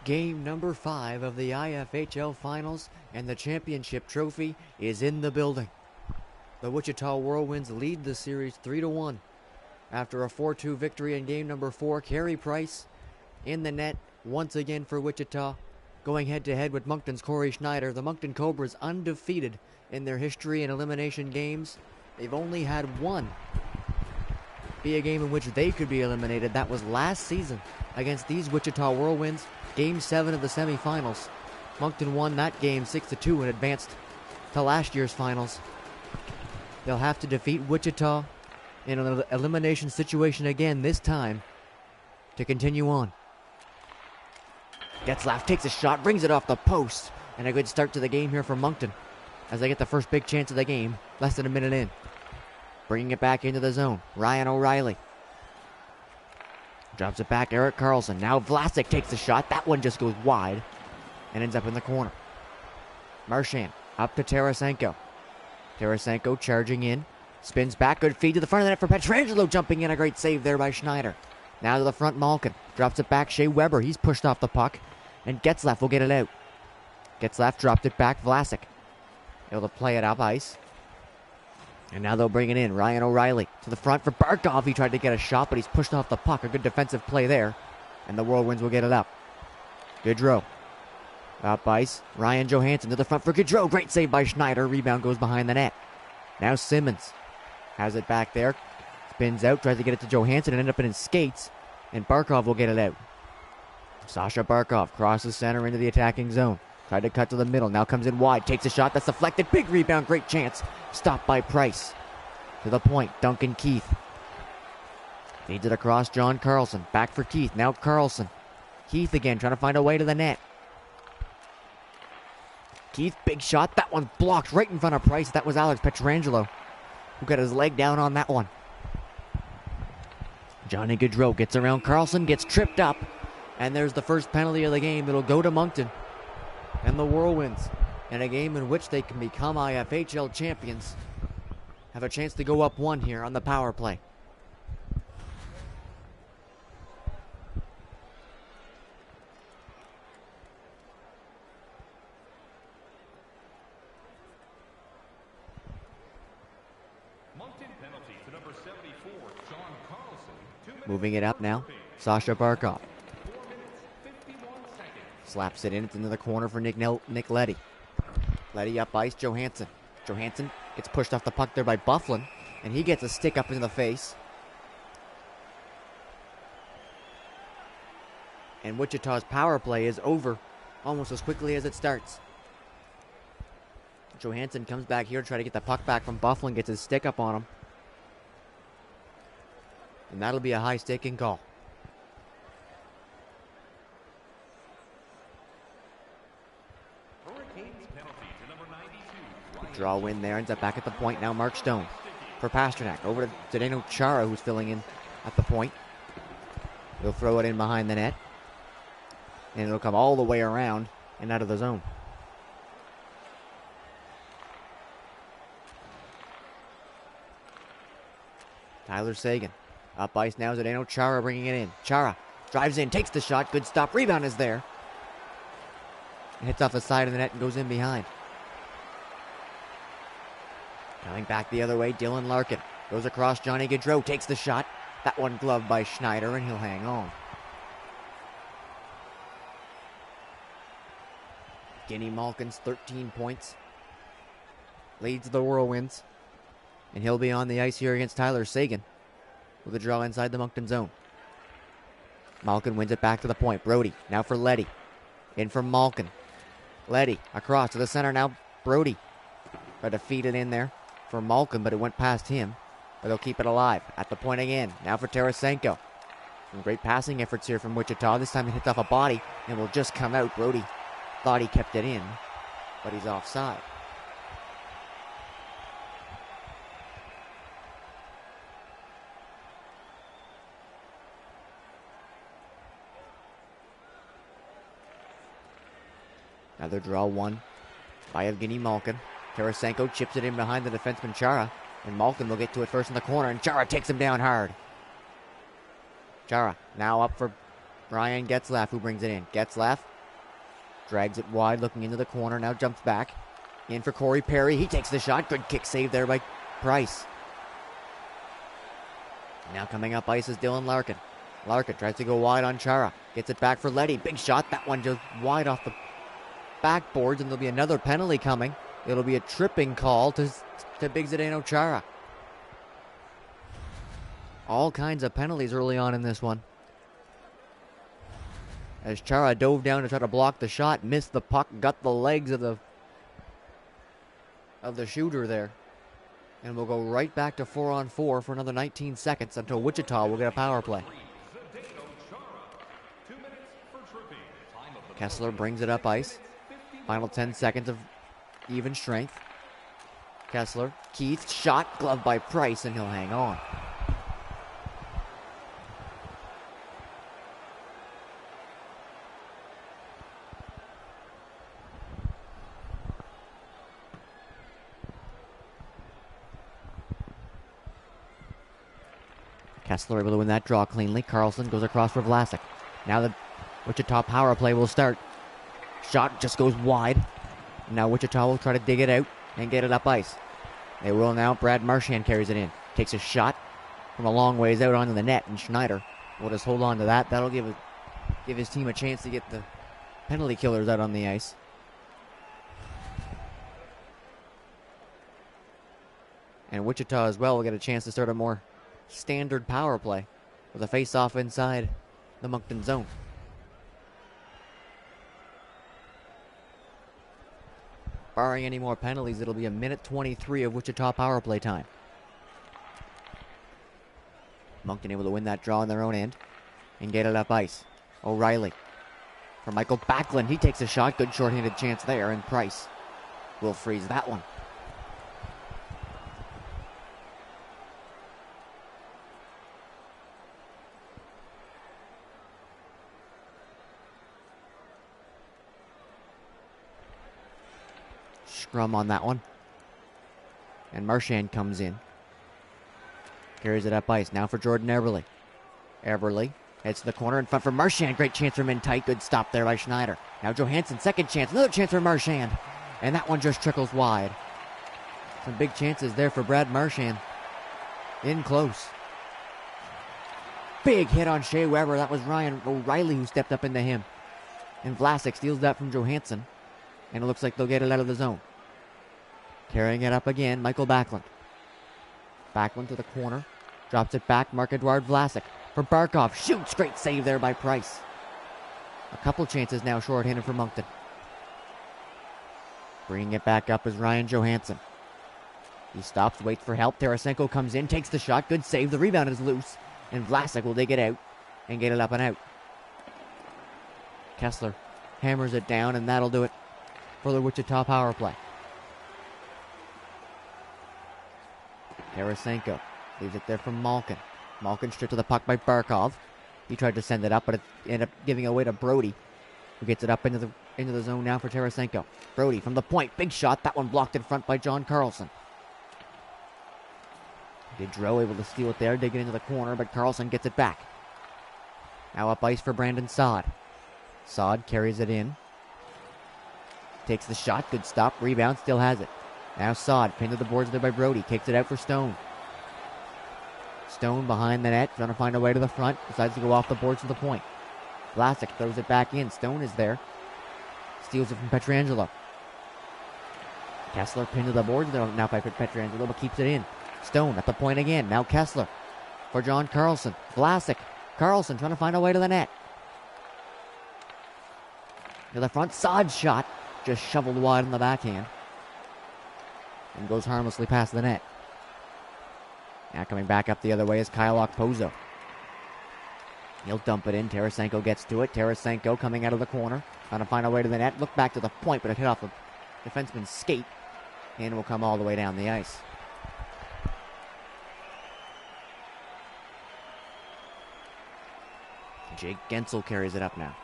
Game number 5 of the IFHL Finals, and the championship trophy is in the building. The Wichita Whirlwinds lead the series 3-1. After a 4-2 victory in game number 4, Carey Price in the net once again for Wichita. Going head-to-head with Moncton's Corey Schneider, the Moncton Cobras undefeated in their history in elimination games. They've only had one be a game in which they could be eliminated. That was last season against these Wichita Whirlwinds. Game 7 of the semifinals. Moncton won that game 6-2 and advanced to last year's finals. They'll have to defeat Wichita in an elimination situation again, this time to continue on. Getzlaff takes a shot, brings it off the post, and a good start to the game here for Moncton as they get the first big chance of the game, less than a minute in. Bringing it back into the zone, Ryan O'Reilly. Drops it back to Eric Carlson. Now Vlasic takes the shot. That one just goes wide and ends up in the corner. Marchand up to Tarasenko. Tarasenko charging in. Spins back. Good feed to the front of the net for Pietrangelo, jumping in. A great save there by Schneider. Now to the front, Malkin. Drops it back. Shea Weber. He's pushed off the puck. And Getzlaff will get it out. Getzlaff dropped it back. Vlasic able to play it up ice. And now they'll bring it in. Ryan O'Reilly to the front for Barkov. He tried to get a shot, but he's pushed off the puck. A good defensive play there. And the Whirlwinds will get it up. Gaudreau. Up ice. Ryan Johansson to the front for Gaudreau. Great save by Schneider. Rebound goes behind the net. Now Simmons has it back there. Spins out. Tries to get it to Johansson and end up in his skates. And Barkov will get it out. Sasha Barkov crosses center into the attacking zone. Tried to cut to the middle. Now comes in wide. Takes a shot. That's deflected. Big rebound. Great chance. Stopped by Price. To the point. Duncan Keith. Feeds it across John Carlson. Back for Keith. Now Carlson. Keith again trying to find a way to the net. Keith, big shot. That one blocked right in front of Price. That was Alex Pietrangelo who got his leg down on that one. Johnny Gaudreau gets around Carlson. Gets tripped up. And there's the first penalty of the game. It'll go to Moncton and the Whirlwinds in a game in which they can become IFHL champions. Have a chance to go up 1 here on the power play. Moving it up now, Sasha Barkov. Slaps it in. It's into the corner for Nick Leddy. Leddy up ice. Johansson. Johansson gets pushed off the puck there by Bufflin, and he gets a stick up in the face. And Wichita's power play is over almost as quickly as it starts. Johansson comes back here to try to get the puck back from Bufflin, gets his stick up on him. And that'll be a high-staking call. Draw win there, ends up back at the point. Now Mark Stone for Pasternak. Over to Zdeno Chara, who's filling in at the point. He'll throw it in behind the net. And it'll come all the way around and out of the zone. Tyler Sagan. Up ice now, Zdeno Chara bringing it in. Chara drives in, takes the shot. Good stop. Rebound is there. It hits off the side of the net and goes in behind. Coming back the other way, Dylan Larkin. Goes across Johnny Gaudreau, takes the shot. That one gloved by Schneider, and he'll hang on. Guinea Malkin's 13 points. Leads the Whirlwinds. And he'll be on the ice here against Tyler Sagan with a draw inside the Moncton zone. Malkin wins it back to the point. Brody, now for Leddy. In from Malkin. Leddy, across to the center now. Brody. Tried to feed it in there for Malkin, but it went past him. But they'll keep it alive. At the point again. Now for Tarasenko. Some great passing efforts here from Wichita. This time it hits off a body and will just come out. Brody thought he kept it in, but he's offside. Another draw won by Evgeny Malkin. Tarasenko chips it in behind the defenseman Chara, and Malkin will get to it first in the corner, and Chara takes him down hard. Chara now up for Brian Getzlaff, who brings it in. Getzlaff Drags it wide, looking into the corner. Now jumps back. In for Corey Perry. He takes the shot. Good kick save there by Price. Now coming up ice is Dylan Larkin. Larkin tries to go wide on Chara. Gets it back for Letty. Big shot. That one just wide off the backboards, and there'll be another penalty coming. It'll be a tripping call to Big Zdeno Chara. All kinds of penalties early on in this one. As Chara dove down to try to block the shot, missed the puck, got the legs of the shooter there. And we'll go right back to 4-on-4 for another 19 seconds until Wichita will get a power play. Kessler brings it up ice. Final 10 seconds of even strength. Kessler, Keith, shot, gloved by Price, and he'll hang on. Kessler able to win that draw cleanly. Carlson goes across for Vlasic. Now the Wichita power play will start. Shot just goes wide. Now Wichita will try to dig it out and get it up ice. They will now. Brad Marchand carries it in. Takes a shot from a long ways out onto the net, and Schneider will just hold on to that. That'll give his team a chance to get the penalty killers out on the ice. And Wichita as well will get a chance to start a more standard power play with a face-off inside the Moncton zone. Barring any more penalties, it'll be a minute 23 of Wichita power play time. Moncton able to win that draw on their own end and get it up ice. O'Reilly for Michael Backlund. He takes a shot. Good shorthanded chance there, and Price will freeze that one. Scrum on that one. And Marchand comes in. Carries it up ice. Now for Jordan Everly. Everly heads to the corner in front for Marchand. Great chance from in tight. Good stop there by Schneider. Now Johansson, second chance. Another chance for Marchand. And that one just trickles wide. Some big chances there for Brad Marchand. In close. Big hit on Shea Weber. That was Ryan O'Reilly who stepped up into him. And Vlasic steals that from Johansson. And it looks like they'll get it out of the zone. Carrying it up again, Michael Backlund. Backlund to the corner. Drops it back, Marc-Edouard Vlasic. For Barkov, shoots, great save there by Price. A couple chances now shorthanded for Moncton. Bringing it back up is Ryan Johansson. He stops, waits for help. Tarasenko comes in, takes the shot, good save. The rebound is loose, and Vlasic will dig it out and get it up and out. Kessler hammers it down, and that'll do it for the Wichita power play. Tarasenko leaves it there from Malkin. Malkin stripped to the puck by Barkov. He tried to send it up, but it ended up giving away to Brody, who gets it up into the zone now for Tarasenko. Brody from the point, big shot. That one blocked in front by John Carlson. Gaudreau able to steal it there, dig it into the corner, but Carlson gets it back. Now up ice for Brandon Saad. Saad carries it in. Takes the shot, good stop, rebound, still has it. Now Saad, pinned to the boards there by Brody, kicks it out for Stone. Stone behind the net, trying to find a way to the front, decides to go off the boards to the point. Vlasic throws it back in, Stone is there. Steals it from Pietrangelo. Kessler pinned to the boards there now by Pietrangelo, but keeps it in. Stone at the point again, now Kessler for John Carlson. Vlasic, Carlson trying to find a way to the net. To the front, Saad shot, just shoveled wide on the backhand. And goes harmlessly past the net. Now coming back up the other way is Kyle Okposo. He'll dump it in. Tarasenko gets to it. Tarasenko coming out of the corner, trying to find a way to the net. Look back to the point, but it hit off the defenseman's skate and will come all the way down the ice. Jake Gensel carries it up now.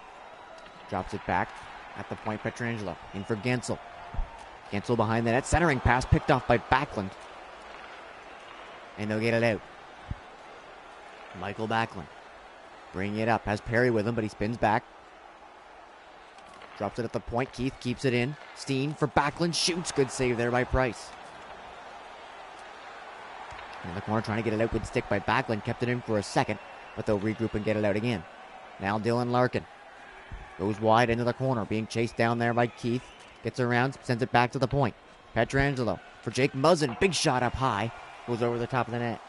Drops it back at the point. Pietrangelo in for Gensel. Gensel behind the net. Centering pass picked off by Backlund. And they'll get it out. Michael Backlund bringing it up. Has Perry with him, but he spins back. Drops it at the point. Keith keeps it in. Steen for Backlund. Shoots. Good save there by Price. In the corner trying to get it out. Good stick by Backlund. Kept it in for a second, but they'll regroup and get it out again. Now Dylan Larkin goes wide into the corner, being chased down there by Keith. Gets around, sends it back to the point. Pietrangelo for Jake Muzzin. Big shot up high. Goes over the top of the net.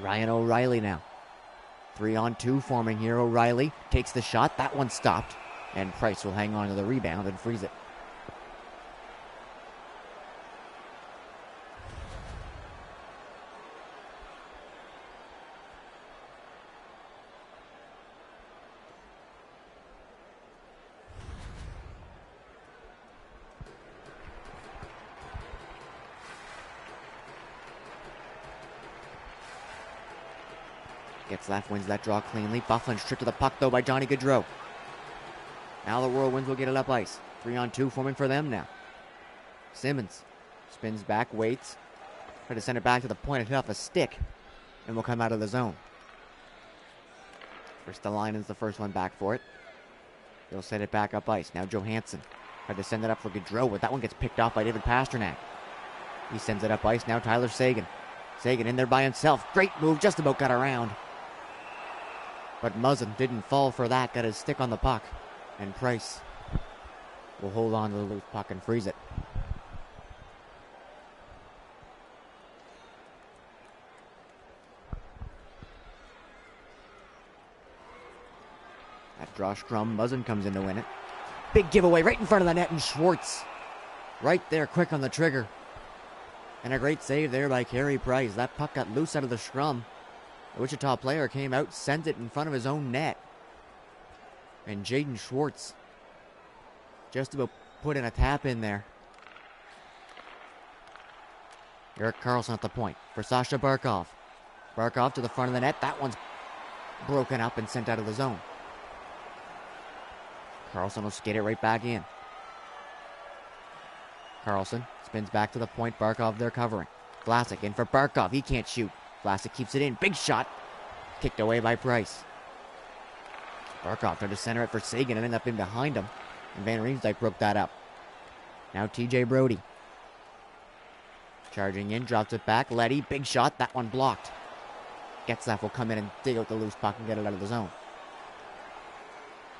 Ryan O'Reilly now. 3-on-2 forming here. O'Reilly takes the shot. That one stopped. And Price will hang on to the rebound and freeze it. Getzlaf wins that draw cleanly. Bufflin's tripped to the puck, though, by Johnny Gaudreau. Now the Whirlwinds will get it up ice. 3-on-2 forming for them now. Simmons spins back, waits. Try to send it back to the point. It hit off a stick and will come out of the zone. Ristolainen's the first one back for it. They'll send it back up ice. Now Johansson tried to send it up for Gaudreau, but that one gets picked off by David Pasternak. He sends it up ice. Now Tyler Seguin. Seguin in there by himself. Great move, just about got around. But Muzzin didn't fall for that. Got his stick on the puck. And Price will hold on to the loose puck and freeze it. That draw scrum, Muzzin comes in to win it. Big giveaway right in front of the net, and Schwartz right there, quick on the trigger. And a great save there by Carey Price. That puck got loose out of the scrum. The Wichita player came out, sent it in front of his own net. And Jaden Schwartz just about put in a tap in there. Erik Karlsson at the point for Sasha Barkov. Barkov to the front of the net. That one's broken up and sent out of the zone. Karlsson will skate it right back in. Karlsson spins back to the point. Barkov there covering. Vlasic in for Barkov. He can't shoot. Vlasic keeps it in. Big shot. Kicked away by Price. Barkov tried to center it for Seguin and ended up in behind him. And Van Riemsdyk broke that up. Now TJ Brody. Charging in. Drops it back. Leddy. Big shot. That one blocked. Getzlaf will come in and dig out the loose puck and get it out of the zone.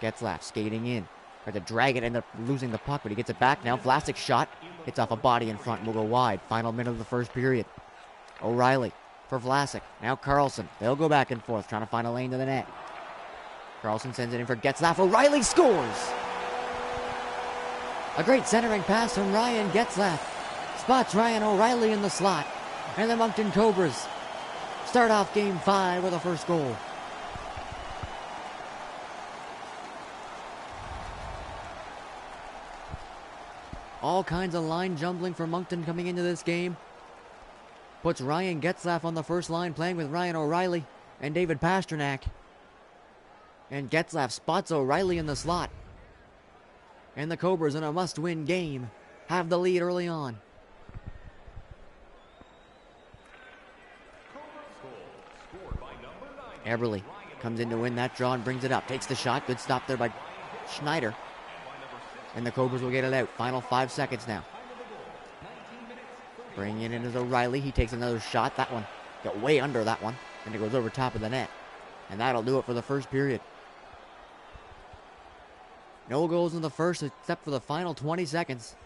Getzlaf skating in. Tried to drag it. Ended up losing the puck, but he gets it back now. Vlasic's shot. Hits off a body in front and will go wide. Final minute of the first period. O'Reilly for Vlasic. Now Karlsson. They'll go back and forth, trying to find a lane to the net. Karlsson sends it in for Getzlaf. O'Reilly scores! A great centering pass from Ryan Getzlaf. Spots Ryan O'Reilly in the slot. And the Moncton Cobras start off Game 5 with a first goal. All kinds of line jumbling for Moncton coming into this game. Puts Ryan Getzlaf on the first line, playing with Ryan O'Reilly and David Pasternak. And Getzlaf spots O'Reilly in the slot. And the Cobras, in a must-win game, have the lead early on. Eberle comes in to win that draw and brings it up. Takes the shot. Good stop there by Schneider. And the Cobras will get it out. Final 5 seconds now. Bringing it into O'Reilly. He takes another shot. That one got way under that one. And it goes over top of the net. And that'll do it for the first period. No goals in the first except for the final 20 seconds.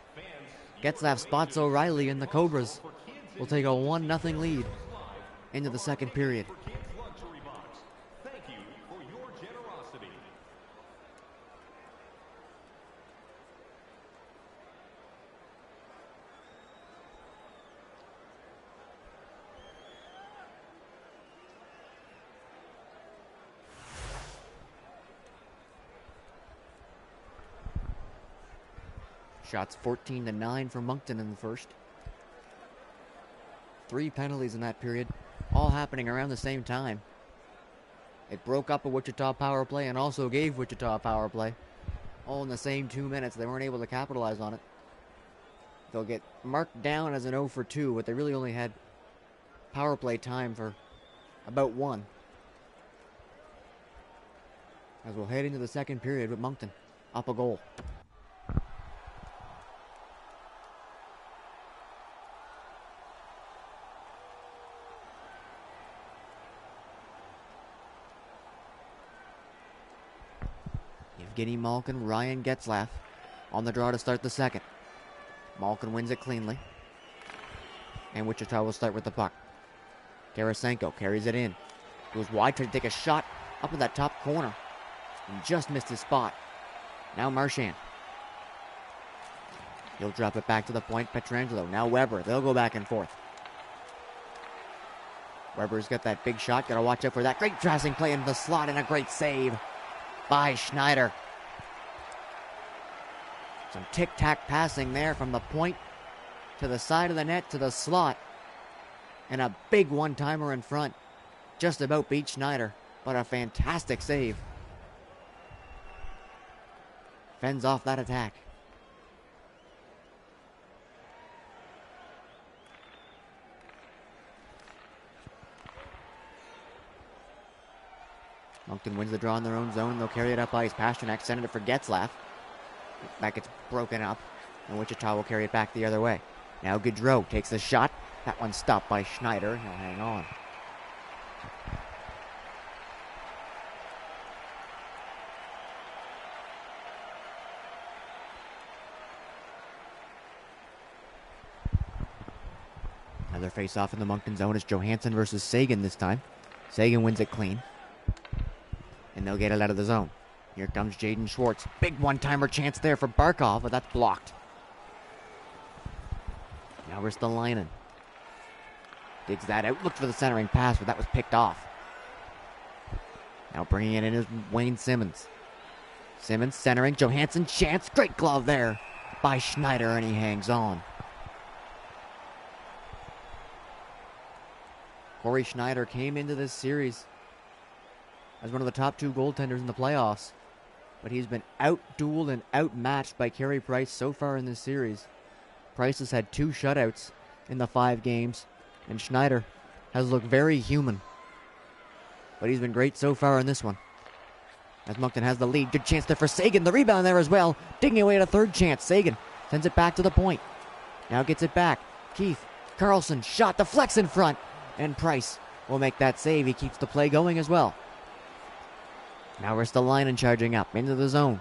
Getzlaf spots O'Reilly, and the Cobras will take a 1-0 lead into the second period. Shots 14-9 for Moncton in the first. 3 penalties in that period, all happening around the same time. It broke up a Wichita power play and also gave Wichita a power play. All in the same 2 minutes. They weren't able to capitalize on it. They'll get marked down as an 0 for 2, but they really only had power play time for about 1. as we'll head into the second period with Moncton up a goal. Evgeny Malkin, Ryan Getzlaff on the draw to start the second. Malkin wins it cleanly. And Wichita will start with the puck. Tarasenko carries it in. Goes wide, trying to take a shot up in that top corner. And just missed his spot. Now Marchand. He'll drop it back to the point. Pietrangelo. Now Weber. They'll go back and forth. Weber's got that big shot. Gotta watch out for that. Great passing play into the slot and a great save by Schneider. Some tic-tac passing there from the point to the side of the net to the slot. And a big one-timer in front. Just about beat Schneider, but a fantastic save. Fends off that attack. Moncton wins the draw in their own zone. They'll carry it up ice. Pasternak sending it for Getzlaff. That gets broken up, and Wichita will carry it back the other way. Now Gaudreau takes the shot. That one's stopped by Schneider. He'll hang on. Another face-off in the Moncton zone is Johansson versus Sagan this time. Sagan wins it clean. And they'll get it out of the zone. Here comes Jaden Schwartz. Big one-timer chance there for Barkov, but that's blocked. Now Ristolainen. Digs that out. Looked for the centering pass, but that was picked off. Now bringing it in is Wayne Simmons. Simmons centering. Johansson chance. Great glove there by Schneider, and he hangs on. Corey Schneider came into this series as one of the top two goaltenders in the playoffs, but he's been out-dueled and outmatched by Carey Price so far in this series. Price has had 2 shutouts in the 5 games, and Schneider has looked very human. But he's been great so far in this one. As Moncton has the lead, good chance there for Sagan. The rebound there as well, digging away at a third chance. Sagan sends it back to the point. Now gets it back. Keith Carlson, shot, deflects in front, and Price will make that save. He keeps the play going as well. Now Ristolainen charging up into the zone.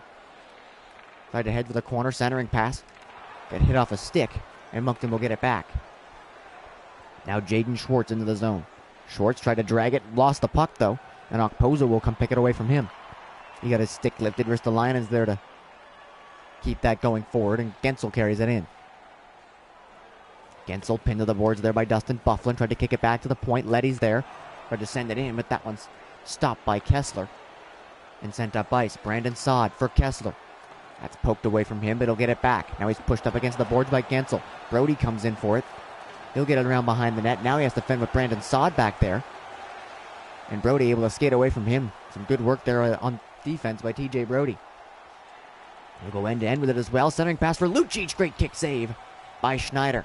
Tried to head for the corner, centering pass. Got hit off a stick, and Moncton will get it back. Now Jaden Schwartz into the zone. Schwartz tried to drag it, lost the puck though, and Okposo will come pick it away from him. He got his stick lifted. Ristolainen's there to keep that going forward, and Gensel carries it in. Gensel pinned to the boards there by Dustin Byfuglien. Tried to kick it back to the point. Letty's there. Tried to send it in, but that one's stopped by Kessler and sent up ice. Brandon Saad for Kessler. That's poked away from him, but he'll get it back. Now he's pushed up against the boards by Gensel. Brody comes in for it. He'll get it around behind the net. Now he has to fend with Brandon Saad back there. And Brody able to skate away from him. Some good work there on defense by TJ Brody. He'll go end to end with it as well. Centering pass for Lucic. Great kick save by Schneider.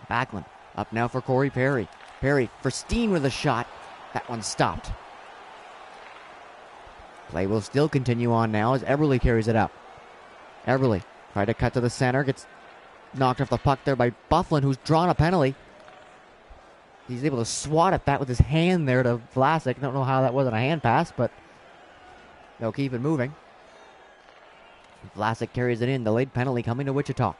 Backlund up now for Corey Perry. Perry for Steen with a shot. That one's stopped. Play will still continue on now as Eberle carries it up. Eberle tried to cut to the center. Gets knocked off the puck there by Byfuglien, who's drawn a penalty. He's able to swat at that with his hand there to Vlasic. Don't know how that wasn't a hand pass, but they'll keep it moving. Vlasic carries it in. Delayed penalty coming to Wichita.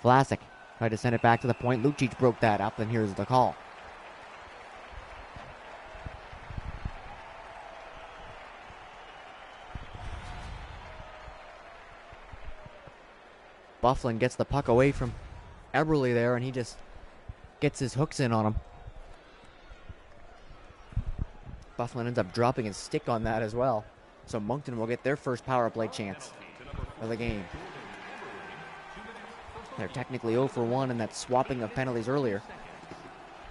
Vlasic tried to send it back to the point. Lucic broke that up, and here's the call. Byfuglien gets the puck away from Eberle there, and he just gets his hooks in on him. Byfuglien ends up dropping his stick on that as well. So Moncton will get their first power play chance of the game. They're technically 0 for 1 in that swapping of penalties earlier.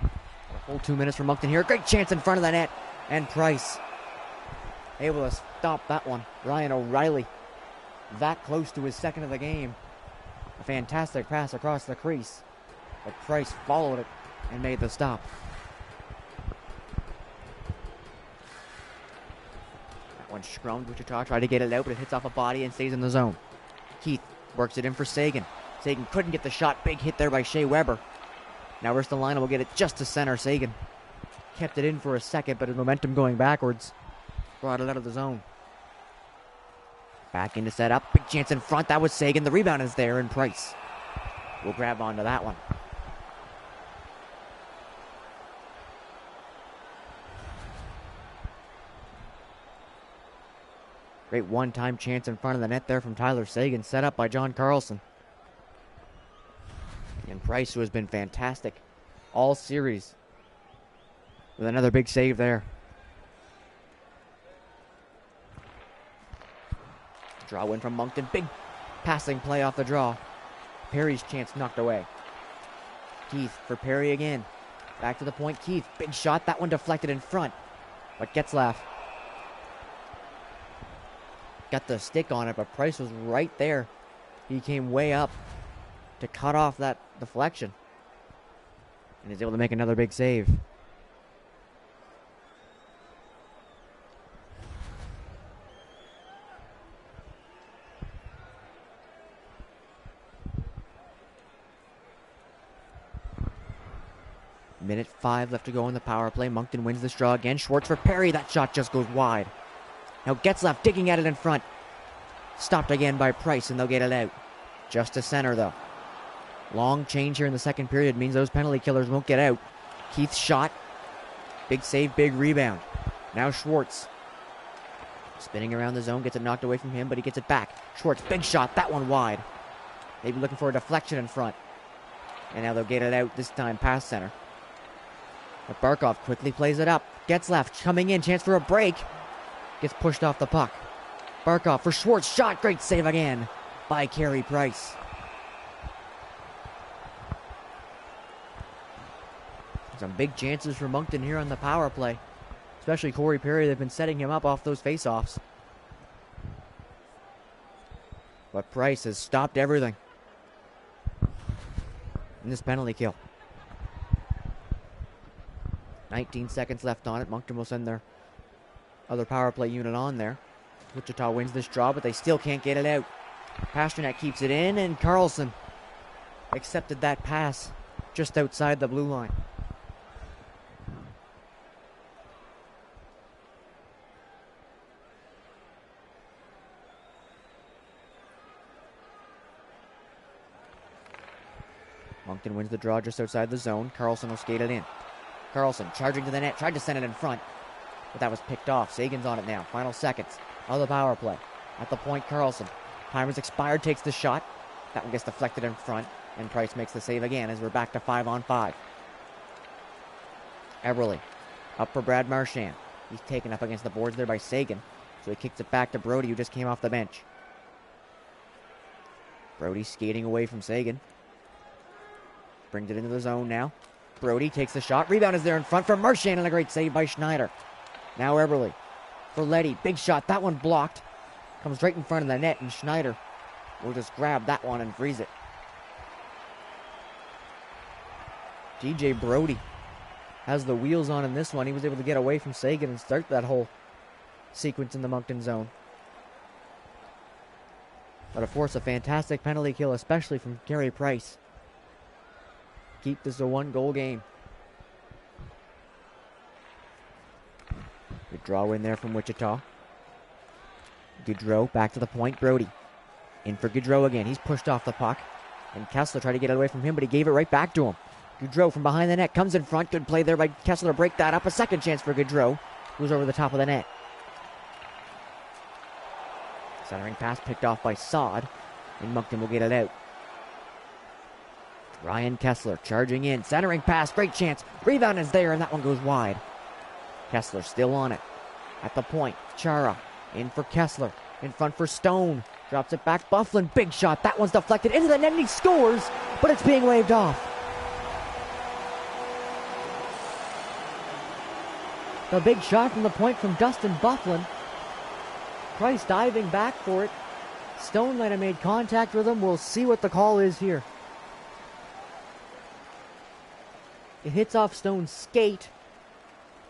A full 2 minutes for Moncton here. Great chance in front of the net. And Price able to stop that one. Ryan O'Reilly that close to his second of the game. A fantastic pass across the crease. But Price followed it and made the stop. One scrummed. Wichita tried to get it out, but it hits off a body and stays in the zone. Keith works it in for Sagan. Sagan couldn't get the shot. Big hit there by Shea Weber. Now Ristolainen will get it just to center. Sagan kept it in for a second, but his momentum going backwards brought it out of the zone. Back into setup. Big chance in front. That was Sagan. The rebound is there, and Price will grab onto that one. Great one-time chance in front of the net there from Tyler Sagan, set up by John Carlson. And Price, who has been fantastic all series, with another big save there. Draw win from Moncton. Big passing play off the draw. Perry's chance knocked away. Keith for Perry again. Back to the point. Keith, big shot. That one deflected in front. But Getzlaff got the stick on it, but Price was right there. He came way up to cut off that deflection. And is able to make another big save. Minute 5 left to go in the power play. Moncton wins this draw again. Schwartz for Perry. That shot just goes wide. Now Getzlaff digging at it in front. Stopped again by Price, and they'll get it out. Just to center, though. Long change here in the second period means those penalty killers won't get out. Keith's shot. Big save, big rebound. Now Schwartz. Spinning around the zone, gets it knocked away from him, but he gets it back. Schwartz, big shot, that one wide. Maybe looking for a deflection in front. And now they'll get it out, this time past center. But Barkov quickly plays it up. Getzlaff coming in, chance for a break. Gets pushed off the puck. Barkov for Schwartz, shot, great save again by Carey Price. Some big chances for Moncton here on the power play. Especially Corey Perry, they've been setting him up off those faceoffs. But Price has stopped everything in this penalty kill. 19 seconds left on it. Moncton will send their other power play unit on there. Wichita wins this draw, but they still can't get it out. Pasternak keeps it in, and Carlson accepted that pass just outside the blue line. Moncton wins the draw just outside the zone. Carlson will skate it in. Carlson charging to the net, tried to send it in front, but that was picked off. Sagan's on it now. Final seconds of the power play. At the point, Carlson. Time has expired, takes the shot. That one gets deflected in front, and Price makes the save again as we're back to 5-on-5. Eberle up for Brad Marchand. He's taken up against the boards there by Sagan, so he kicks it back to Brody, who just came off the bench. Brody skating away from Sagan. Brings it into the zone now. Brody takes the shot. Rebound is there in front for Marchand, and a great save by Schneider. Now Eberle for Letty. Big shot. That one blocked. Comes right in front of the net, and Schneider will just grab that one and freeze it. TJ Brody has the wheels on in this one. He was able to get away from Sagan and start that whole sequence in the Moncton zone. But of course, a fantastic penalty kill, especially from Carey Price. Keep this a one-goal game. Good draw in there from Wichita. Gaudreau back to the point. Brody in for Gaudreau again. He's pushed off the puck. And Kessler tried to get it away from him, but he gave it right back to him. Gaudreau from behind the net comes in front. Good play there by Kessler to break that up. A second chance for Gaudreau. Goes over the top of the net. Centering pass picked off by Saad. And Moncton will get it out. Ryan Kessler charging in. Centering pass. Great chance. Rebound is there, and that one goes wide. Kessler still on it. At the point. Chara in for Kessler. In front for Stone. Drops it back. Bufflin. Big shot. That one's deflected into the net, and he scores, but it's being waved off. The big shot from the point from Dustin Bufflin. Price diving back for it. Stone might have made contact with him. We'll see what the call is here. It hits off Stone's skate.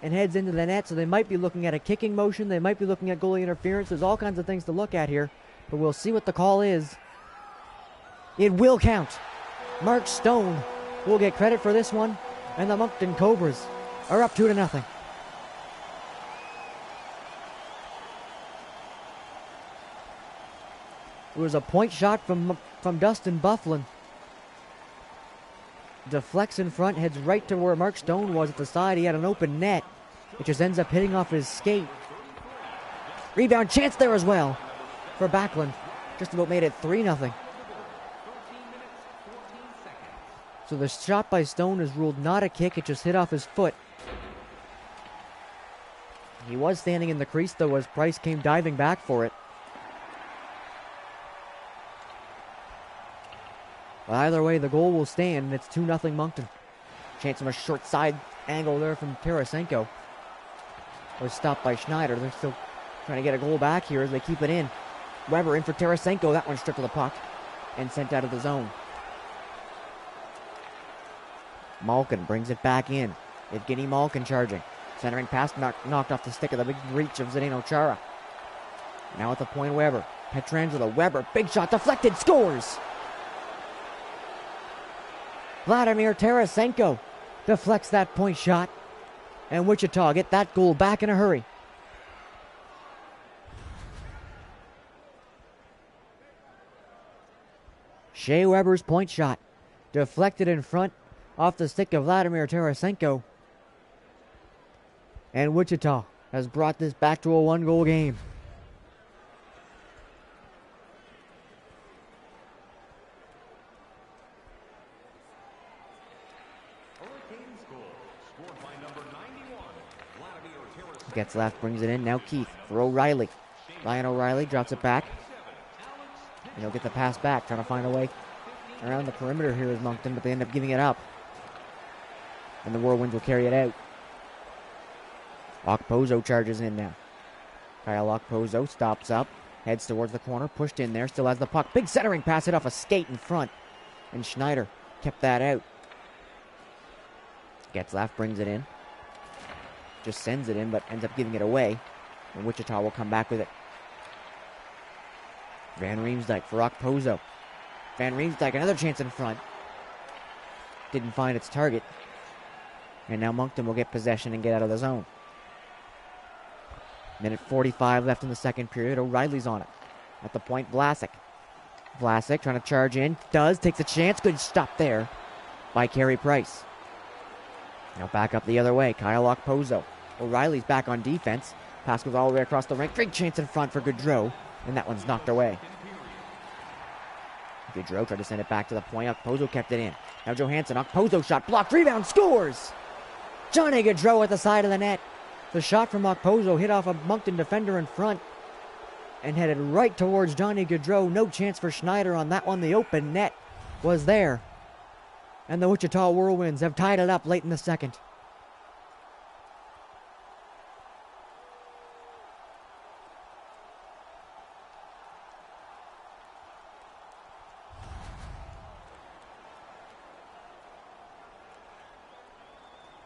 and heads into the net, so they might be looking at a kicking motion. They might be looking at goalie interference. There's all kinds of things to look at here, but we'll see what the call is. It will count. Mark Stone will get credit for this one, and the Moncton Cobras are up 2-0. It was a point shot from Dustin Bufflin. Deflects in front, heads right to where Mark Stone was at the side. He had an open net. It just ends up hitting off his skate. Rebound chance there as well for Backlund. Just about made it 3-0. So the shot by Stone is ruled not a kick. It just hit off his foot. He was standing in the crease, though, as Price came diving back for it. But either way, the goal will stand, and it's 2-0 Moncton. Chance from a short side angle there from Tarasenko. Was stopped by Schneider. They're still trying to get a goal back here as they keep it in. Weber in for Tarasenko. That one stripped to the puck and sent out of the zone. Malkin brings it back in. Evgeny Malkin charging. Centering pass knocked off the stick of the big reach of Zdeno Chara. Now at the point, Weber. Pietrangelo. Weber, big shot, deflected, scores! Vladimir Tarasenko deflects that point shot, and Wichita get that goal back in a hurry. Shea Weber's point shot deflected in front off the stick of Vladimir Tarasenko, and Wichita has brought this back to a one-goal game. Gets left, brings it in. Now Keith for O'Reilly. Ryan O'Reilly drops it back. And he'll get the pass back, trying to find a way around the perimeter here is Moncton, but they end up giving it up. And the Whirlwinds will carry it out. Okposo charges in now. Kyle Okposo stops up, heads towards the corner, pushed in there, still has the puck. Big centering pass, hit off a skate in front. And Schneider kept that out. Getzlaff brings it in. Just sends it in, but ends up giving it away. And Wichita will come back with it. Van Riemsdyk for Okposo. Van Riemsdyk, another chance in front. Didn't find its target. And now Moncton will get possession and get out of the zone. Minute 45 left in the second period. O'Reilly's on it. At the point, Vlasic. Vlasic trying to charge in. Takes a chance. Good stop there by Carey Price. Now back up the other way. Kyle Okposo. O'Reilly's back on defense. Pass goes all the way across the rink. Big chance in front for Gaudreau. And that one's knocked away. Gaudreau tried to send it back to the point. Okposo kept it in. Now Johansson. Okposo shot blocked. Rebound. Scores! Johnny Gaudreau at the side of the net. The shot from Okposo hit off a Moncton defender in front and headed right towards Johnny Gaudreau. No chance for Schneider on that one. The open net was there. And the Wichita Whirlwinds have tied it up late in the second.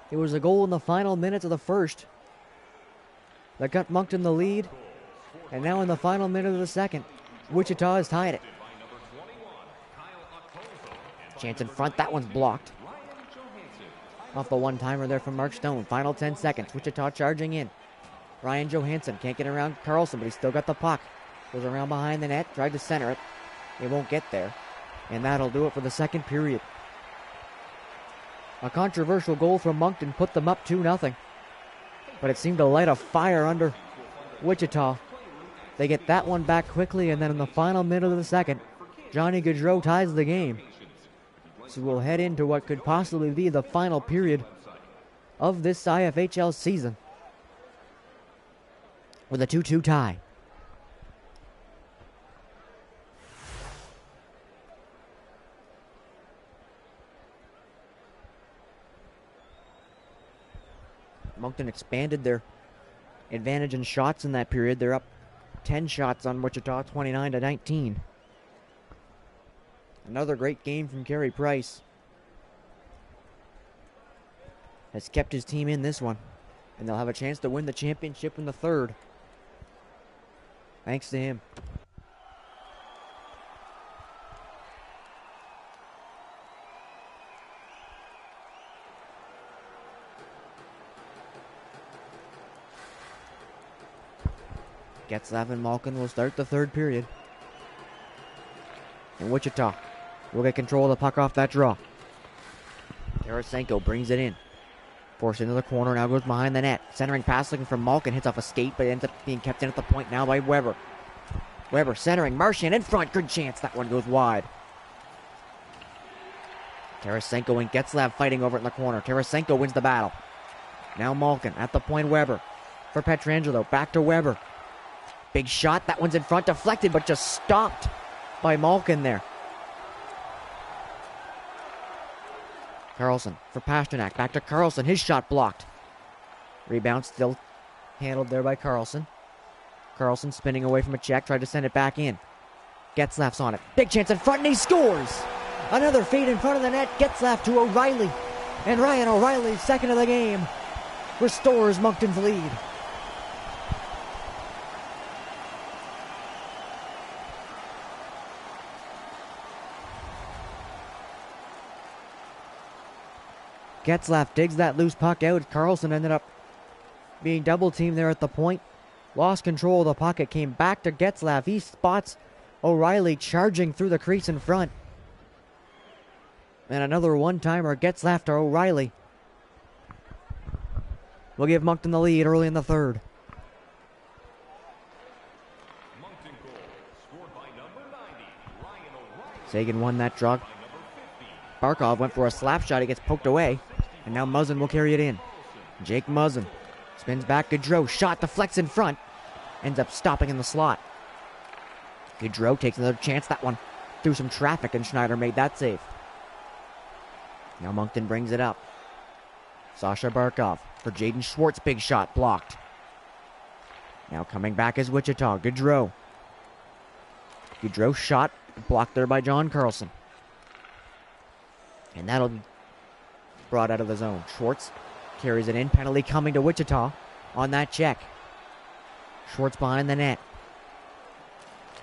It was a goal in the final minutes of the first that got Moncton the lead. And now in the final minute of the second, Wichita has tied it. Chance in front. That one's blocked. Off the one-timer there from Mark Stone. Final 10 seconds. Wichita charging in. Ryan Johansson can't get around Carlson, but he's still got the puck. Goes around behind the net. Tried to center it. It won't get there. And that'll do it for the second period. A controversial goal from Moncton put them up 2-0. But it seemed to light a fire under Wichita. They get that one back quickly, and then in the final minute of the second, Johnny Gaudreau ties the game. So we'll head into what could possibly be the final period of this IFHL season with a 2-2 tie. Moncton expanded their advantage in shots in that period. They're up 10 shots on Wichita, 29-19. Another great game from Carey Price. Has kept his team in this one. And they'll have a chance to win the championship in the third. Thanks to him. Getzlaf and Moncton will start the third period. And Wichita will get control of the puck off that draw. Tarasenko brings it in. Forced into the corner, now goes behind the net. Centering pass looking for Moncton, hits off a skate, but ends up being kept in at the point now by Weber. Weber centering, Marchand in front, good chance, that one goes wide. Tarasenko and Getzlaf fighting over it in the corner. Tarasenko wins the battle. Now Moncton at the point, Weber. For Pietrangelo, back to Weber. Big shot, that one's in front, deflected, but just stopped by Moncton there. Carlson for Pasternak, back to Carlson, his shot blocked. Rebound still handled there by Carlson. Carlson spinning away from a check, tried to send it back in. Getzlaf's on it, big chance in front, and he scores! Another feed in front of the net, Getzlaf to O'Reilly. And Ryan O'Reilly's second of the game restores Moncton's lead. Getzlaf digs that loose puck out. Carlson ended up being double teamed there at the point. Lost control of the puck. It came back to Getzlaf. He spots O'Reilly charging through the crease in front. And another one-timer. Getzlaf to O'Reilly. Will give Moncton the lead early in the third. Sagan won that draw. Barkov went for a slap shot. He gets poked away. And now Muzzin will carry it in. Jake Muzzin spins back. Gaudreau shot deflects in front. Ends up stopping in the slot. Gaudreau takes another chance. That one through some traffic, and Schneider made that save. Now Moncton brings it up. Sasha Barkov for Jaden Schwartz. Big shot blocked. Now coming back is Wichita. Gaudreau. Gaudreau shot blocked there by John Carlson. And that'll be brought out of the zone. Schwartz carries it in. Penalty coming to Wichita on that check. Schwartz behind the net.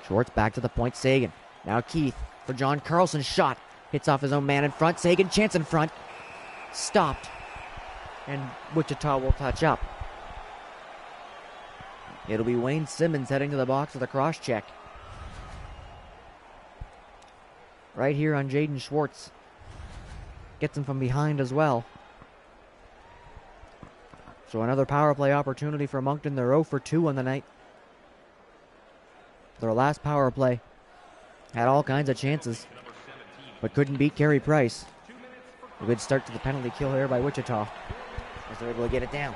Schwartz back to the point. Sagan. Now Keith for John Carlson. Shot. Hits off his own man in front. Sagan chance in front. Stopped. And Wichita will touch up. It'll be Wayne Simmons heading to the box with a cross check. Right here on Jaden Schwartz. Gets him from behind as well. So another power play opportunity for Moncton. They're 0 for 2 on the night. Their last power play had all kinds of chances, but couldn't beat Carey Price. A good start to the penalty kill here by Wichita, as they're able to get it down.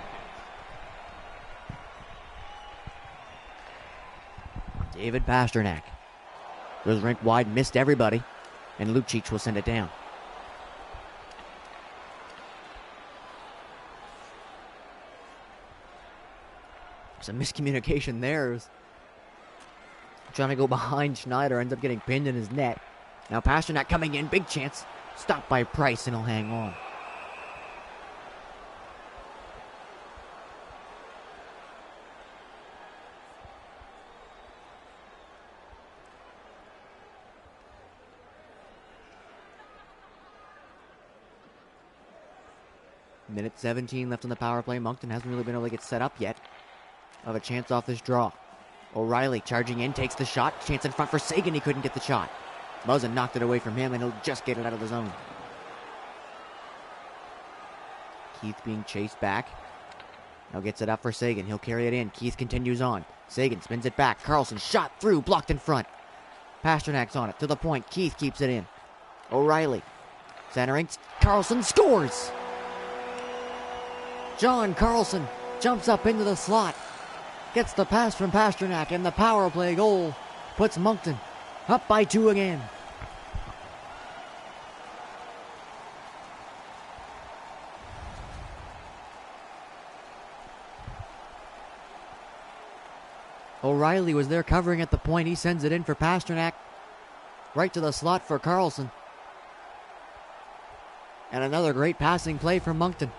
David Pasternak goes rink wide, missed everybody, and Lucic will send it down. Some miscommunication there. Trying to go behind Schneider, ends up getting pinned in his net. Now Pasternak coming in, big chance. Stopped by Price, and he'll hang on. Minute 17 left on the power play. Moncton hasn't really been able to get set up yet. Of a chance off this draw. O'Reilly charging in, takes the shot. Chance in front for Sagan, he couldn't get the shot. Muzzin knocked it away from him, and he'll just get it out of the zone. Keith being chased back. Now gets it up for Sagan. He'll carry it in. Keith continues on. Sagan spins it back. Carlson shot through, blocked in front. Pasternak's on it, to the point. Keith keeps it in. O'Reilly centering. Carlson scores! John Carlson jumps up into the slot. Gets the pass from Pasternak, and the power play goal puts Moncton up by 2 again. O'Reilly was there covering at the point. He sends it in for Pasternak. Right to the slot for Carlson. And another great passing play from Moncton.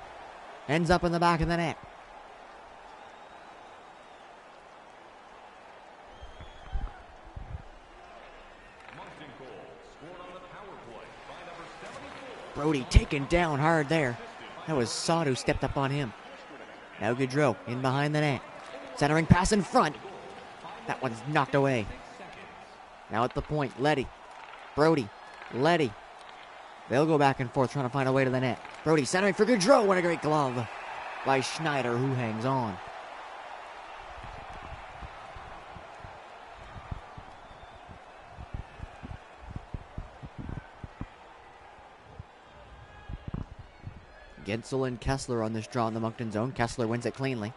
Ends up in the back of the net. Brody taken down hard there. That was Sod who stepped up on him. Now Gaudreau in behind the net. Centering pass in front. That one's knocked away. Now at the point, Letty. Brody. Letty. They'll go back and forth trying to find a way to the net. Brody centering for Gaudreau. What a great glove by Schneider, who hangs on. Gensel and Kessler on this draw in the Moncton zone. Kessler wins it cleanly.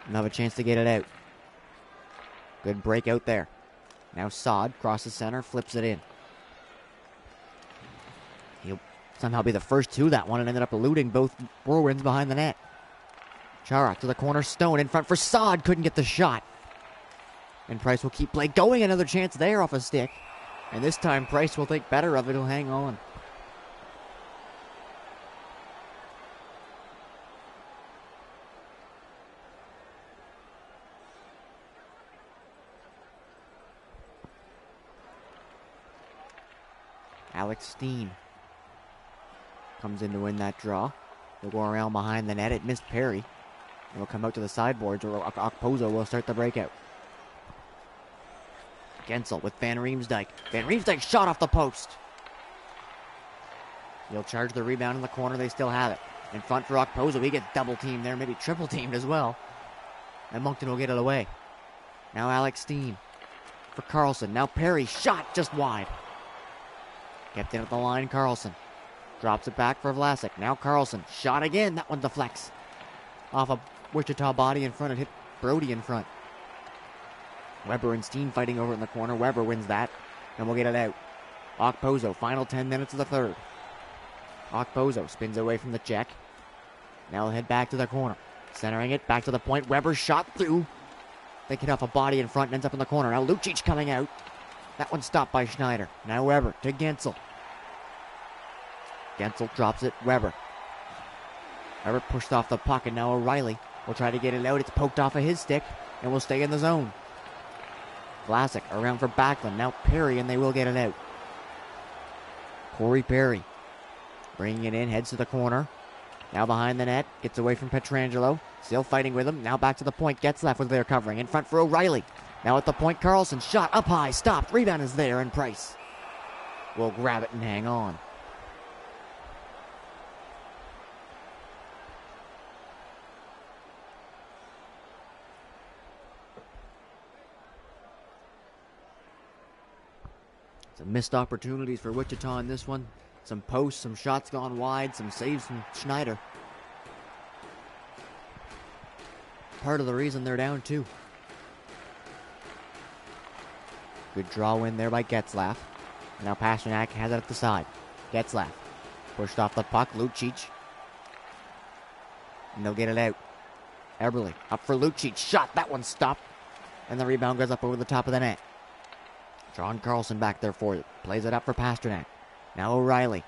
And have a chance to get it out. Good break out there. Now Sod crosses center, flips it in. He'll somehow be the first to that one and ended up eluding both Whirlwinds behind the net. Chara to the corner, Stone in front for Sod. Couldn't get the shot. And Price will keep play going. Another chance there off a stick. And this time Price will think better of it. He'll hang on. Alex Steen comes in to win that draw. He'll go around behind the net. It missed Perry. He'll come out to the sideboards, or Okposo will start the breakout. Gensel with Van Riemsdyk. Van Riemsdyk shot off the post. He'll charge the rebound in the corner. They still have it. In front for Okposo. He gets double teamed there, maybe triple teamed as well. And Moncton will get it away. Now Alex Steen for Carlson. Now Perry shot just wide. Kept in at the line, Carlson. Drops it back for Vlasic. Now Carlson. Shot again. That one deflects off a Wichita body in front. It hit Brody in front. Weber and Steen fighting over in the corner. Weber wins that, and we'll get it out. Okposo, final 10 minutes of the third. Okposo spins away from the check. Now he'll head back to the corner. Centering it, back to the point. Weber shot through. They get off a body in front and ends up in the corner. Now Lucic coming out. That one stopped by Schneider. Now Weber to Gensel. Gensel drops it. Weber pushed off the puck, and now O'Reilly will try to get it out. It's poked off of his stick and will stay in the zone. Vlasic around for Backlund. Now Perry, and they will get it out. Corey Perry bringing it in, heads to the corner. Now behind the net, gets away from Pietrangelo. Still fighting with him. Now back to the point. Gets left with their covering. In front for O'Reilly. Now at the point, Carlson. Shot up high. Stopped. Rebound is there, and Price will grab it and hang on. Some missed opportunities for Wichita in this one. Some posts, some shots gone wide, some saves from Schneider. Part of the reason they're down two. Good draw win there by Getzlaff. Now Pasternak has it at the side. Getzlaff pushed off the puck. Lucic. And they'll get it out. Eberle up for Lucic. Shot. That one stopped. And the rebound goes up over the top of the net. John Carlson back there for it. Plays it up for Pasternak. Now O'Reilly.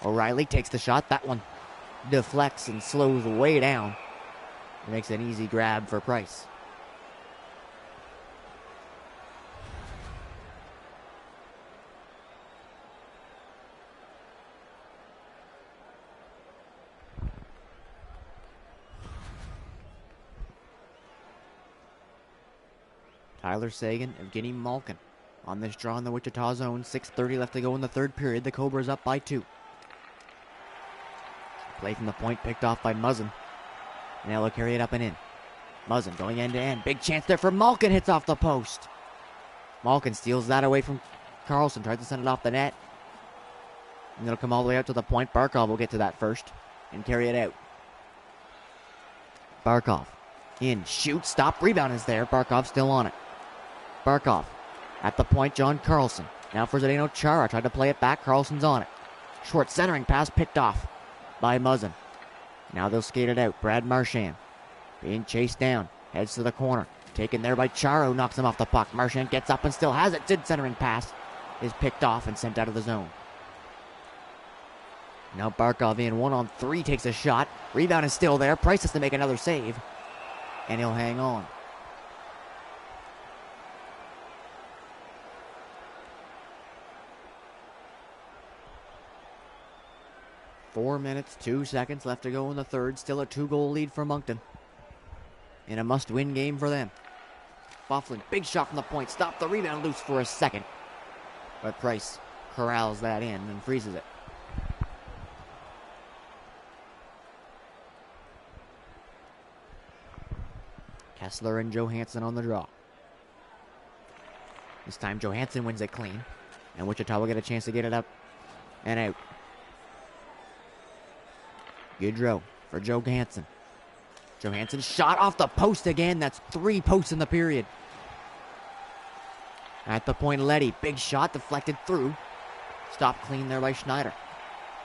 O'Reilly takes the shot. That one deflects and slows way down. It makes an easy grab for Price. Tyler Sagan, Evgeny Malkin on this draw in the Wichita zone. 6:30 left to go in the third period. The Cobras up by 2. Play from the point picked off by Muzzin. Now they'll carry it up and in. Muzzin going end to end. Big chance there for Malkin. Hits off the post. Malkin steals that away from Carlson. Tries to send it off the net. And it'll come all the way out to the point. Barkov will get to that first and carry it out. Barkov in. Shoot. Stop. Rebound is there. Barkov still on it. Barkov at the point. John Carlson. Now for Zdeno Chara. Tried to play it back. Carlson's on it. Short centering pass picked off by Muzzin. Now they'll skate it out. Brad Marchand being chased down. Heads to the corner. Taken there by Chara, who knocks him off the puck. Marchand gets up and still has it. Did centering pass. Is picked off and sent out of the zone. Now Barkov in 1-on-3. Takes a shot. Rebound is still there. Price has to make another save. And he'll hang on. 4 minutes, 2 seconds left to go in the third. Still a 2-goal lead for Moncton. In a must-win game for them. Bufflin, big shot from the point. Stop the rebound loose for a second. But Price corrals that in and freezes it. Kessler and Johansson on the draw. This time Johansson wins it clean. And Wichita will get a chance to get it up and out. Goodrow for Johansson. Johansson shot off the post again. That's 3 posts in the period. At the point, Letty. Big shot deflected through. Stopped clean there by Schneider.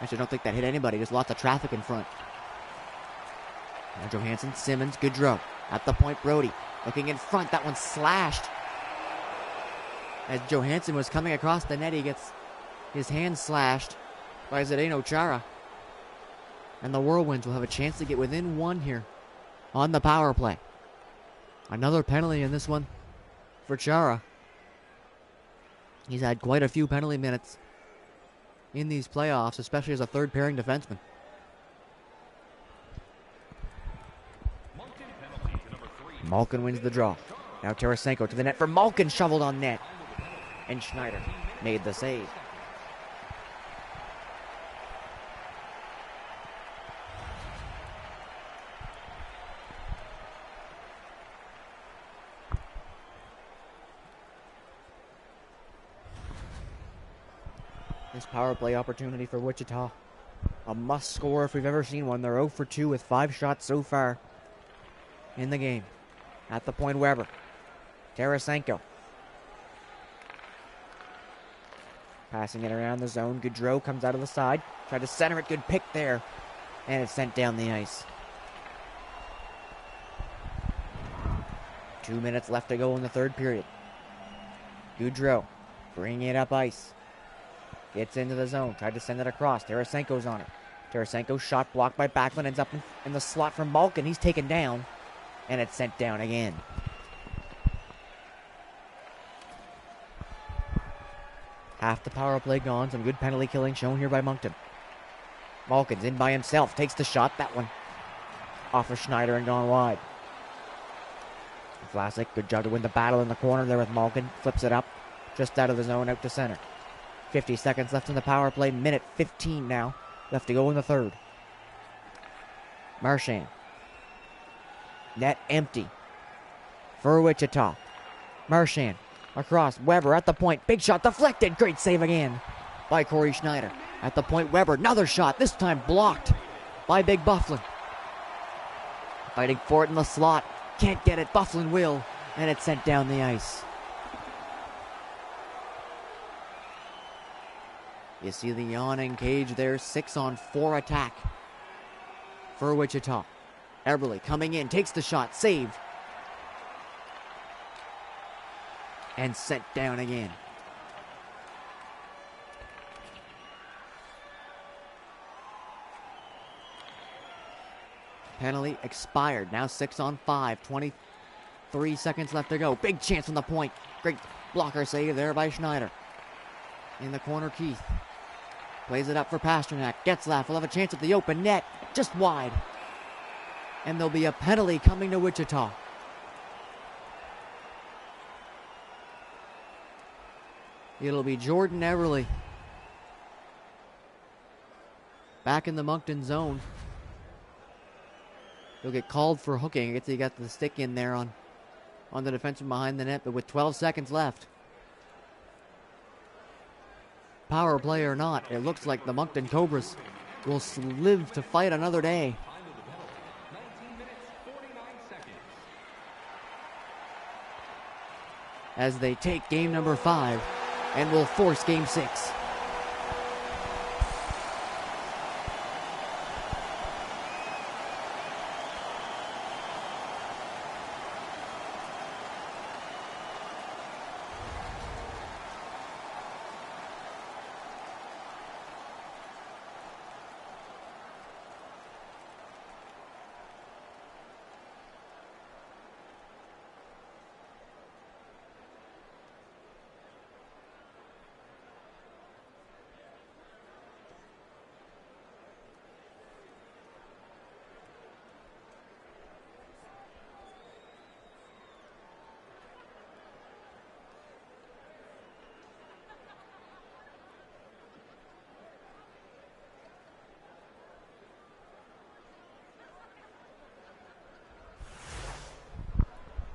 Actually, I don't think that hit anybody. There's lots of traffic in front. Now Johansson, Simmons, Goodrow. At the point, Brody. Looking in front. That one slashed. As Johansson was coming across the net, he gets his hand slashed by Zdeno Chara. And the Whirlwinds will have a chance to get within 1 here on the power play. Another penalty in this one for Chara. He's had quite a few penalty minutes in these playoffs, especially as a third-pairing defenseman. Malkin wins the draw. Now Tarasenko to the net for Malkin, shoveled on net. And Schneider made the save. This power play opportunity for Wichita. A must score if we've ever seen one. They're 0 for 2 with 5 shots so far in the game. At the point, Weber. Tarasenko. Passing it around the zone. Goodrow comes out of the side. Tried to center it. Good pick there. And it's sent down the ice. 2 minutes left to go in the third period. Goodrow bringing it up ice. Gets into the zone. Tried to send it across. Tarasenko's on it. Tarasenko shot blocked by Backlund. Ends up in the slot from Malkin. He's taken down. And it's sent down again. Half the power play gone. Some good penalty killing shown here by Moncton. Malkin's in by himself. Takes the shot. That one off of Schneider and gone wide. Vlasic, good job to win the battle in the corner there with Malkin. Flips it up. Just out of the zone, out to center. 50 seconds left in the power play. Minute 15 now left to go in the third. Marchand. Net empty for Wichita. Marchand across. Weber at the point. Big shot deflected. Great save again by Corey Schneider. At the point, Weber. Another shot. This time blocked by Big Bufflin. Fighting for it in the slot. Can't get it. Bufflin will. And it's sent down the ice. You see the yawning cage there. 6-on-4 attack for Wichita. Eberle coming in, takes the shot, saved. And sent down again. Penalty expired. Now 6-on-5. 23 seconds left to go. Big chance from the point. Great blocker save there by Schneider. In the corner, Keith. Plays it up for Pasternak. Getzlaff will have a chance at the open net. Just wide. And there'll be a penalty coming to Wichita. It'll be Jordan Eberle. Back in the Moncton zone. He'll get called for hooking. I guess he got the stick in there on the defenseman behind the net, but with 12 seconds left. Power play or not, it looks like the Moncton Cobras will live to fight another day. As they take game number 5 and will force game 6.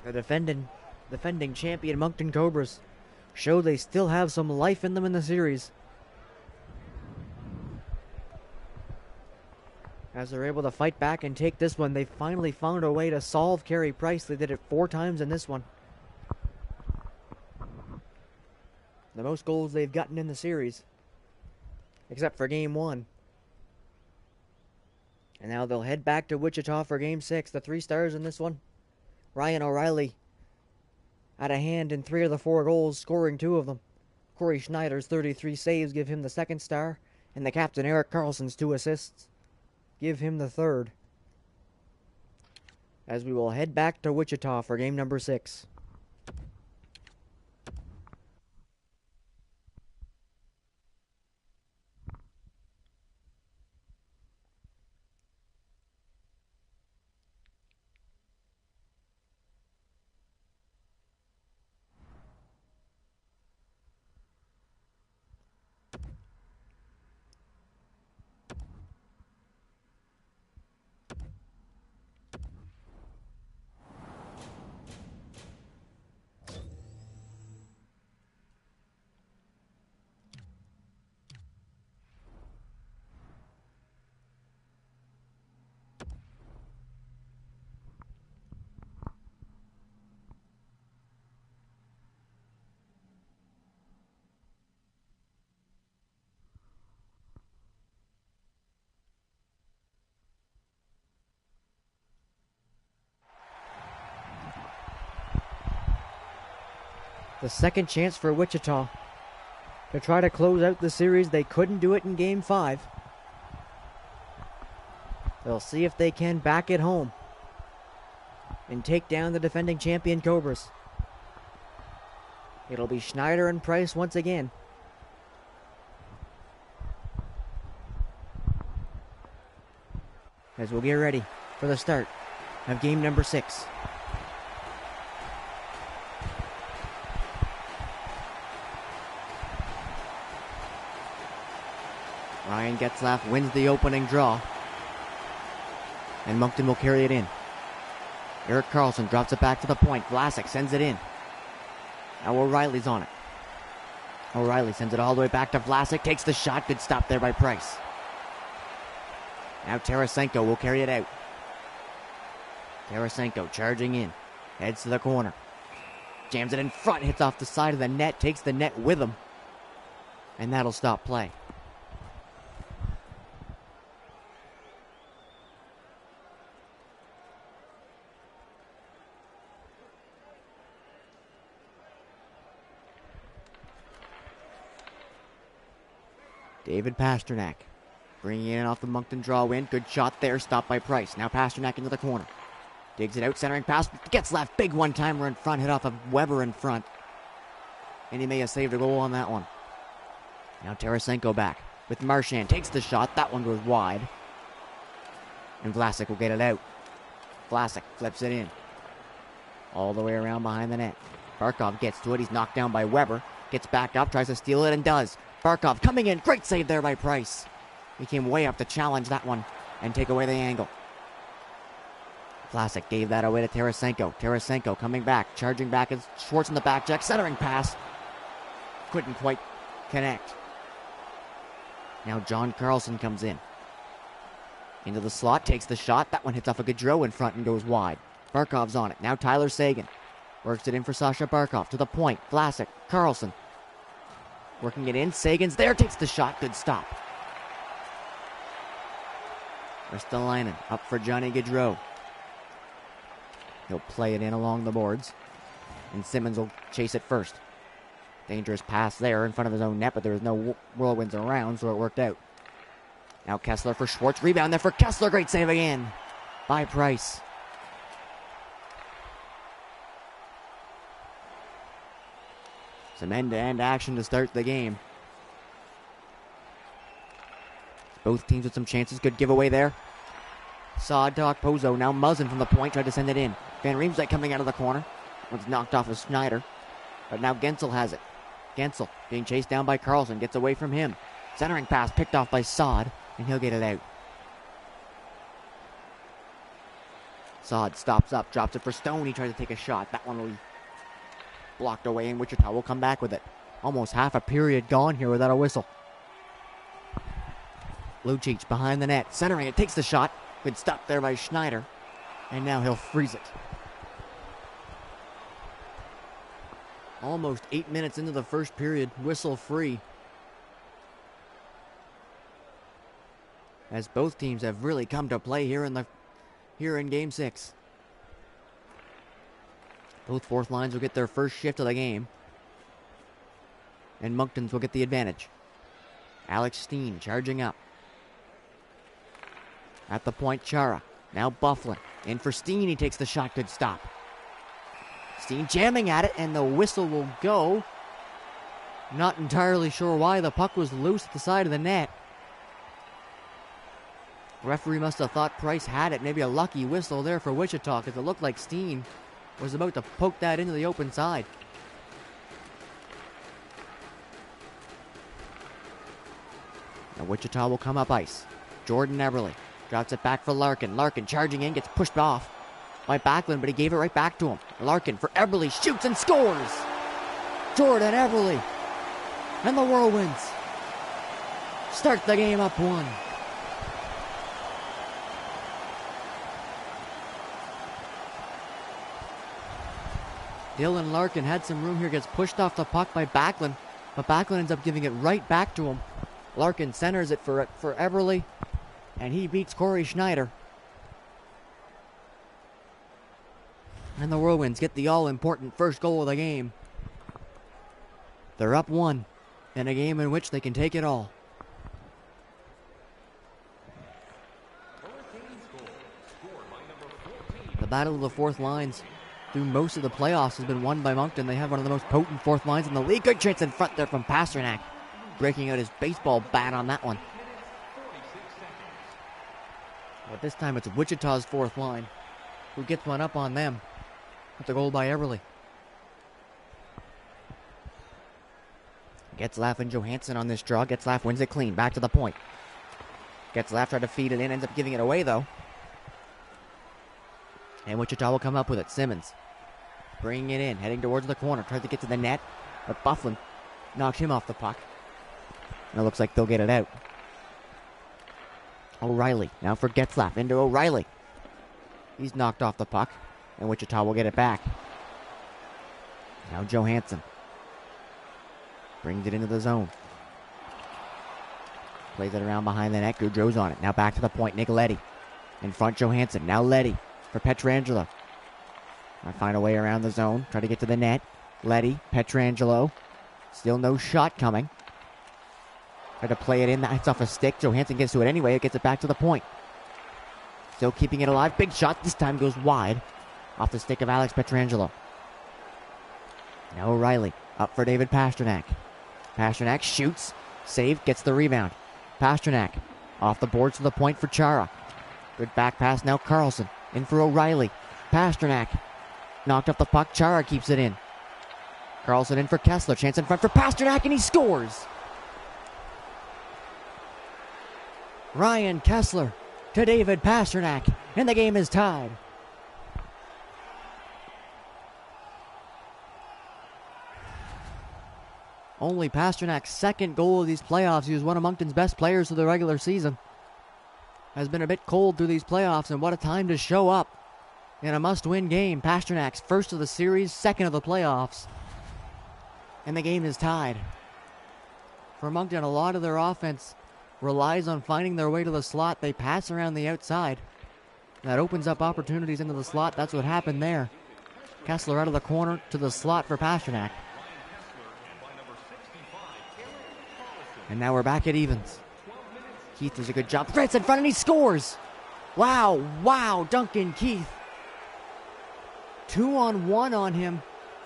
The defending champion Moncton Cobras show they still have some life in them in the series, as they're able to fight back and take this one. They finally found a way to solve Carey Price. They did it 4 times in this one. The most goals they've gotten in the series, except for Game 1. And now they'll head back to Wichita for Game 6. The 3 stars in this one. Ryan O'Reilly had a hand in 3 of the 4 goals, scoring 2 of them. Corey Schneider's 33 saves give him the 2nd star, and the captain Eric Carlson's 2 assists give him the 3rd. As we will head back to Wichita for game number 6. The second chance for Wichita to try to close out the series. They couldn't do it in Game 5. They'll see if they can back it home and take down the defending champion Cobras. It'll be Schneider and Price once again. As we'll get ready for the start of game number 6. Ryan Getzlaff wins the opening draw, and Moncton will carry it in. Eric Carlson drops it back to the point. Vlasic sends it in. Now O'Reilly's on it. O'Reilly sends it all the way back to Vlasic. Takes the shot. Good stop there by Price. Now Tarasenko will carry it out. Tarasenko charging in. Heads to the corner. Jams it in front. Hits off the side of the net. Takes the net with him. And that'll stop play. David Pasternak bringing in off the Moncton draw win. Good shot there, stopped by Price. Now Pasternak into the corner. Digs it out, centering pass. Gets left. Big one-timer in front. Hit off of Weber in front. And he may have saved a goal on that one. Now Tarasenko back with Marchand. Takes the shot. That one goes wide. And Vlasic will get it out. Vlasic flips it in. All the way around behind the net. Barkov gets to it. He's knocked down by Weber. Gets back up, tries to steal it, and does. Barkov coming in. Great save there by Price. He came way up to challenge that one and take away the angle. Vlasic gave that away to Tarasenko. Tarasenko coming back, charging back as Schwartz in the back check. Centering pass. Couldn't quite connect. Now John Carlson comes in. Into the slot, takes the shot. That one hits off a Gaudreau in front and goes wide. Barkov's on it. Now Tyler Sagan. Works it in for Sasha Barkov. To the point. Vlasic. Carlson. Working it in. Sagan's there. Takes the shot. Good stop. Ristolainen up for Johnny Gaudreau. He'll play it in along the boards. And Simmons will chase it first. Dangerous pass there in front of his own net, but there was no Whirlwinds around, so it worked out. Now Kessler for Schwartz. Rebound there for Kessler. Great save again by Price. Some end-to-end action to start the game. Both teams with some chances. Good giveaway there. Saw Doc Pozo. Now Muzzin from the point. Tried to send it in. Van Riemsdyk coming out of the corner. One's knocked off of Schneider. But now Gensel has it. Gensel being chased down by Carlson. Gets away from him. Centering pass picked off by Saad. And he'll get it out. Saad stops up, drops it for Stone. He tries to take a shot. That one will be blocked away, and Wichita will come back with it. Almost half a period gone here without a whistle. Lucic behind the net, centering it, takes the shot. Good stop there by Schneider. And now he'll freeze it. Almost 8 minutes into the first period, whistle free. As both teams have really come to play here in Game 6. Both fourth lines will get their first shift of the game. And Moncton's will get the advantage. Alex Steen charging up. At the point, Chara. Now Bufflin. In for Steen. He takes the shot. Good stop. Steen jamming at it, and the whistle will go. Not entirely sure why. The puck was loose at the side of the net. Referee must have thought Price had it. Maybe a lucky whistle there for Wichita, because it looked like Steen was about to poke that into the open side. Now Wichita will come up ice. Jordan Eberle drops it back for Larkin. Larkin charging in, gets pushed off by Backlund, but he gave it right back to him. Larkin for Eberle, shoots and scores! Jordan Eberle and the Whirlwinds start the game up 1. Dylan Larkin had some room here, gets pushed off the puck by Backlund, but Backlund ends up giving it right back to him. Larkin centers it for Eberle, and he beats Corey Schneider. And the Whirlwinds get the all-important first goal of the game. They're up 1 in a game in which they can take it all. The battle of the fourth lines through most of the playoffs has been won by Moncton. They have one of the most potent fourth lines in the league. Good chance in front there from Pasternak, breaking out his baseball bat on that one. But this time it's Wichita's fourth line who gets one up on them with a goal by Eberle. Getzlaff and Johansson on this draw. Getzlaff wins it clean. Back to the point. Getzlaff tried to feed it in. Ends up giving it away, though. And Wichita will come up with it. Simmons bringing it in. Heading towards the corner. Tries to get to the net. But Bufflin knocked him off the puck. And it looks like they'll get it out. O'Reilly. Now for Getzlaff. Into O'Reilly. He's knocked off the puck. And Wichita will get it back. Now Johansson brings it into the zone. Plays it around behind the net. Goudreau's on it. Now back to the point. Nicoletti. In front, Johansson. Now Leddy for Pietrangelo. I find a way around the zone. Try to get to the net. Leddy. Pietrangelo. Still no shot coming. Try to play it in. That's off a stick. Johansson gets to it anyway. It gets it back to the point. Still keeping it alive. Big shot. This time goes wide. Off the stick of Alex Pietrangelo. Now O'Reilly. Up for David Pasternak. Pasternak shoots. Save. Gets the rebound. Pasternak. Off the boards to the point for Chara. Good back pass now. Carlson. In for O'Reilly. Pasternak. Knocked off the puck. Chara keeps it in. Carlson in for Kessler. Chance in front for Pasternak, and he scores. Ryan Kessler to David Pasternak, and the game is tied. Only Pasternak's second goal of these playoffs. He was one of Moncton's best players of the regular season. Has been a bit cold through these playoffs, and what a time to show up in a must-win game. Pasternak's first of the series, second of the playoffs. And the game is tied. For Moncton, a lot of their offense relies on finding their way to the slot. They pass around the outside. That opens up opportunities into the slot. That's what happened there. Kessler out of the corner to the slot for Pasternak. And now we're back at evens. Keith does a good job. Threads in front and he scores. Wow. Duncan Keith. 2-on-1 on him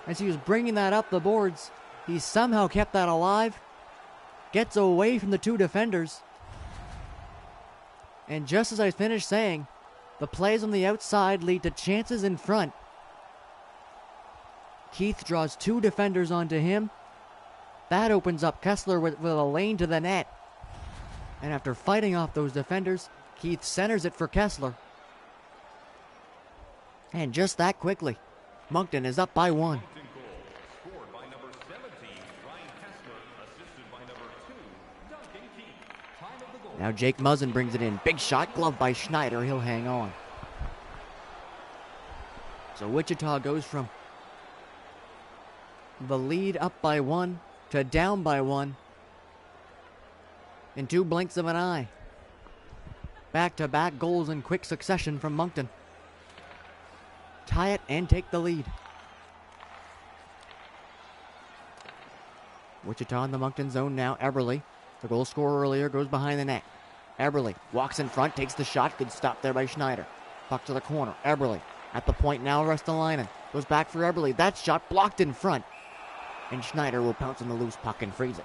as he was bringing that up the boards. He somehow kept that alive. Gets away from the two defenders. And just as I finished saying, the plays on the outside lead to chances in front. Keith draws two defenders onto him. That opens up Kessler with a lane to the net. And after fighting off those defenders, Keith centers it for Kessler. And just that quickly, Moncton is up by 1. Now Jake Muzzin brings it in. Big shot, glove by Schneider. He'll hang on. So Wichita goes from the lead up by 1 to down by 1 in 2 blinks of an eye. Back-to-back goals in quick succession from Moncton. Tie it and take the lead. Wichita in the Moncton zone now. Eberle, the goal scorer earlier, goes behind the net. Eberle walks in front, takes the shot. Good stop there by Schneider. Puck to the corner. Eberle at the point now. Ristolainen goes back for Eberle. That shot blocked in front. And Schneider will pounce on the loose puck and freeze it.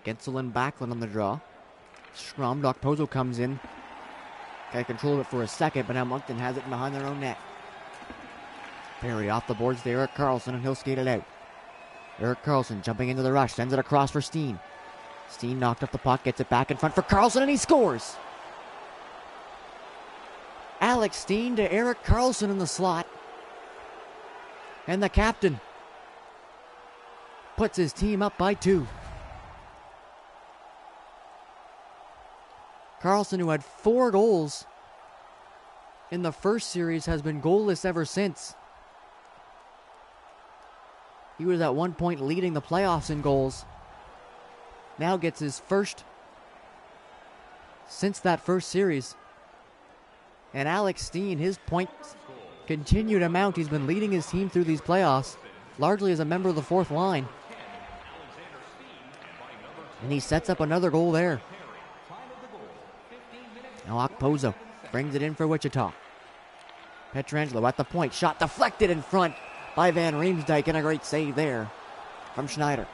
Gensel and Backlund on the draw. Schramm, Pozo comes in. Got control of it for a second, but now Moncton has it behind their own net. Perry off the boards to Eric Carlson, and he'll skate it out. Eric Carlson jumping into the rush, sends it across for Steen. Steen knocked off the puck, gets it back in front for Carlson, and he scores! Alex Steen to Eric Carlson in the slot. And the captain puts his team up by 2. Carlson, who had 4 goals in the first series, has been goalless ever since. He was at one point leading the playoffs in goals. Now gets his first since that first series. And Alex Steen, his points continue to mount. He's been leading his team through these playoffs, largely as a member of the 4th line. And he sets up another goal there. Now Okposo brings it in for Wichita. Pietrangelo at the point. Shot deflected in front by Van Riemsdyk, and a great save there from Schneider.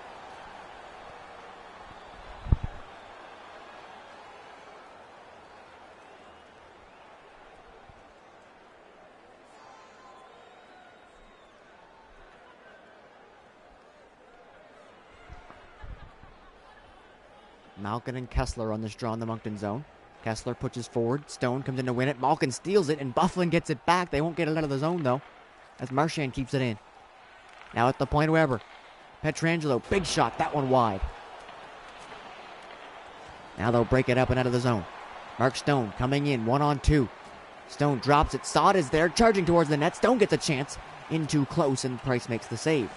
Malkin and Kessler on this draw in the Moncton zone. Kessler pushes forward. Stone comes in to win it. Malkin steals it, and Bufflin gets it back. They won't get it out of the zone, though, as Marchand keeps it in. Now at the point, Weber. Pietrangelo, big shot. That one wide. Now they'll break it up and out of the zone. Mark Stone coming in, 1-on-2. Stone drops it. Sod is there, charging towards the net. Stone gets a chance. In too close, and Price makes the save.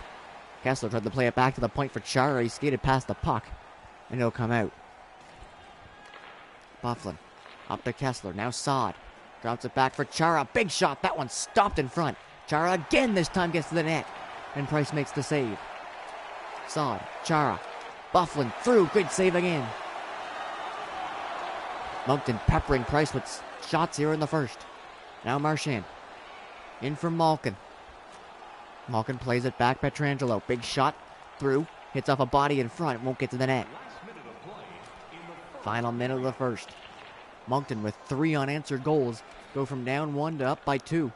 Kessler tried to play it back to the point for Chara. He skated past the puck, and it'll come out. Bufflin up to Kessler. Now Sod drops it back for Chara. Big shot. That one stopped in front. Chara again this time gets to the net, and Price makes the save. Sod, Chara, Bufflin through. Good save again. Moncton peppering Price with shots here in the first. Now Marchand in from Malkin. Malkin plays it back. Pietrangelo, big shot through. Hits off a body in front. It won't get to the net. Final minute of the first. Moncton with 3 unanswered goals go from down 1 to up by 2.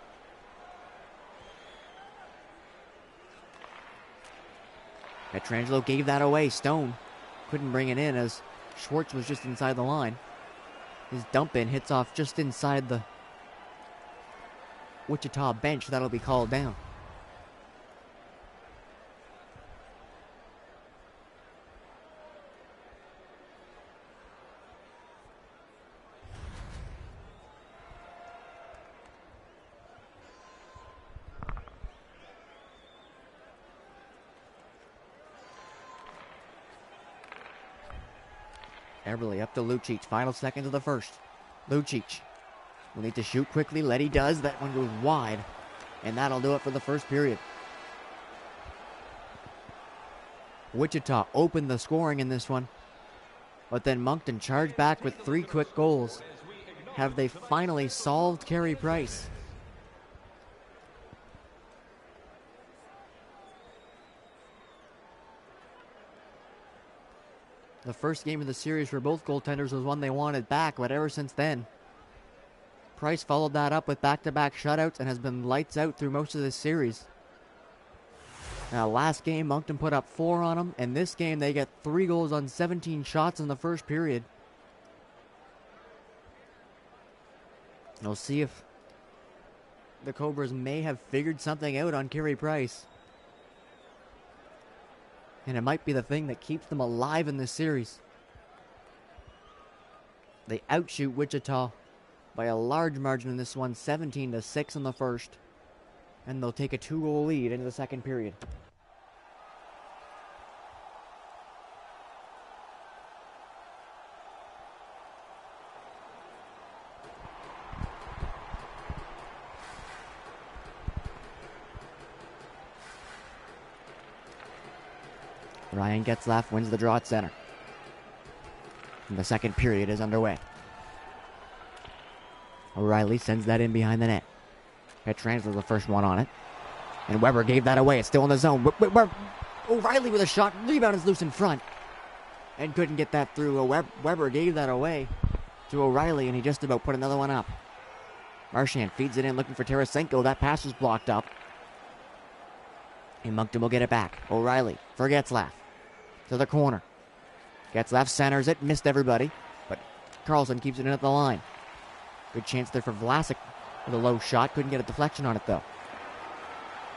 Pietrangelo gave that away. Stone couldn't bring it in as Schwartz was just inside the line. His dump in hits off just inside the Wichita bench. That'll be called down. Eberle up to Lucic. Final seconds of the first. Lucic will need to shoot quickly. Letty does. That one goes wide. And that'll do it for the first period. Wichita opened the scoring in this one. But then Moncton charged back with 3 quick goals. Have they finally solved Carey Price? The first game of the series for both goaltenders was one they wanted back, but ever since then, Price followed that up with back-to-back shutouts and has been lights out through most of this series. Now, last game, Moncton put up 4 on them, and this game they get 3 goals on 17 shots in the first period. We'll see if the Cobras may have figured something out on Carey Price. And it might be the thing that keeps them alive in this series. They outshoot Wichita by a large margin in this one, 17-6 in the first. And they'll take a 2-goal lead into the second period. Ryan Getzlaff wins the draw at center. And the second period is underway. O'Reilly sends that in behind the net. Pietrangelo the first one on it. And Weber gave that away. It's still in the zone. O'Reilly with a shot. Rebound is loose in front. And couldn't get that through. Weber gave that away to O'Reilly, and he just about put another one up. Marchand feeds it in looking for Tarasenko. That pass was blocked up. And Moncton will get it back. O'Reilly for Getzlaff. To the corner. Getzlaff centers it. Missed everybody. But Carlson keeps it in at the line. Good chance there for Vlasic with a low shot. Couldn't get a deflection on it, though.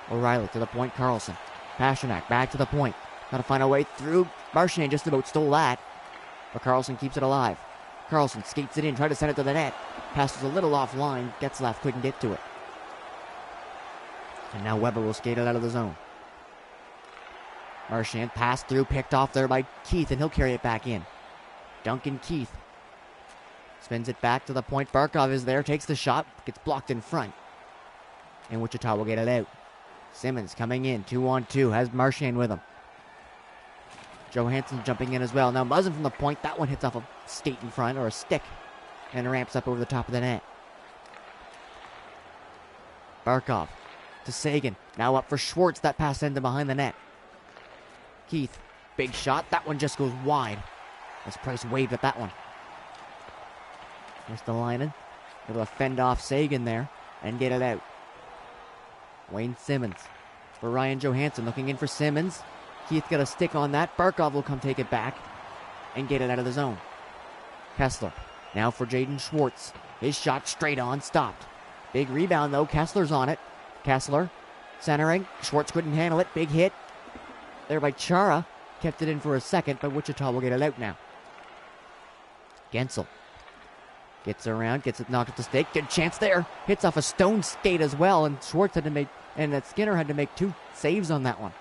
O'Reilly to the point. Carlson. Pasternak back to the point. Got to find a way through. Marchand just about stole that. But Carlson keeps it alive. Carlson skates it in. Tried to send it to the net. Pass was a little offline. Getzlaff couldn't get to it. And now Weber will skate it out of the zone. Marchand passed through, picked off there by Keith, and he'll carry it back in. Duncan Keith spins it back to the point. Barkov is there, takes the shot, gets blocked in front. And Wichita will get it out. Simmons coming in, 2-on-2, has Marchand with him. Johansson jumping in as well. Now Muzzin from the point, that one hits off a skate in front, or a stick, and ramps up over the top of the net. Barkov to Sagan, now up for Schwartz, that pass ended behind the net. Keith, big shot. That one just goes wide. As Price waved at that one. Ristolainen able to fend off Sagan there and get it out. Wayne Simmons for Ryan Johansson, looking in for Simmons. Keith got a stick on that. Barkov will come take it back and get it out of the zone. Kessler now for Jaden Schwartz. His shot straight on, stopped. Big rebound though. Kessler's on it. Kessler centering. Schwartz couldn't handle it. Big hit there by Chara. Kept it in for a second, but Wichita will get it out now. Gensel gets around, gets it knocked at the stake. Good chance there. Hits off a stone skate as well, and Schwartz had to make, and that Skinner had to make 2 saves on that one.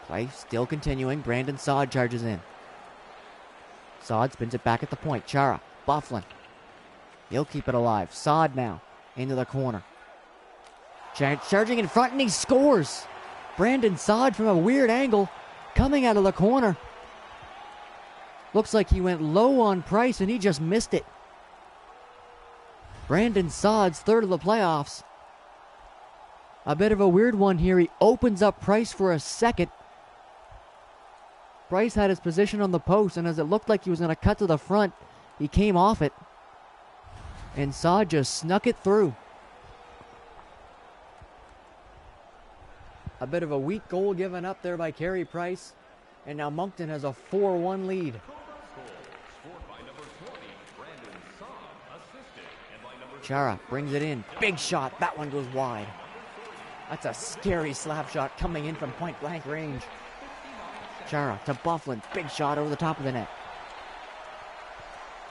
Play still continuing. Brandon Saad charges in. Saad spins it back at the point. Chara, Bufflin. He'll keep it alive. Saad now into the corner. Charging in front, and he scores. Brandon Saad from a weird angle coming out of the corner. Looks like he went low on Price, and he just missed it. Brandon Saad's third of the playoffs. A bit of a weird one here. He opens up Price for a second. Price had his position on the post, and as it looked like he was going to cut to the front, he came off it. And Saad just snuck it through. A bit of a weak goal given up there by Carey Price. And now Moncton has a 4-1 lead. Chara brings it in. Big shot. That one goes wide. That's a scary slap shot coming in from point blank range. Chara to Bufflin. Big shot over the top of the net.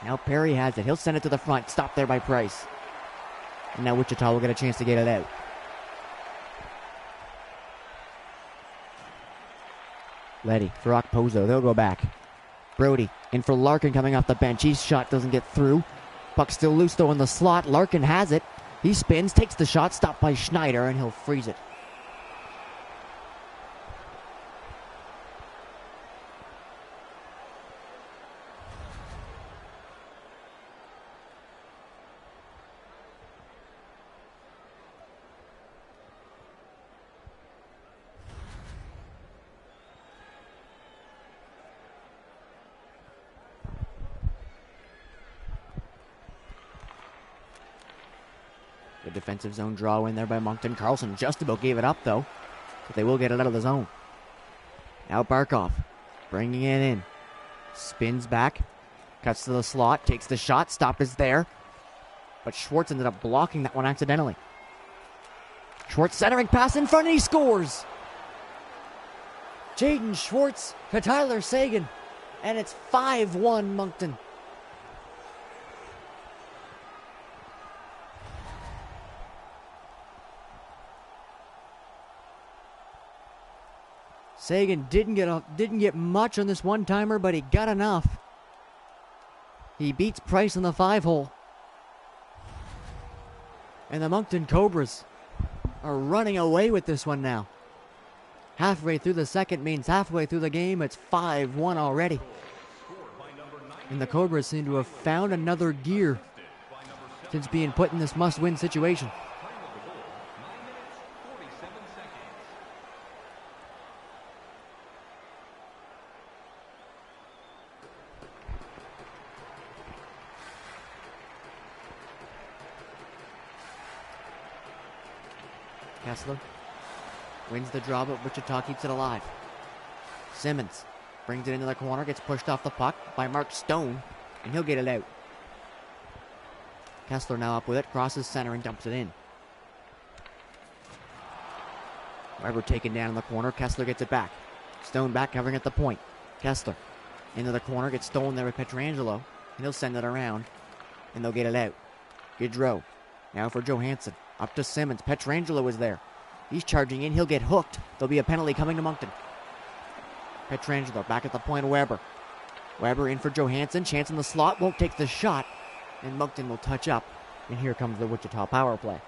Now Perry has it. He'll send it to the front. Stopped there by Price. And now Wichita will get a chance to get it out. Letty for Okposo. They'll go back. Brody in for Larkin coming off the bench. His shot doesn't get through. Puck still loose though in the slot. Larkin has it. He spins, takes the shot, stopped by Schneider, and he'll freeze it. Good defensive zone draw in there by Moncton. Carlson just about gave it up, though. But they will get it out of the zone. Now Barkov bringing it in. Spins back. Cuts to the slot. Takes the shot. Stop is there. But Schwartz ended up blocking that one accidentally. Schwartz centering pass in front and he scores. Jaden Schwartz to Tyler Sagan. And it's 5-1 Moncton. Sagan didn't get much on this one-timer, but he got enough. He beats Price in the 5-hole. And the Moncton Cobras are running away with this one now. Halfway through the second means halfway through the game, it's 5-1 already. And the Cobras seem to have found another gear since being put in this must-win situation. Kessler wins the draw, but Wichita keeps it alive. Simmons brings it into the corner, gets pushed off the puck by Mark Stone, and he'll get it out. Kessler now up with it, crosses center and dumps it in. Weber taken down in the corner, Kessler gets it back. Stone back covering at the point. Kessler into the corner, gets stolen there with Pietrangelo, and he'll send it around, and they'll get it out. Gaudreau now for Johansson. Up to Simmons. Pietrangelo is there. He's charging in. He'll get hooked. There'll be a penalty coming to Moncton. Pietrangelo back at the point. Weber. Weber in for Johansson. Chance in the slot. Won't take the shot. And Moncton will touch up. And here comes the Wichita power play.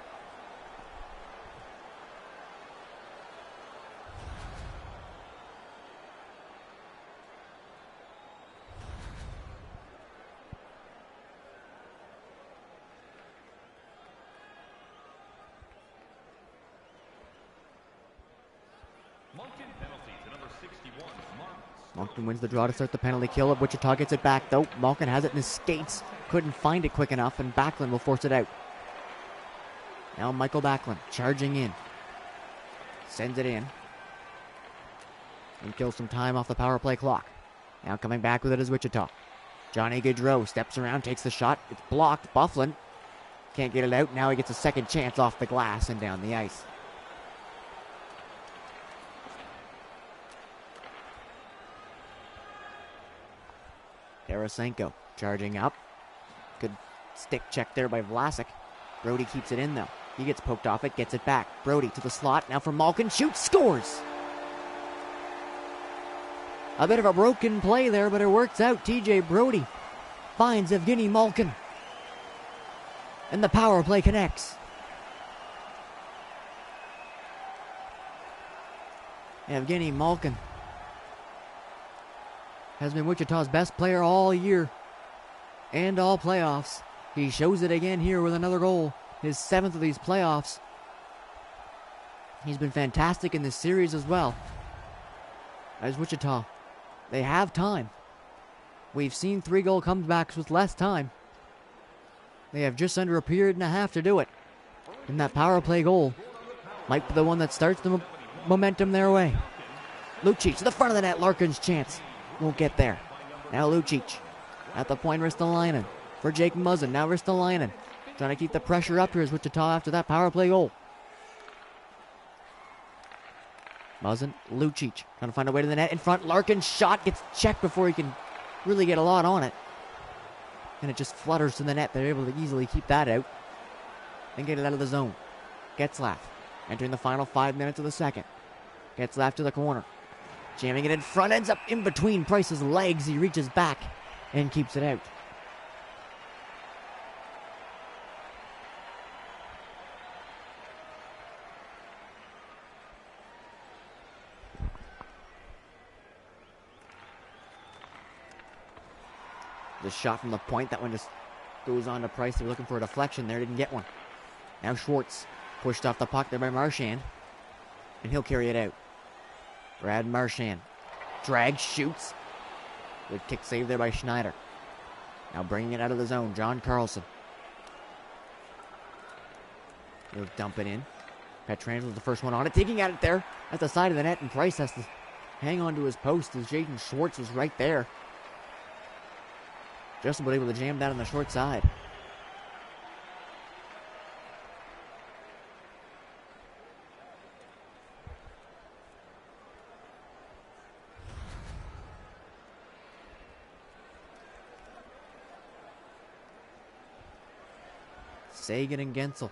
Moncton wins the draw to start the penalty kill. Wichita gets it back, though. Malkin has it in his skates. Couldn't find it quick enough, and Backlund will force it out. Now Michael Backlund charging in. Sends it in. And kills some time off the power play clock. Now coming back with it is Wichita. Johnny Gaudreau steps around, takes the shot. It's blocked. Bufflin can't get it out. Now he gets a second chance off the glass and down the ice. Tarasenko charging up. Good stick check there by Vlasic. Brody keeps it in though. He gets poked off it, gets it back. Brody to the slot. Now for Malkin. Shoots, scores! A bit of a broken play there, but it works out. TJ Brody finds Evgeny Malkin. And the power play connects. Evgeny Malkin has been Wichita's best player all year and all playoffs. He shows it again here with another goal, his 7th of these playoffs. He's been fantastic in this series as well. As Wichita, they have time. We've seen 3-goal comebacks with less time. They have just under a period and a half to do it. And that power play goal might be the one that starts the momentum their way. Lucic to the front of the net, Larkin's chance. Won't get there. Now Lucic at the point, Ristolainen for Jake Muzzin. Now Ristolainen trying to keep the pressure up here as Wichita after that power play goal. Muzzin, Lucic trying to find a way to the net in front. Larkin's shot gets checked before he can really get a lot on it. And it just flutters to the net. They're able to easily keep that out and get it out of the zone. Getzlaff entering the final 5 minutes of the second. Getzlaff to the corner. Jamming it in front, ends up in between Price's legs. He reaches back and keeps it out. The shot from the point, that one just goes on to Price. They were looking for a deflection there, didn't get one. Now Schwartz pushed off the puck there by Marchand, and he'll carry it out. Brad Marchand drags, shoots. Good kick save there by Schneider. Now bringing it out of the zone, John Carlson. He'll dump it in. Pietrangelo the first one on it, taking at it there at the side of the net, and Price has to hang on to his post as Jaden Schwartz was right there. Just about able to jam that on the short side. Sagan and Gensel.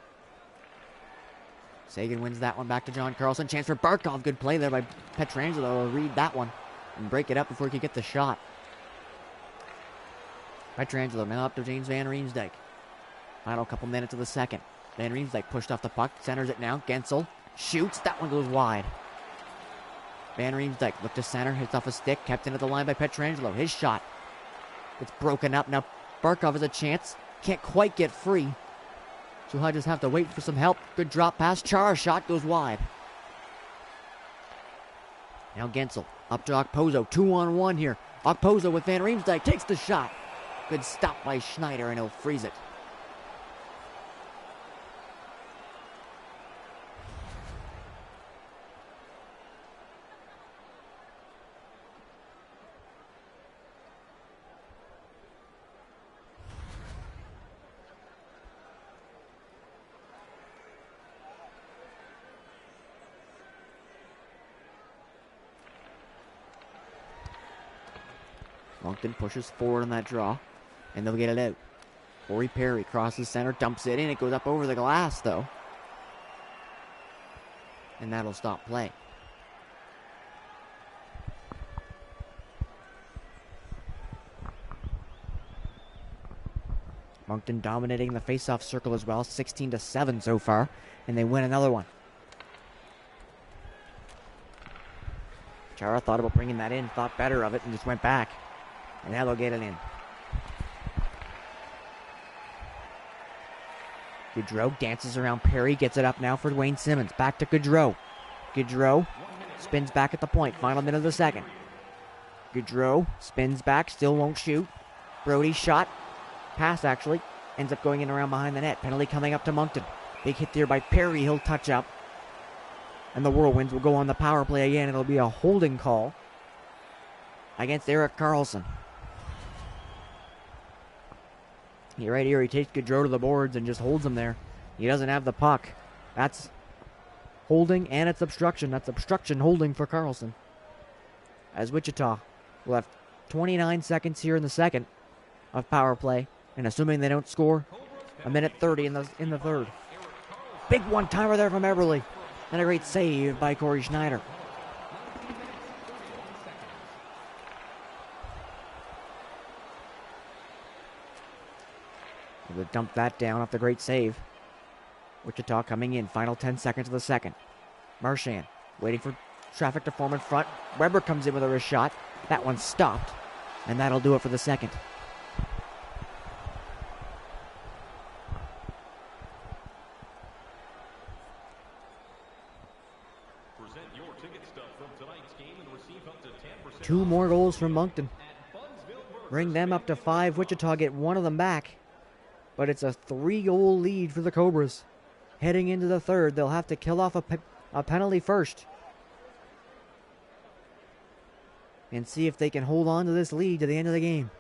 Sagan wins that one back to John Carlson. Chance for Barkov. Good play there by Pietrangelo to read that one and break it up before he could get the shot. Pietrangelo now up to James Van Riemsdyk. Final couple minutes of the second. Van Riemsdyk pushed off the puck. Centers it now. Gensel shoots. That one goes wide. Van Riemsdyk looked to center. Hits off a stick. Kept into the line by Pietrangelo. His shot. It's broken up. Now Barkov has a chance. Can't quite get free. So he'll just have to wait for some help. Good drop pass. Chara's shot goes wide. Now Gensel up to Okposo. 2-on-1 here. Okposo with Van Riemsdyk takes the shot. Good stop by Schneider, and he'll freeze it. Moncton pushes forward on that draw, and they'll get it out. Corey Perry crosses center, dumps it in. It goes up over the glass, though. And that'll stop play. Moncton dominating the faceoff circle as well, 16-7 so far, and they win another one. Chara thought about bringing that in, thought better of it, and just went back. And now they'll get it in. Gaudreau dances around Perry, gets it up now for Wayne Simmons. Back to Gaudreau. Gaudreau spins back at the point. Final minute of the second. Gaudreau spins back, still won't shoot. Brody's shot, pass actually, ends up going in around behind the net. Penalty coming up to Moncton. Big hit there by Perry. He'll touch up. And the Whirlwinds will go on the power play again. It'll be a holding call against Erik Karlsson. Right here, he takes Gaudreau to the boards and just holds him there. He doesn't have the puck. That's holding, and it's obstruction. That's obstruction holding for Karlsson. As Wichita will have 29 seconds here in the second of power play, and assuming they don't score, a minute 30 in the third. Big one-timer there from Eberle, and a great save by Corey Schneider. We'll dump that down off the great save. Wichita coming in. Final 10 seconds of the second. Marchand waiting for traffic to form in front. Weber comes in with a wrist shot. That one's stopped. And that'll do it for the second. Two more goals from Moncton. Bring them up to 5. Wichita get one of them back. But it's a 3-goal lead for the Cobras. Heading into the third, they'll have to kill off a penalty first. And see if they can hold on to this lead to the end of the game.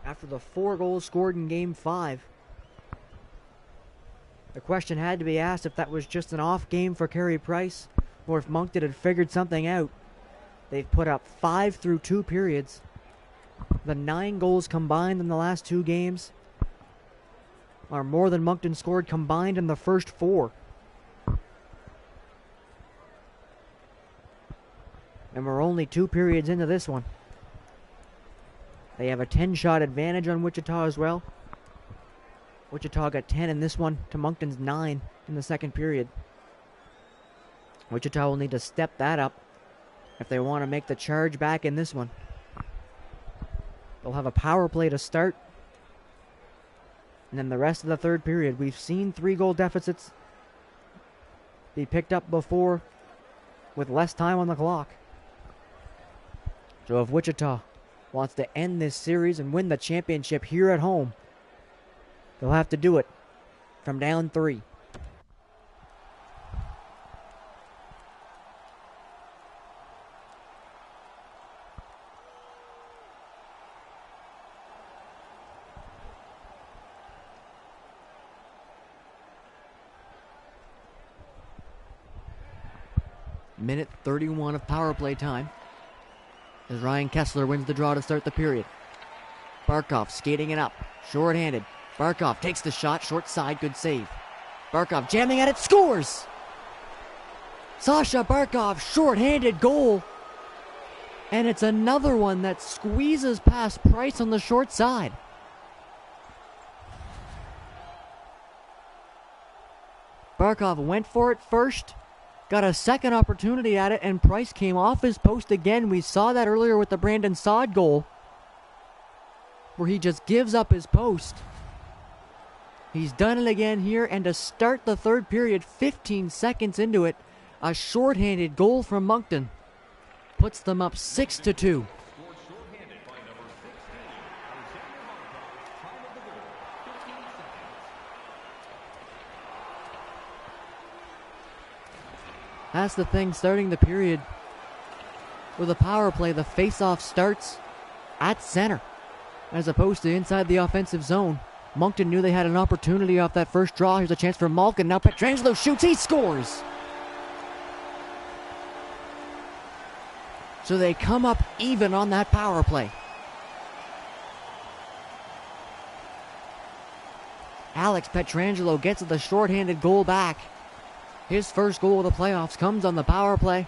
After the 4 goals scored in Game 5, the question had to be asked if that was just an off game for Carey Price or if Moncton had figured something out. They've put up 5 through 2 periods. The 9 goals combined in the last 2 games are more than Moncton scored combined in the first 4. And we're only 2 periods into this one. They have a 10-shot advantage on Wichita as well. Wichita got 10 in this one to Moncton's 9 in the second period. Wichita will need to step that up if they want to make the charge back in this one. They'll have a power play to start. And then the rest of the third period. We've seen 3-goal deficits be picked up before with less time on the clock. So if Wichita wants to end this series and win the championship here at home, they'll have to do it from down 3. Minute 31 of power play time as Ryan Kessler wins the draw to start the period. Barkov skating it up, short-handed. Barkov takes the shot, short side, good save. Barkov jamming at it, scores! Sasha Barkov, short-handed goal. And it's another one that squeezes past Price on the short side. Barkov went for it first, got a second opportunity at it, and Price came off his post again. We saw that earlier with the Brandon Saad goal, where he just gives up his post. He's done it again here, and to start the third period, 15 seconds into it, a shorthanded goal from Moncton puts them up 6-2. That's the thing, starting the period with a power play, the face-off starts at center as opposed to inside the offensive zone. Moncton knew they had an opportunity off that first draw. Here's a chance for Malkin. Now Pietrangelo shoots, he scores! So they come up even on that power play. Alex Pietrangelo gets the shorthanded goal back. His first goal of the playoffs comes on the power play.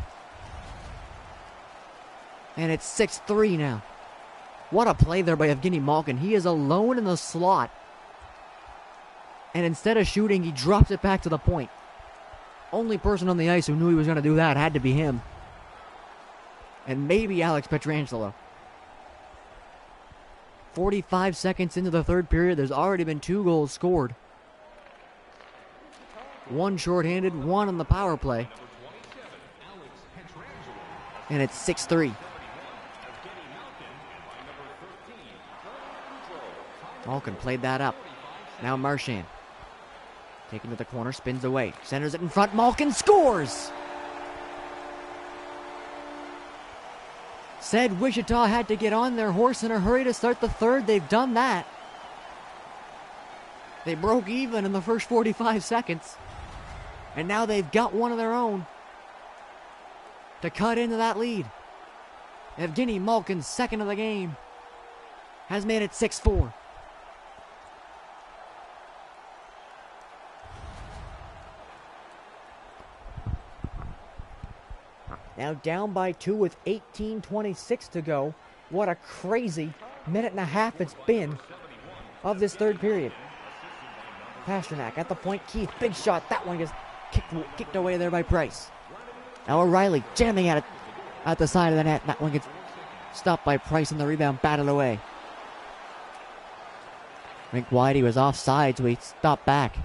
And it's 6-3 now. What a play there by Evgeny Malkin. He is alone in the slot. And instead of shooting, he drops it back to the point. Only person on the ice who knew he was going to do that had to be him. And maybe Alex Pietrangelo. 45 seconds into the third period, there's already been 2 goals scored. One shorthanded, one on the power play. And it's 6-3. Malkin played that up. Now Marchand. Taken to the corner, spins away. Centers it in front. Malkin scores! Said Wichita had to get on their horse in a hurry to start the third. They've done that. They broke even in the first 45 seconds. And now they've got one of their own to cut into that lead. Evgeny Malkin's second of the game has made it 6-4. Now down by 2 with 18:26 to go. What a crazy minute and a half it's been of this third period. Pasternak at the point. Keith, big shot. That one gets kicked away there by Price. Now O'Reilly jamming at it at the side of the net. That one gets stopped by Price, and the rebound batted away. Rink Whitey was offside, so he stopped back.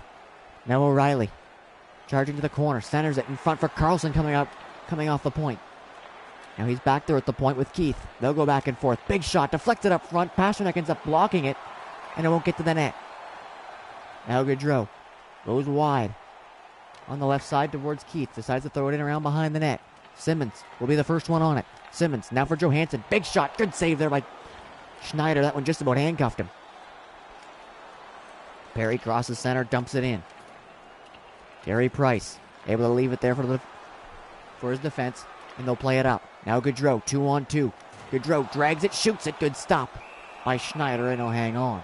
Now O'Reilly charging to the corner. Centers it in front for Carlson coming off the point. Now he's back there at the point with Keith. They'll go back and forth. Big shot deflected up front. Pasternak ends up blocking it, and it won't get to the net. Now Gaudreau goes wide on the left side towards Keith. Decides to throw it in around behind the net. Simmons will be the first one on it. Simmons now for Johansson. Big shot. Good save there by Schneider. That one just about handcuffed him. Perry crosses center, dumps it in. Gary Price able to leave it there for his defense, and they'll play it up. Now Gaudreau, 2-on-2. Gaudreau drags it, shoots it. Good stop by Schneider, and he'll hang on.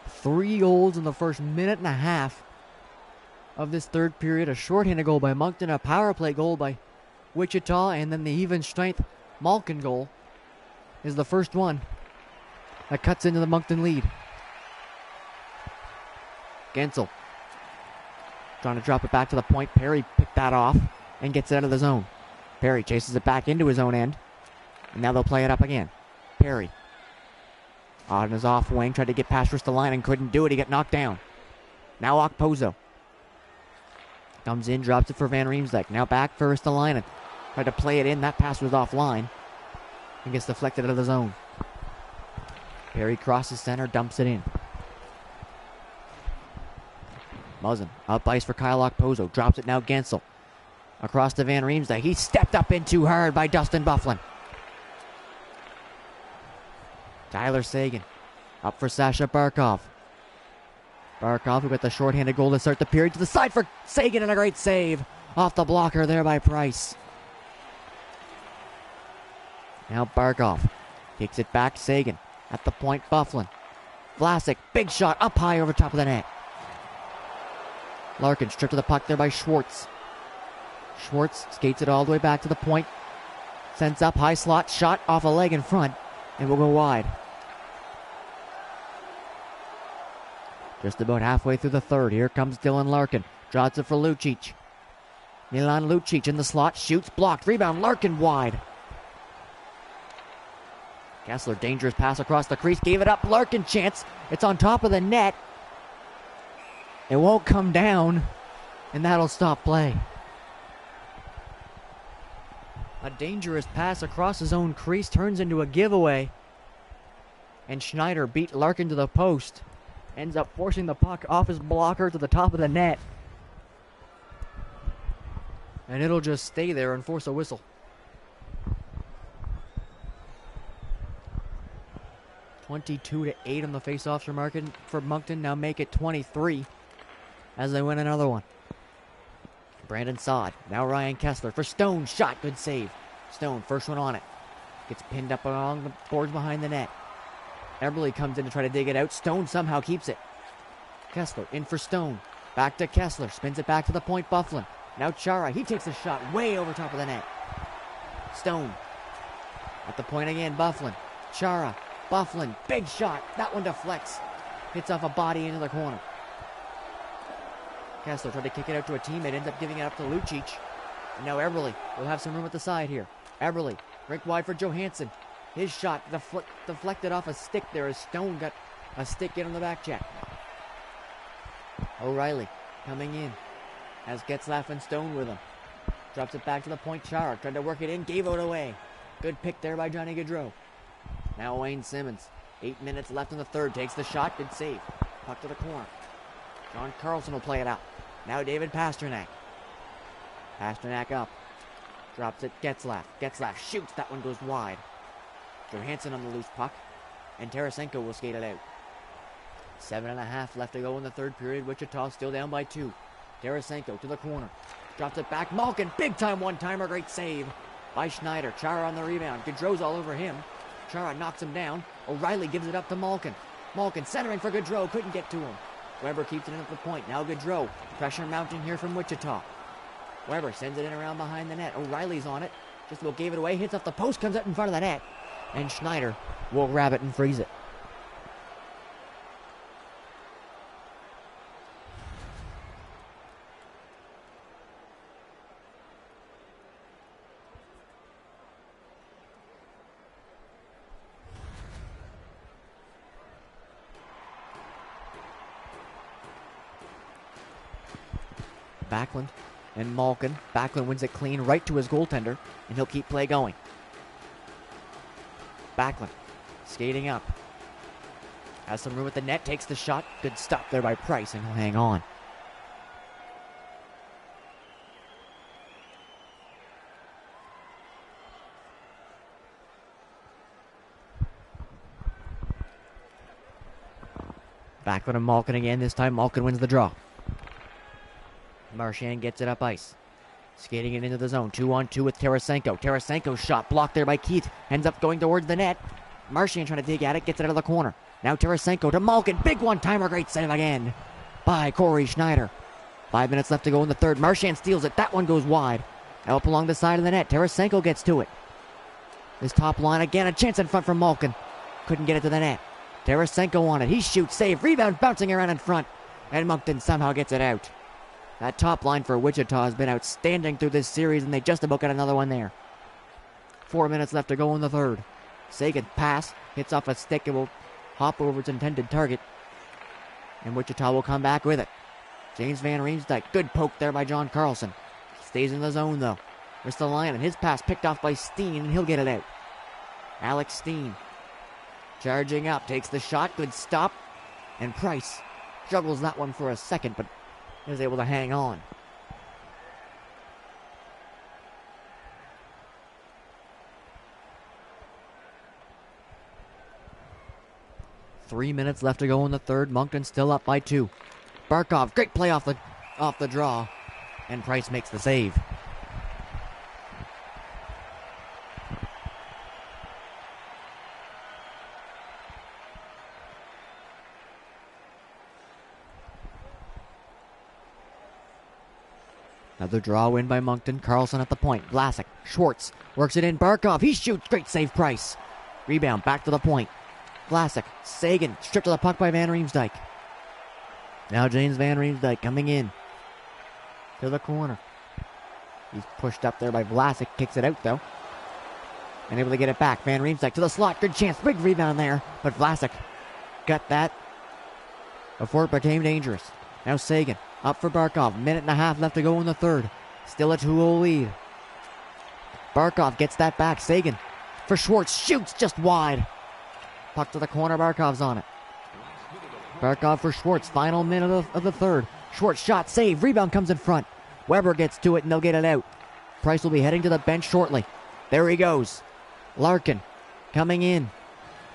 3 goals in the first minute and a half of this third period. A shorthanded goal by Moncton, a power play goal by Wichita, and then the even strength Malkin goal is the first one that cuts into the Moncton lead. Gensel trying to drop it back to the point. Perry picked that off and gets it out of the zone. Perry chases it back into his own end, and now they'll play it up again. Perry on his off wing, tried to get past Ristolainen and couldn't do it. He got knocked down. Now Okposo Comes in, drops it for Van Riemsdyk. Now back for Ristolainen. Tried to play it in. That pass was offline. And gets deflected out of the zone. Perry crosses center, dumps it in. Muzzin up ice for Kyle Okposo. Drops it now Gensel. Across to Van Riemsdyk. He stepped up in too hard by Dustin Byfuglien. Tyler Seguin up for Sasha Barkov. Barkov, who got the shorthanded goal to start the period, to the side for Seguin, and a great save off the blocker there by Price. Now Barkov kicks it back. Seguin at the point. Byfuglien. Vlasic, big shot up high over top of the net. Larkin stripped to the puck there by Schwartz. Schwartz skates it all the way back to the point. Sends up high slot shot off a leg in front and will go wide. Just about halfway through the third. Here comes Dylan Larkin. Drops it for Lucic. Milan Lucic in the slot. Shoots. Blocked. Rebound. Larkin wide. Kessler, dangerous pass across the crease. Gave it up. Larkin chance. It's on top of the net. It won't come down. And that'll stop play. A dangerous pass across his own crease. Turns into a giveaway. And Schneider beat Larkin to the post. Ends up forcing the puck off his blocker to the top of the net. And it'll just stay there and force a whistle. 22-8 on the face-offs for Moncton. Now make it 23 as they win another one. Brandon Saad. Now Ryan Kessler for Stone. Shot. Good save. Stone, first one on it. Gets pinned up along the boards behind the net. Eberle comes in to try to dig it out. Stone somehow keeps it. Kessler in for Stone. Back to Kessler. Spins it back to the point. Byfuglien. Now Chara. He takes a shot way over top of the net. Stone. At the point again. Byfuglien. Chara. Byfuglien. Big shot. That one deflects. Hits off a body into the corner. Kessler tried to kick it out to a teammate. Ends up giving it up to Lucic. And now Eberle will have some room at the side here. Eberle. Rink wide for Johansson. His shot deflected off a stick there as Stone got a stick in on the back check. O'Reilly coming in as Getzlaff and Stone with him. Drops it back to the point. Chara tried to work it in, gave it away. Good pick there by Johnny Gaudreau. Now Wayne Simmons. 8 minutes left in the third. Takes the shot. Good save. Puck to the corner. John Carlson will play it out. Now David Pasternak. Pasternak up. Drops it. Getzlaff. Getzlaff shoots. That one goes wide. Johansson on the loose puck. And Tarasenko will skate it out. 7.5 left to go in the third period. Wichita still down by 2. Tarasenko to the corner. Drops it back. Malkin. Big time one-timer. Great save by Schneider. Chara on the rebound. Gaudreau's all over him. Chara knocks him down. O'Reilly gives it up to Malkin. Malkin centering for Gaudreau. Couldn't get to him. Weber keeps it in at the point. Now Gaudreau. Pressure mounting here from Wichita. Weber sends it in around behind the net. O'Reilly's on it. Just about gave it away. Hits off the post. Comes out in front of the net. And Schneider will grab it and freeze it. Backlund and Malkin. Backlund wins it clean right to his goaltender, and he'll keep play going. Backlund skating up. Has some room at the net, takes the shot. Good stop there by Price, and he'll hang on. Backlund and Malkin again. This time Malkin wins the draw. Marchand gets it up ice. Skating it into the zone. 2-on-2 with Tarasenko. Tarasenko's shot blocked there by Keith. Ends up going towards the net. Marchand trying to dig at it. Gets it out of the corner. Now Tarasenko to Malkin. Big one-timer. Great save again by Corey Schneider. 5 minutes left to go in the third. Marchand steals it. That one goes wide. Up along the side of the net. Tarasenko gets to it. This top line again. A chance in front from Malkin. Couldn't get it to the net. Tarasenko on it. He shoots. Save. Rebound bouncing around in front. And Moncton somehow gets it out. That top line for Wichita has been outstanding through this series, and they just about got another one there. 4 minutes left to go in the third. Seguin pass, hits off a stick, and will hop over its intended target. And Wichita will come back with it. James Van Riemsdyk, good poke there by John Carlson. Stays in the zone though. Ristolainen, his pass picked off by Steen, and he'll get it out. Alex Steen charging up, takes the shot, good stop. And Price juggles that one for a second, but is able to hang on. Three minutes left to go in the third. Moncton still up by 2. Barkov, great play off the draw, and Price makes the save. Another draw win by Moncton. Carlson at the point. Vlasic, Schwartz works it in. Barkov, he shoots. Great save, Price. Rebound back to the point. Vlasic, Sagan, stripped of the puck by Van Riemsdyk. Now James Van Riemsdyk coming in to the corner. He's pushed up there by Vlasic, kicks it out though. And able to get it back. Van Riemsdyk to the slot, good chance, big rebound there. But Vlasic got that before it became dangerous. Now Sagan, up for Barkov, minute and a half left to go in the third. Still a 2-0 lead. Barkov gets that back, Sagan for Schwartz, shoots just wide. Puck to the corner, Barkov's on it. Barkov for Schwartz, final minute of the third. Schwartz shot, save, rebound comes in front. Weber gets to it and they'll get it out. Price will be heading to the bench shortly. There he goes. Larkin coming in.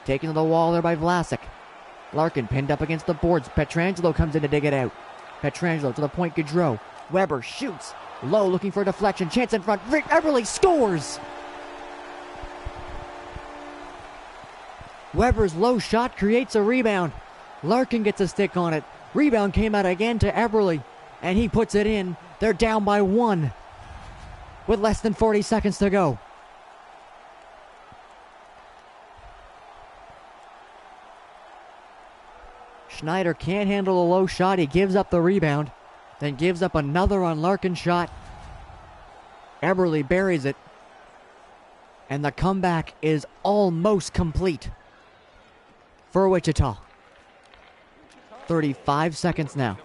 Taken to the wall there by Vlasic. Larkin pinned up against the boards. Pietrangelo comes in to dig it out. Pietrangelo to the point, Gaudreau. Weber shoots. Low looking for a deflection. Chance in front. Rick Eberle scores! Weber's low shot creates a rebound. Larkin gets a stick on it. Rebound came out again to Eberle, and he puts it in. They're down by 1 with less than 40 seconds to go. Schneider can't handle a low shot. He gives up the rebound, then gives up another on Larkin's shot. Eberle buries it, and the comeback is almost complete for Wichita. 35 seconds now.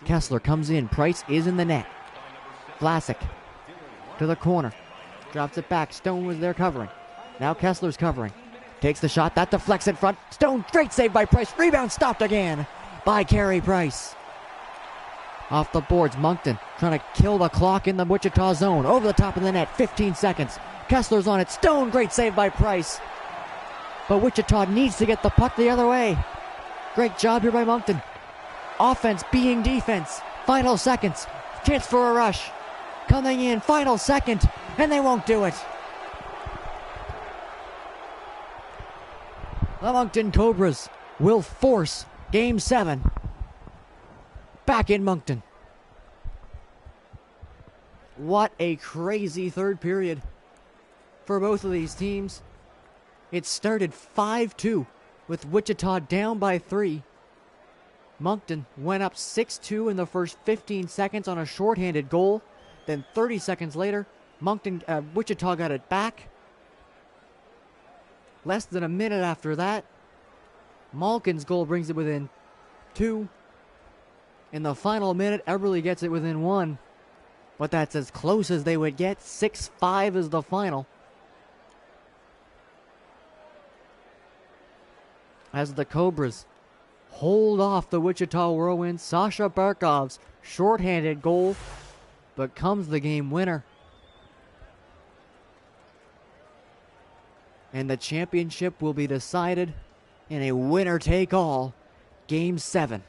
Kessler comes in. Price is in the net. Vlasic to the corner. Drops it back. Stone was there covering. Now Kessler's covering. Takes the shot. That deflects in front. Stone, great save by Price. Rebound stopped again by Carey Price. Off the boards, Moncton trying to kill the clock in the Wichita zone. Over the top of the net. 15 seconds. Kessler's on it. Stone, great save by Price. But Wichita needs to get the puck the other way. Great job here by Moncton. Offense being defense. Final seconds. Chance for a rush. Coming in. Final second. And they won't do it. The Moncton Cobras will force Game 7 back in Moncton. What a crazy third period for both of these teams. It started 5-2 with Wichita down by 3. Moncton went up 6-2 in the first 15 seconds on a shorthanded goal. Then 30 seconds later, Wichita got it back. Less than a minute after that, Malkin's goal brings it within 2. In the final minute, Eberle gets it within 1. But that's as close as they would get. 6-5 is the final. As the Cobras hold off the Wichita Whirlwinds, Sasha Barkov's shorthanded goal becomes the game winner. And the championship will be decided in a winner-take-all Game 7.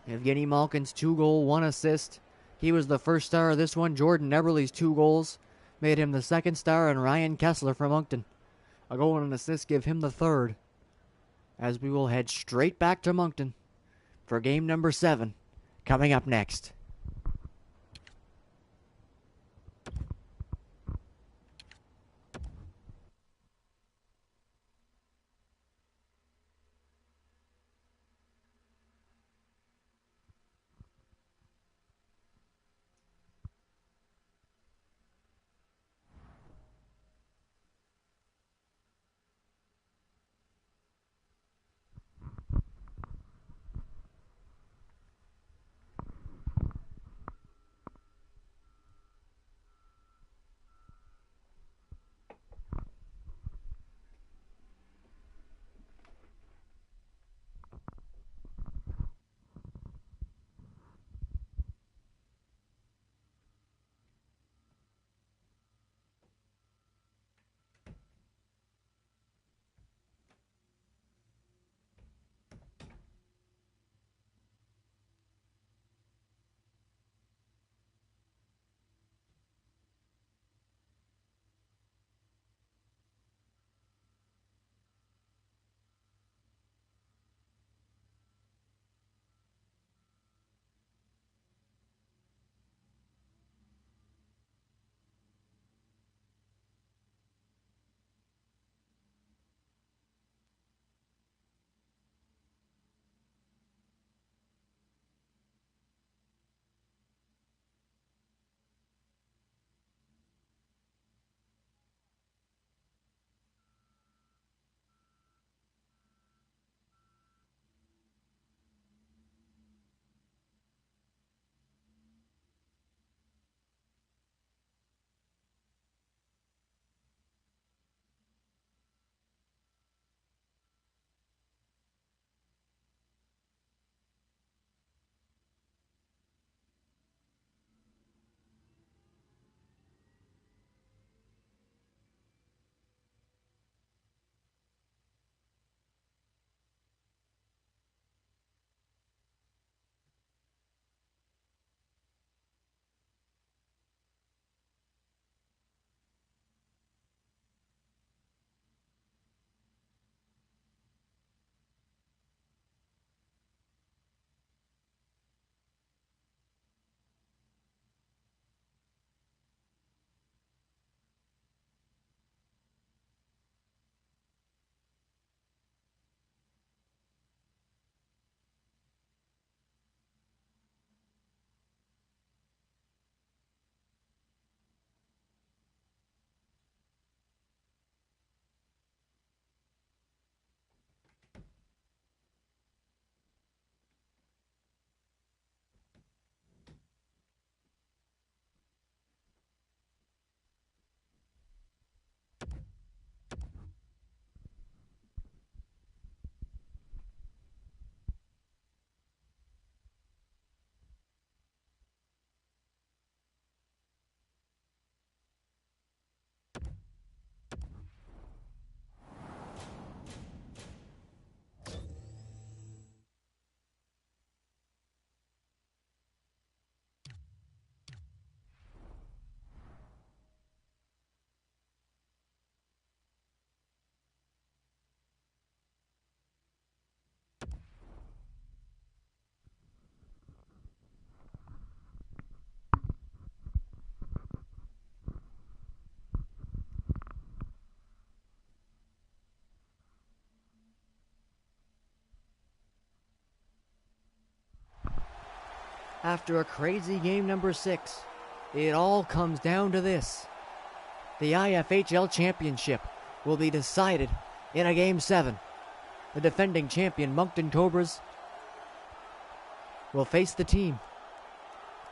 Evgeny Malkin's 2-goal, 1 assist. He was the first star of this one. Jordan Eberle's 2 goals made him the second star, and Ryan Kessler from Moncton, a goal and an assist, give him the third. As we will head straight back to Moncton for game number 7 coming up next. After a crazy game number 6, it all comes down to this. The IFHL championship will be decided in a Game 7. The defending champion Moncton Cobras will face the team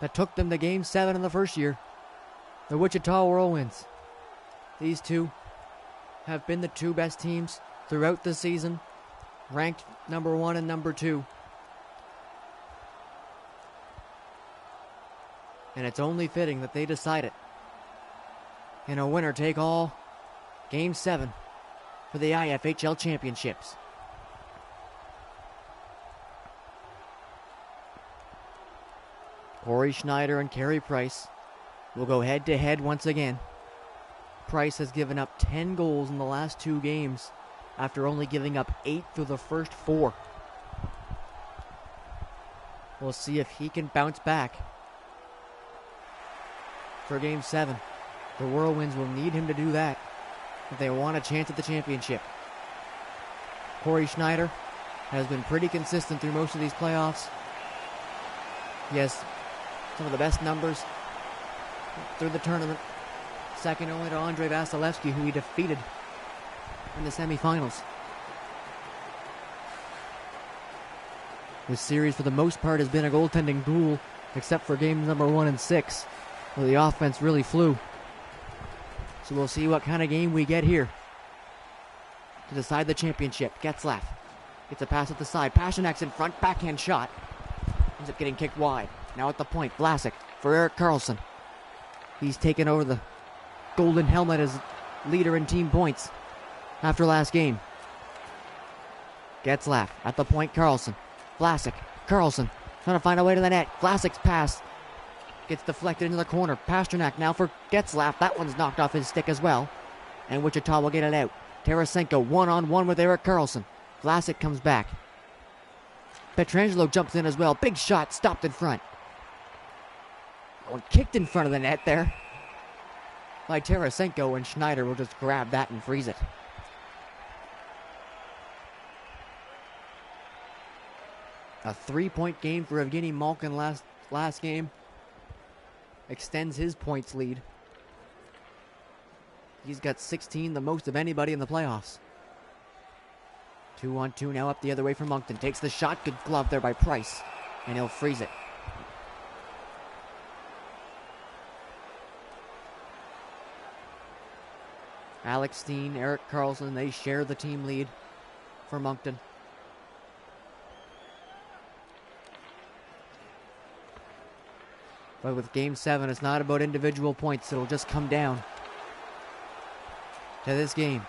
that took them to Game 7 in the first year, the Wichita Whirlwinds. These two have been the two best teams throughout the season, ranked number 1 and number 2. And it's only fitting that they decide it in a winner-take-all Game 7 for the IFHL championships. Corey Schneider and Carey Price will go head-to-head once again. Price has given up 10 goals in the last 2 games after only giving up 8 through the first 4. We'll see if he can bounce back for Game 7. The Whirlwinds will need him to do that if they want a chance at the championship. Corey Schneider has been pretty consistent through most of these playoffs. He has some of the best numbers through the tournament, second only to Andrei Vasilevsky, who he defeated in the semifinals. This series, for the most part, has been a goaltending duel, except for games number 1 and 6, where the offense really flew. So we'll see what kind of game we get here to decide the championship. Getzlaf gets a pass at the side. Pasternak's in front, backhand shot. Ends up getting kicked wide. Now at the point, Vlasic for Erik Karlsson. He's taken over the golden helmet as leader in team points after last game. Getzlaf at the point, Karlsson. Vlasic, Karlsson trying to find a way to the net. Vlasic's pass gets deflected into the corner. Pasternak now for Getzlaf. That one's knocked off his stick as well. And Wichita will get it out. Tarasenko one-on-one with Erik Karlsson. Vlasic comes back. Pietrangelo jumps in as well. Big shot, stopped in front. One kicked in front of the net there by Tarasenko, and Schneider will just grab that and freeze it. A 3-point game for Evgeny Malkin last game. Extends his points lead. He's got 16, the most of anybody in the playoffs. 2-on-2 now up the other way from Moncton. Takes the shot. Good glove there by Price. And he'll freeze it. Alex Steen, Erik Karlsson, they share the team lead for Moncton. But with Game 7, it's not about individual points. It'll just come down to this game.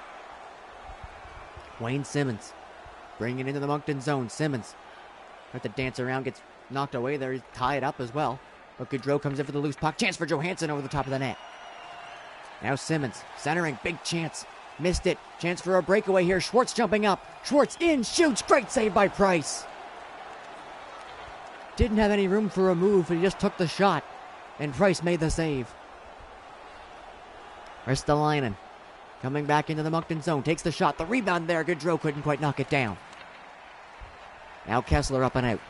Wayne Simmons bringing it into the Moncton zone. Simmons tried to dance around, gets knocked away there. He's tied up as well. But Gaudreau comes in for the loose puck. Chance for Johansson over the top of the net. Now Simmons centering, big chance. Missed it. Chance for a breakaway here. Schwartz jumping up. Schwartz in, shoots. Great save by Price. Didn't have any room for a move, but he just took the shot. And Price made the save. Ristolainen coming back into the Moncton zone. Takes the shot. The rebound there. Gaudreau couldn't quite knock it down. Now Kessler up and out.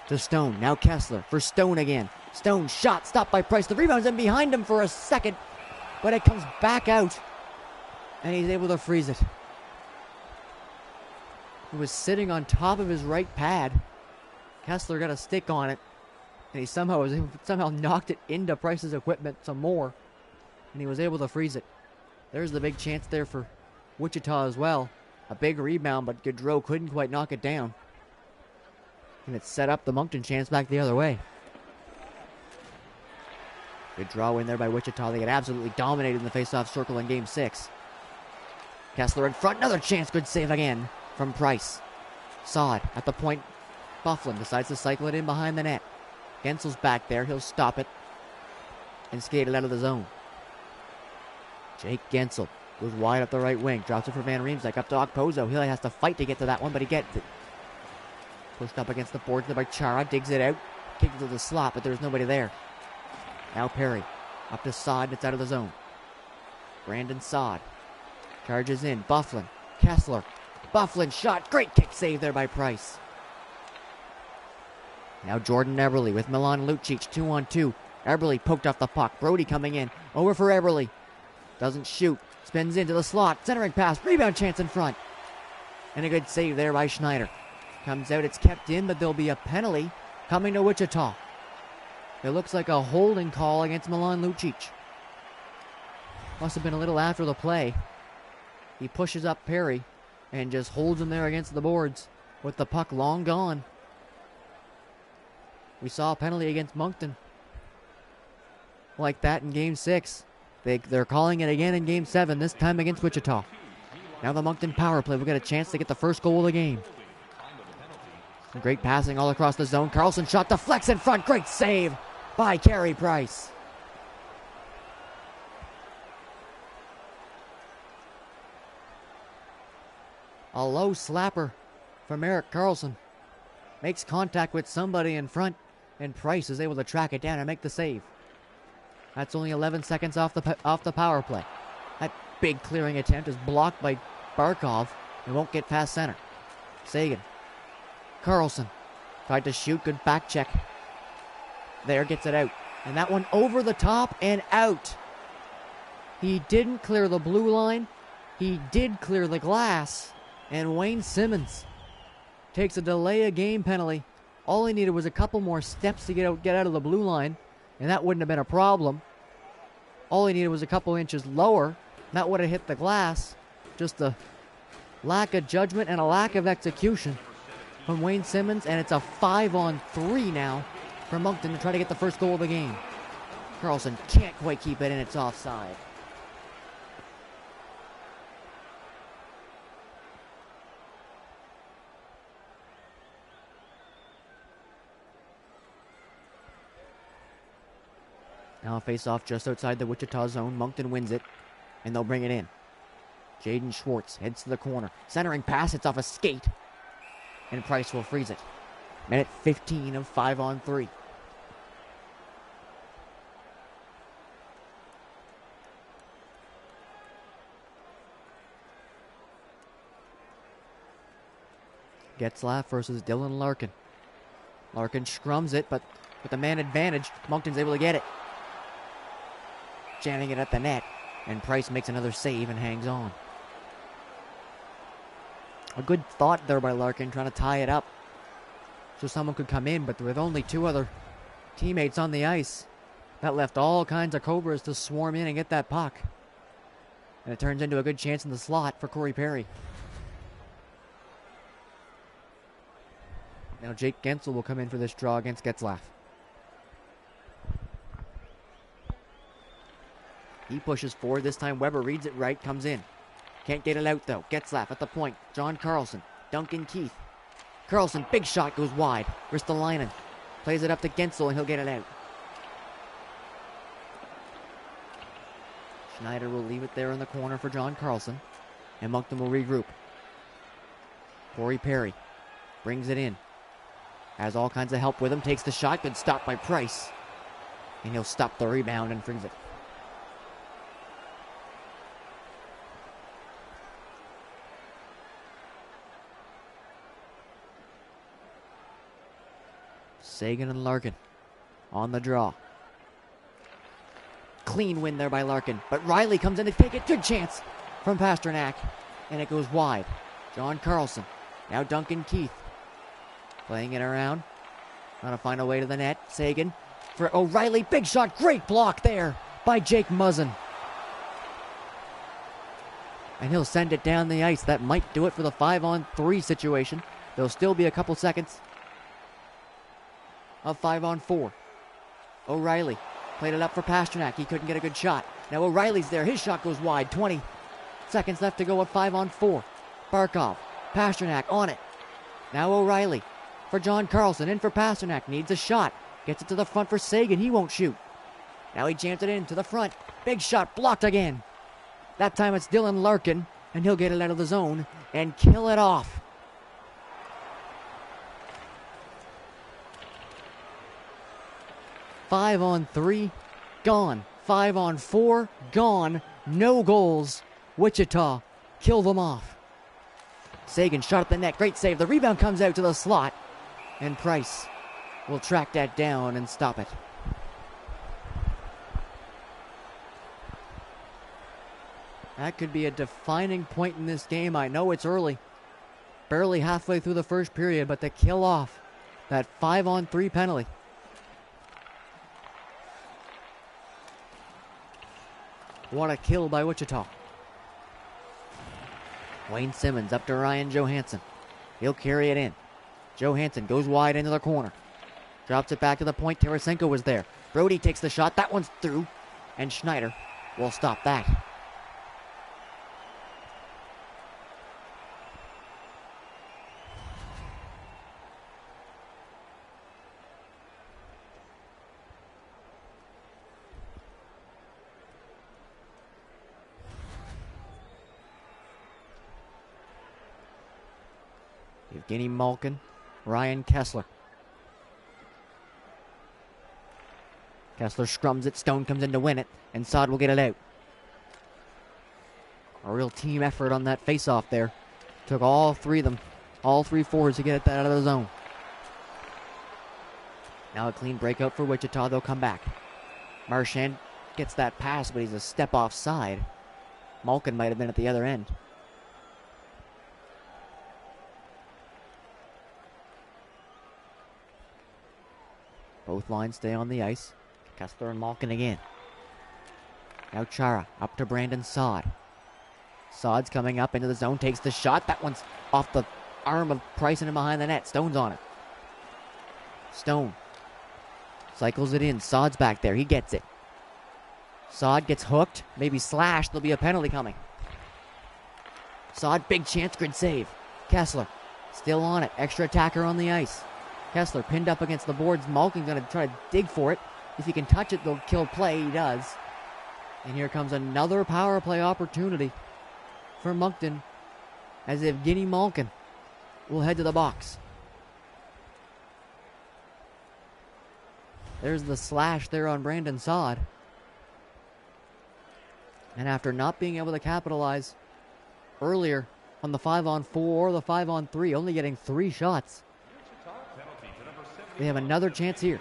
To Stone. Now Kessler for Stone again. Stone shot. Stopped by Price. The rebound's in behind him for a second. But it comes back out. And he's able to freeze it. He was sitting on top of his right pad. Kessler got a stick on it. And he somehow knocked it into Price's equipment some more. And he was able to freeze it. There's the big chance there for Wichita as well. A big rebound, but Gaudreau couldn't quite knock it down. And it set up the Moncton chance back the other way. Good draw in there by Wichita. They get absolutely dominated in the face-off circle in Game 6. Kessler in front. Another chance. Good save again from Price. Saad at the point. Bufflin decides to cycle it in behind the net. Gensel's back there. He'll stop it and skate it out of the zone. Jake Gensel goes wide up the right wing. Drops it for Van Riemsdyk up to Okposo. He has to fight to get to that one, but he gets it. Pushed up against the boards by Chara. Digs it out. Kicks it to the slot, but there's nobody there. Now Perry up to Saad. It's out of the zone. Brandon Saad charges in. Bufflin. Kessler. Bufflin shot. Great kick save there by Price. Now Jordan Eberle with Milan Lucic, 2-on-2. Eberle poked off the puck. Brody coming in. Over for Eberle. Doesn't shoot. Spins into the slot. Centering pass. Rebound chance in front. And a good save there by Schneider. Comes out. It's kept in, but there'll be a penalty coming to Wichita. It looks like a holding call against Milan Lucic. Must have been a little after the play. He pushes up Perry and just holds him there against the boards with the puck long gone. We saw a penalty against Moncton like that in Game 6. They're calling it again in Game 7, this time against Wichita. Now the Moncton power play. We've got a chance to get the first goal of the game. Some great passing all across the zone. Carlson shot deflects in front. Great save by Carey Price. A low slapper from Erik Karlsson. Makes contact with somebody in front, and Price is able to track it down and make the save. That's only 11 seconds off the power play. That big clearing attempt is blocked by Barkov and won't get past center. Sagan. Karlsson tried to shoot. Good back check. There, gets it out. And that one over the top and out. He didn't clear the blue line. He did clear the glass. And Wayne Simmons takes a delay of game penalty. All he needed was a couple more steps to get out of the blue line, and that wouldn't have been a problem. All he needed was a couple inches lower, and that would have hit the glass. Just a lack of judgment and a lack of execution from Wayne Simmons, and it's a 5-on-3 now for Moncton to try to get the first goal of the game. Karlsson can't quite keep it in. It's offside. Now a face-off just outside the Wichita zone. Moncton wins it, and they'll bring it in. Jaden Schwartz heads to the corner. Centering pass, it's off a skate, and Price will freeze it. Minute 15 of 5-on-3. Getzlaff versus Dylan Larkin. Larkin scrums it, but with the man advantage, Moncton's able to get it. Jamming it at the net, and Price makes another save and hangs on. A good thought there by Larkin, trying to tie it up so someone could come in, but with only two other teammates on the ice, that left all kinds of Cobras to swarm in and get that puck. And it turns into a good chance in the slot for Corey Perry. Now Jake Gensel will come in for this draw against Getzlaff. He pushes forward. This time Weber reads it right, comes in. Can't get it out though. Getzlaff at the point. John Carlson. Duncan Keith. Carlson, big shot, goes wide. Ristolainen plays it up to Gensel and he'll get it out. Schneider will leave it there in the corner for John Carlson. And Moncton will regroup. Corey Perry brings it in. Has all kinds of help with him. Takes the shot. Good stop by Price. And he'll stop the rebound and freeze it. Sagan and Larkin on the draw. Clean win there by Larkin, but Riley comes in to take it. Good chance from Pasternak, and it goes wide. John Carlson, now Duncan Keith, playing it around, trying to find a way to the net. Sagan for O'Reilly, big shot, great block there by Jake Muzzin. And he'll send it down the ice. That might do it for the 5-on-3 situation. There'll still be a couple seconds of 5-on-4. O'Reilly played it up for Pasternak. He couldn't get a good shot. Now O'Reilly's there. His shot goes wide. 20 seconds left to go at 5-on-4. Barkov. Pasternak on it. Now O'Reilly for John Carlson. In for Pasternak. Needs a shot. Gets it to the front for Sagan. He won't shoot. Now he jams it in to the front. Big shot. Blocked again. That time it's Dylan Larkin, and he'll get it out of the zone and kill it off. Five-on-3, gone. 5-on-4, gone. No goals. Wichita kill them off. Sagan shot at the net. Great save. The rebound comes out to the slot. And Price will track that down and stop it. That could be a defining point in this game. I know it's early. Barely halfway through the first period, but to kill off that 5-on-3 penalty. What a kill by Wichita. Wayne Simmons up to Ryan Johansson. He'll carry it in. Johansson goes wide into the corner. Drops it back to the point. Tarasenko was there. Brody takes the shot. That one's through. And Schneider will stop that. Evgeny Malkin, Ryan Kessler. Kessler scrums it. Stone comes in to win it, and Saad will get it out. A real team effort on that face-off there. Took all three forwards to get that out of the zone. Now a clean breakout for Wichita. They'll come back. Marchand gets that pass, but he's a step offside. Malkin might have been at the other end. Both lines stay on the ice. Kessler and Malkin again. Now Chara up to Brandon Saad. Saad's coming up into the zone, takes the shot. That one's off the arm of Price and behind the net. Stone's on it. Stone cycles it in. Saad's back there. He gets it. Saad gets hooked, maybe slashed. There'll be a penalty coming. Saad, big chance, good save. Kessler still on it. Extra attacker on the ice. Kessler pinned up against the boards. Malkin's going to try to dig for it. If he can touch it, they'll kill play. He does. And here comes another power play opportunity for Moncton, as Evgeny Malkin will head to the box. There's the slash there on Brandon Saad. And after not being able to capitalize earlier on the 5-on-4 or the 5-on-3, only getting 3 shots, they have another chance here.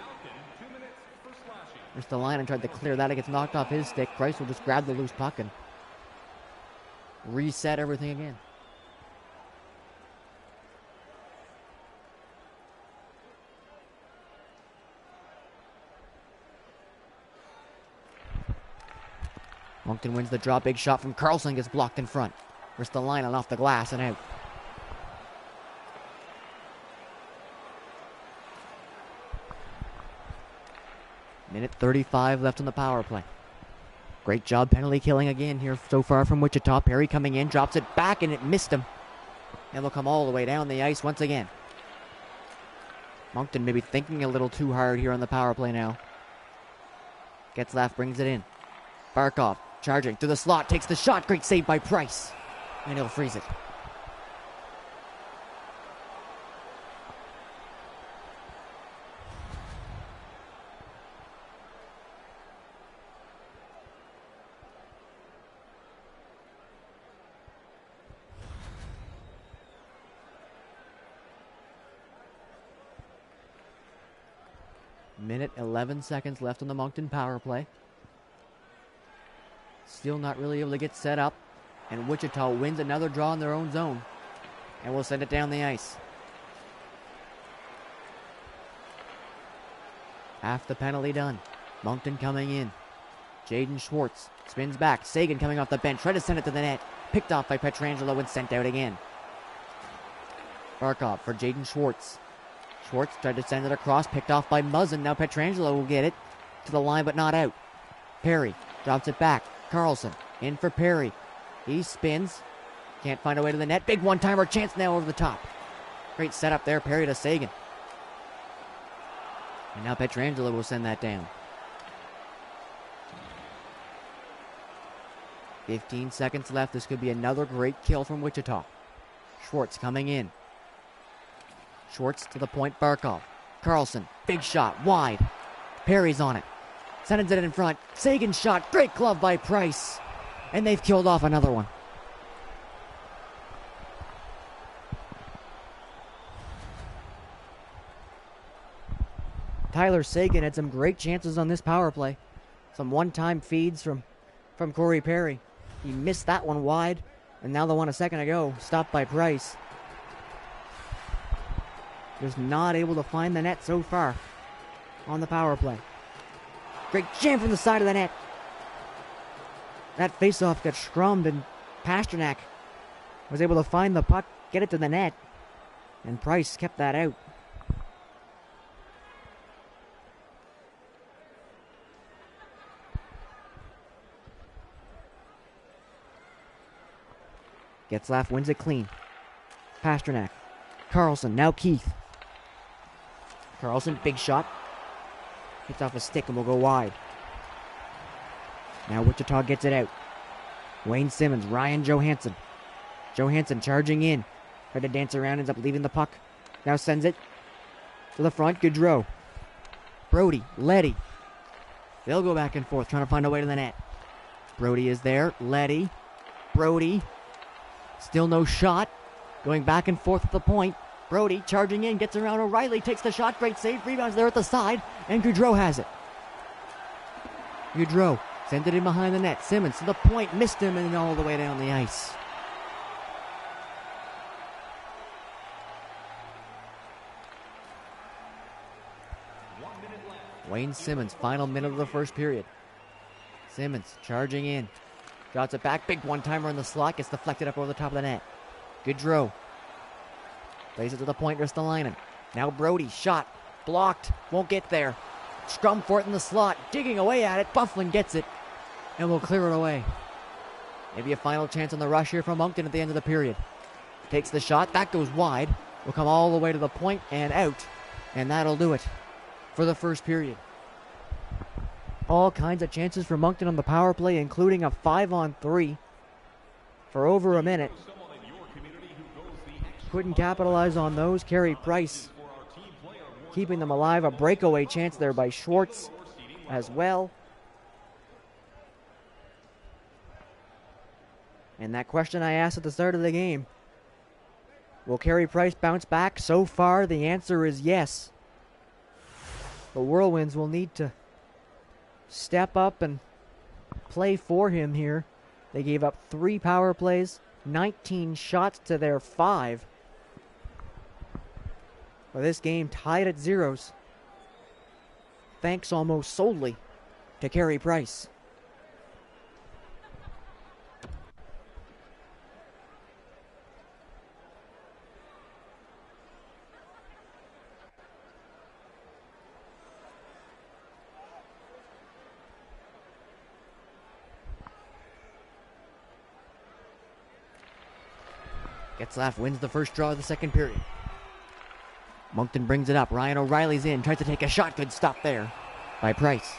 There's the line and tried to clear that. It gets knocked off his stick. Price will just grab the loose puck and reset everything again. Moncton wins the draw. Big shot from Carlson gets blocked in front. There's the line and off the glass and out. Minute 35 left on the power play. Great job penalty killing again here so far from Wichita. Perry coming in, drops it back, and it missed him. And they'll come all the way down the ice once again. Moncton maybe thinking a little too hard here on the power play now. Getzlaff brings it in. Barkov charging through the slot, takes the shot. Great save by Price. And he'll freeze it. Minute 11 seconds left on the Moncton power play. Still not really able to get set up. And Wichita wins another draw in their own zone. And will send it down the ice. Half the penalty done. Moncton coming in. Jaden Schwartz spins back. Sagan coming off the bench. Tried to send it to the net. Picked off by Pietrangelo and sent out again. Barkov for Jaden Schwartz. Schwartz tried to send it across, picked off by Muzzin. Now Pietrangelo will get it to the line, but not out. Perry drops it back. Carlson in for Perry. He spins. Can't find a way to the net. Big one-timer chance now over the top. Great setup there. Perry to Sagan. And now Pietrangelo will send that down. 15 seconds left. This could be another great kill from Wichita. Schwartz coming in. Schwartz to the point, Barkov. Carlson, big shot, wide. Perry's on it. Sends it in front. Sagan shot, great glove by Price. And they've killed off another one. Tyler Sagan had some great chances on this power play. Some one-time feeds from Corey Perry. He missed that one wide, and now the one a second ago, stopped by Price. Just not able to find the net so far on the power play. Great jam from the side of the net. That faceoff got scrummed, and Pasternak was able to find the puck, get it to the net, and Price kept that out. Getzlaff wins it clean. Pasternak. Carlson, now Keith. Carlson, big shot. Hits off a stick and will go wide. Now Wichita gets it out. Wayne Simmons, Ryan Johansson. Johansson charging in. Tried to dance around, ends up leaving the puck. Now sends it to the front. Gaudreau. Brody, Leddy. They'll go back and forth trying to find a way to the net. Brody is there. Leddy. Brody. Still no shot. Going back and forth at the point. Brody charging in, gets around O'Reilly, takes the shot, great save, rebounds there at the side, and Gaudreau has it. Gaudreau sends it in behind the net. Simmons to the point, missed him, and all the way down the ice. Wayne Simmons, final minute of the first period. Simmons charging in. Shots it back, big one-timer in the slot, gets deflected up over the top of the net. Gaudreau plays it to the point, Ristolainen. Now Brody, shot, blocked, won't get there. Scrum for it in the slot, digging away at it. Bufflin gets it, and will clear it away. Maybe a final chance on the rush here from Moncton at the end of the period. Takes the shot, that goes wide. Will come all the way to the point and out, and that'll do it for the first period. All kinds of chances for Moncton on the power play, including a 5-on-3 for over a minute. Couldn't capitalize on those. Carey Price keeping them alive. A breakaway chance there by Schwartz as well. And that question I asked at the start of the game, will Carey Price bounce back? So far the answer is yes. The Whirlwinds will need to step up and play for him here. They gave up 3 power plays, 19 shots to their 5. But this game tied at zeros, thanks almost solely to Carey Price. Getzlaff wins the first draw of the second period. Moncton brings it up. Ryan O'Reilly's in. Tries to take a shot. Good stop there by Price.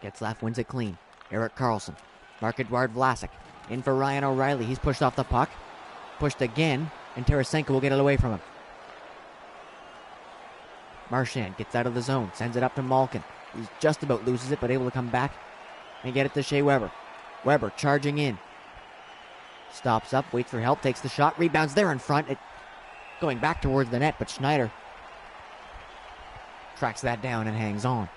Getzlaff wins it clean. Erik Karlsson. Marc-Edouard Vlasic. In for Ryan O'Reilly. He's pushed off the puck. Pushed again. And Tarasenko will get it away from him. Marchand gets out of the zone. Sends it up to Malkin. He just about loses it, but able to come back and get it to Shea Weber. Weber charging in. Stops up, waits for help, takes the shot, rebounds there in front. It going back towards the net, but Schneider tracks that down and hangs on.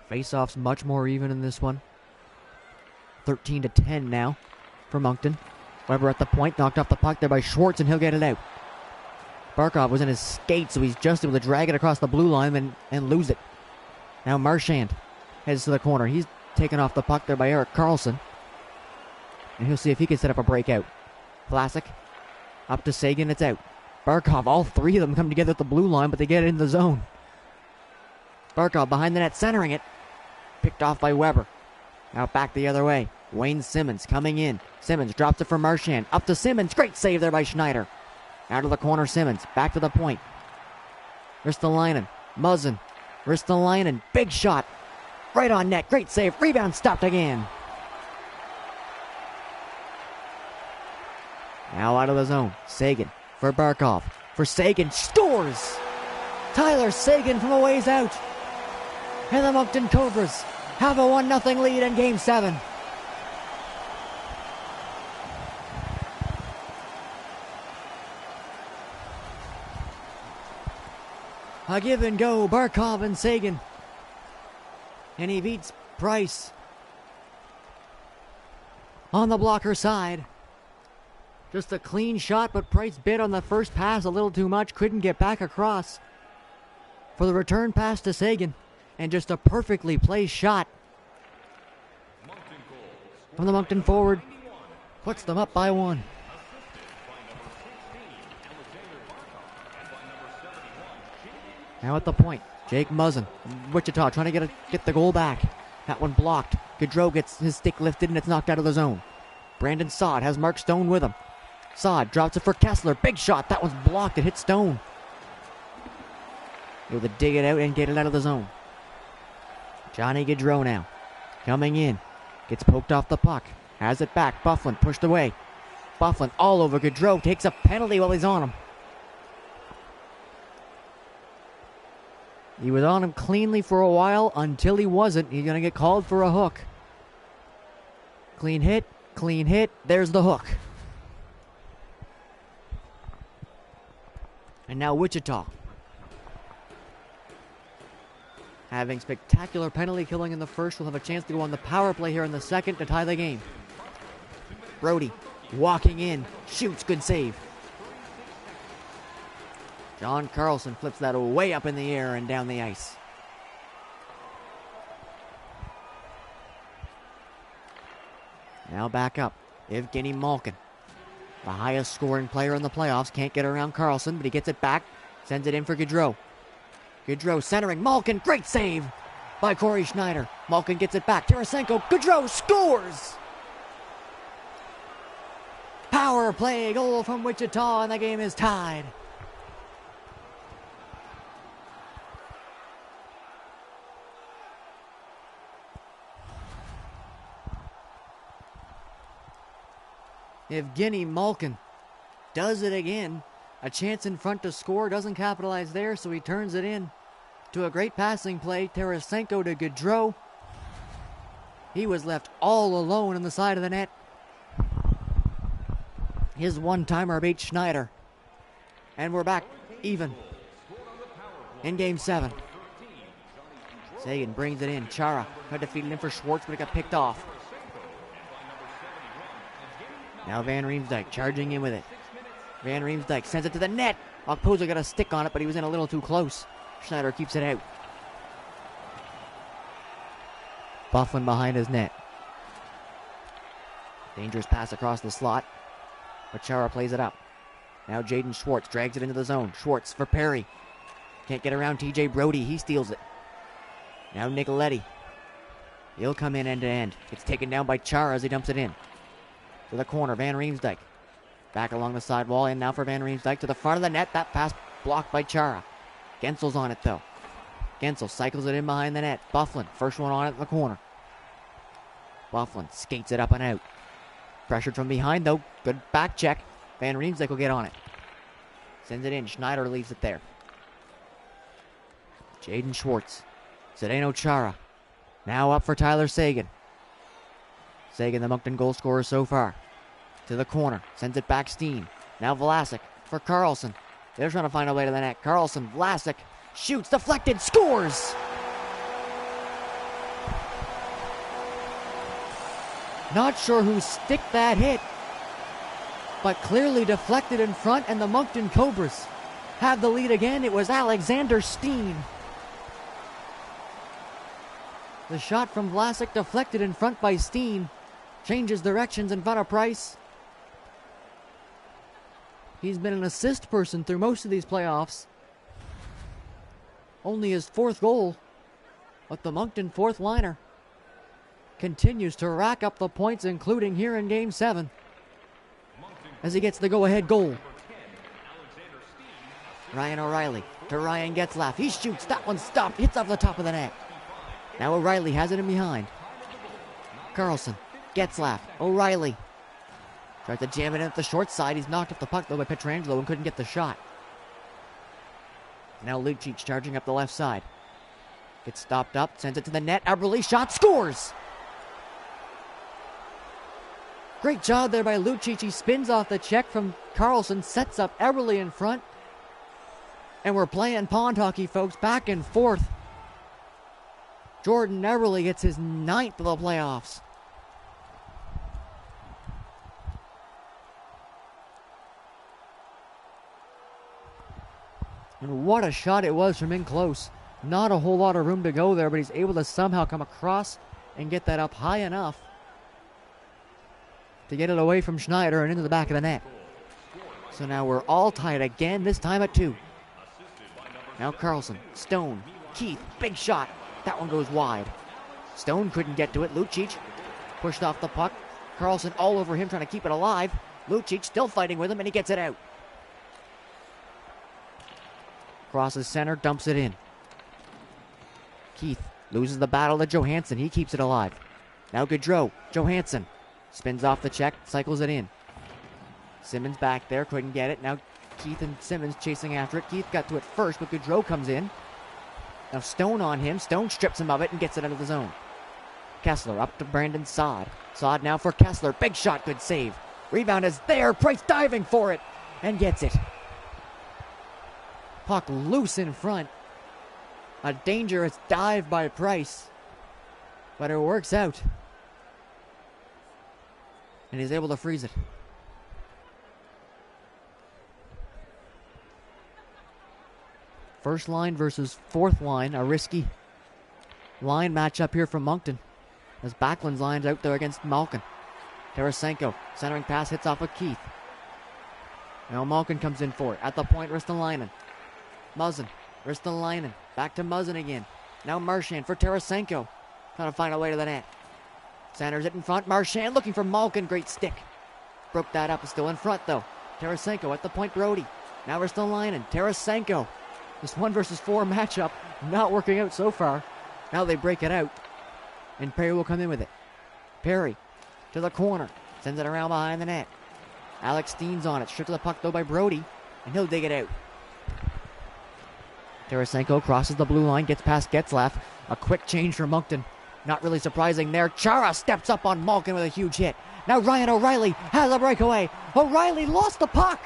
Face-offs much more even in this one. 13-10 now for Moncton. Weber at the point, knocked off the puck there by Schwartz, and he'll get it out. Barkov was in his skates, so he's just able to drag it across the blue line and lose it. Now Marchand heads to the corner. He's taken off the puck there by Erik Karlsson. And he'll see if he can set up a breakout. Vlasic up to Sagan, it's out. Barkov, all 3 of them come together at the blue line, but they get it in the zone. Barkov behind the net, centering it. Picked off by Weber. Now back the other way. Wayne Simmons coming in. Simmons drops it for Marchand. Up to Simmons. Great save there by Schneider. Out of the corner, Simmons. Back to the point. Ristolainen. Muzzin. Ristolainen. Big shot. Right on net. Great save. Rebound stopped again. Now out of the zone. Sagan for Barkov. For Sagan. Scores! Tyler Sagan from a ways out. And the Moncton Cobras have a 1-0 lead in Game 7. A give and go, Barkov and Sagan. And he beats Price on the blocker side. Just a clean shot, but Price bit on the first pass a little too much. Couldn't get back across for the return pass to Sagan. And just a perfectly placed shot from the Moncton forward. Puts them up by 1. Now at the point, Jake Muzzin, Wichita trying to get the goal back. That one blocked. Gaudreau gets his stick lifted and it's knocked out of the zone. Brandon Saad has Mark Stone with him. Saad drops it for Kessler. Big shot. That one's blocked. It hit Stone. Able to dig it out and get it out of the zone. Johnny Gaudreau now coming in. Gets poked off the puck. Has it back. Byfuglien pushed away. Byfuglien all over Gaudreau. Takes a penalty while he's on him. He was on him cleanly for a while until he wasn't. He's going to get called for a hook. Clean hit. Clean hit. There's the hook. And now Wichita, having spectacular penalty killing in the first, will have a chance to go on the power play here in the second to tie the game. Brody walking in. Shoots. Good save. John Carlson flips that way up in the air and down the ice. Now back up. Evgeny Malkin, the highest scoring player in the playoffs. Can't get around Carlson, but he gets it back. Sends it in for Gaudreau. Gaudreau centering. Malkin. Great save by Corey Schneider. Malkin gets it back. Tarasenko. Gaudreau scores! Power play goal from Wichita, and the game is tied. Evgeny Malkin does it again. A chance in front to score. Doesn't capitalize there, so he turns it in to a great passing play. Tarasenko to Gaudreau. He was left all alone on the side of the net. His one-timer beat Schneider. And we're back even in Game 7. Sagan brings it in. Chara tried to feed it in for Schwartz, but it got picked off. Now Van Riemsdyk charging in with it. Van Riemsdyk sends it to the net. Okposo got a stick on it, but he was in a little too close. Schneider keeps it out. Byfuglien behind his net. Dangerous pass across the slot, but Chara plays it up. Now Jaden Schwartz drags it into the zone. Schwartz for Perry. Can't get around TJ Brody. He steals it. Now Nicoletti. He'll come in end to end. Gets taken down by Chara as he dumps it in. To the corner, Van Riemsdyk. Back along the side wall, and now for Van Riemsdyk to the front of the net. That pass blocked by Chara. Gensel's on it, though. Gensel cycles it in behind the net. Byfuglien, first one on it in the corner. Byfuglien skates it up and out. Pressured from behind, though. Good back check. Van Riemsdyk will get on it. Sends it in. Schneider leaves it there. Jaden Schwartz. Zdeno Chara. Now up for Tyler Sagan. Sagan, the Moncton goal scorer so far. To the corner. Sends it back Steen. Now Vlasic for Carlson. They're trying to find a way to the net. Carlson, Vlasic. Shoots. Deflected. Scores! Not sure whose stick that hit, but clearly deflected in front, and the Moncton Cobras have the lead again. It was Alexander Steen. The shot from Vlasic deflected in front by Steen. Changes directions in front of Price. He's been an assist person through most of these playoffs. Only his fourth goal, but the Moncton fourth liner continues to rack up the points, including here in Game 7, as he gets the go-ahead goal. Ryan O'Reilly to Ryan Getzlaff. He shoots. That one stopped. Hits off the top of the net. Now O'Reilly has it in behind. Carlson. Getzlaff. O'Reilly. Tries to jam it in at the short side. He's knocked off the puck though by Pietrangelo and couldn't get the shot. Now Lucic charging up the left side. Gets stopped up. Sends it to the net. Eberle shot. Scores! Great job there by Lucic. He spins off the check from Carlson. Sets up Eberle in front. And we're playing pond hockey, folks, back and forth. Jordan Eberle gets his 9th of the playoffs. And what a shot it was from in close. Not a whole lot of room to go there, but he's able to somehow come across and get that up high enough to get it away from Schneider and into the back of the net. So now we're all tied again, this time at 2. Now Carlson, Stone, Keith, big shot. That one goes wide. Stone couldn't get to it. Lucic pushed off the puck. Carlson all over him trying to keep it alive. Lucic still fighting with him and he gets it out. Crosses center, dumps it in. Keith loses the battle to Johansson. He keeps it alive. Now Gaudreau. Johansson spins off the check, cycles it in. Simmons back there, couldn't get it. Now Keith and Simmons chasing after it. Keith got to it first, but Gaudreau comes in. Now Stone on him. Stone strips him of it and gets it out of the zone. Kessler up to Brandon Saad. Saad now for Kessler. Big shot, good save. Rebound is there. Price diving for it and gets it. Puck loose in front. A dangerous dive by Price. But it works out. And he's able to freeze it. First line versus fourth line, a risky line matchup here from Moncton. As Backlund's line's out there against Malkin. Tarasenko, centering pass hits off of Keith. Now Malkin comes in for it. At the point, Ristolainen. Muzzin, Ristolainen, back to Muzzin again. Now Marchand for Tarasenko. Trying to find a way to the net. Centers it in front, Marchand looking for Malkin, great stick. Broke that up, is still in front though. Tarasenko at the point, Brody. Now Ristolainen, Tarasenko. This 1 versus 4 matchup not working out so far. Now they break it out. And Perry will come in with it. Perry to the corner. Sends it around behind the net. Alex Steen's on it. Stripped to the puck though by Brody. And he'll dig it out. Tarasenko crosses the blue line. Gets past Getzlaff. A quick change for Moncton. Not really surprising there. Chara steps up on Malkin with a huge hit. Now Ryan O'Reilly has a breakaway. O'Reilly lost the puck.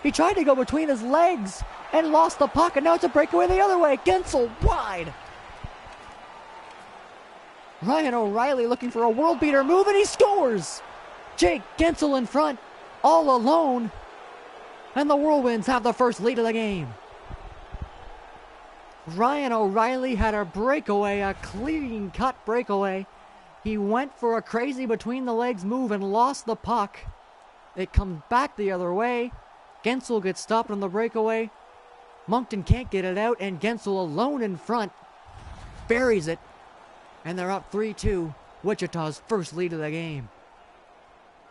He tried to go between his legs and lost the puck, and now it's a breakaway the other way. Gensel wide. Ryan O'Reilly looking for a world beater move, and he scores. Jake Gensel in front, all alone, and the Whirlwinds have the first lead of the game. Ryan O'Reilly had a breakaway, a clean-cut breakaway. He went for a crazy between the legs move and lost the puck. It comes back the other way. Gensel gets stopped on the breakaway. Moncton can't get it out, and Gensel alone in front buries it, and they're up 3-2. Wichita's first lead of the game.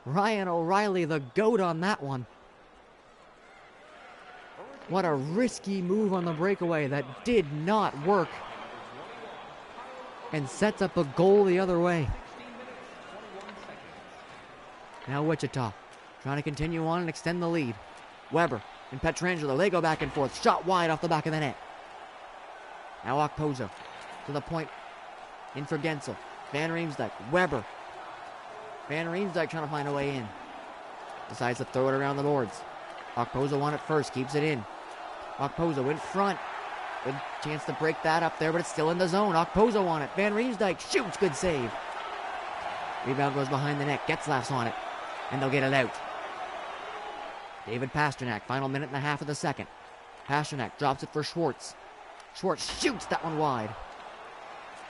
Ryan O'Reilly, the GOAT on that one. What a risky move on the breakaway that did not work, and sets up a goal the other way. Now Wichita trying to continue on and extend the lead. Weber and Pietrangelo, they go back and forth. Shot wide off the back of the net. Now Okposo to the point. In for Gensel. Van Riemsdyk. Weber. Van Riemsdyk trying to find a way in. Decides to throw it around the boards. Okposo on it first. Keeps it in. Okposo in front. Good chance to break that up there, but it's still in the zone. Okposo on it. Van Riemsdyk shoots. Good save. Rebound goes behind the net. Getzlaff's on it. And they'll get it out. David Pasternak, final minute and a half of the second. Pasternak drops it for Schwartz. Schwartz shoots that one wide.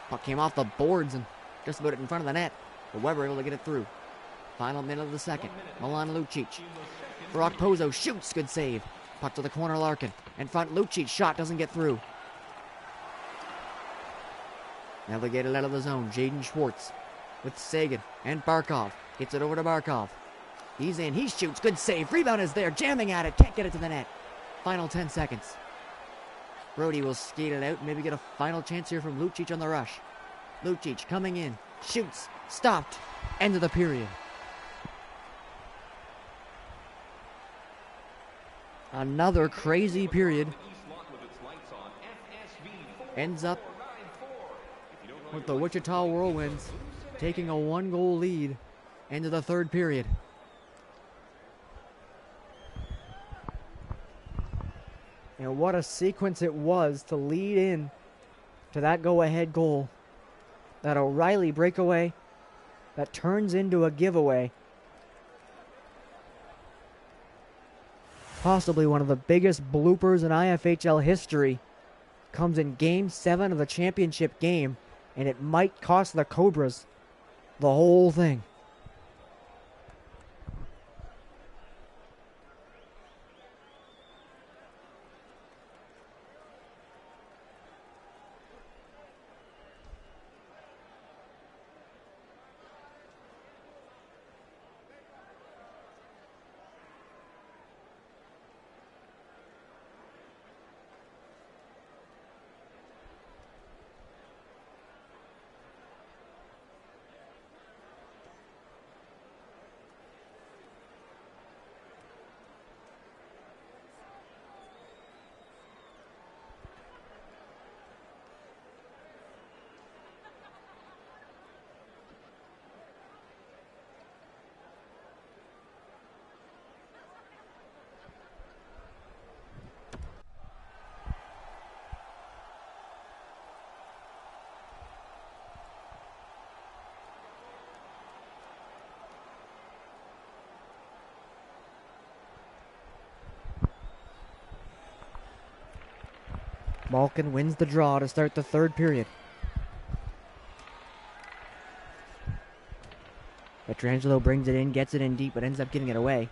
Puck came off the boards and just about in front of the net. But Weber able to get it through. Final minute of the second. Milan Lucic. For Okposo, shoots, good save. Puck to the corner, Larkin. In front, Lucic, shot doesn't get through. Now they get it out of the zone. Jaden Schwartz with Sagan and Barkov. Gets it over to Barkov. He's in, he shoots, good save. Rebound is there, jamming at it, can't get it to the net. Final 10 seconds. Brody will skate it out, maybe get a final chance here from Lucic on the rush. Lucic coming in, shoots, stopped, end of the period. Another crazy period. Ends up with the Wichita Whirlwinds taking a 1-goal lead into the third period. And what a sequence it was to lead in to that go-ahead goal. That O'Reilly breakaway that turns into a giveaway. Possibly one of the biggest bloopers in IFHL history comes in Game 7 of the championship game, and it might cost the Cobras the whole thing. Moncton wins the draw to start the third period. Petrangelo brings it in, gets it in deep, but ends up giving it away.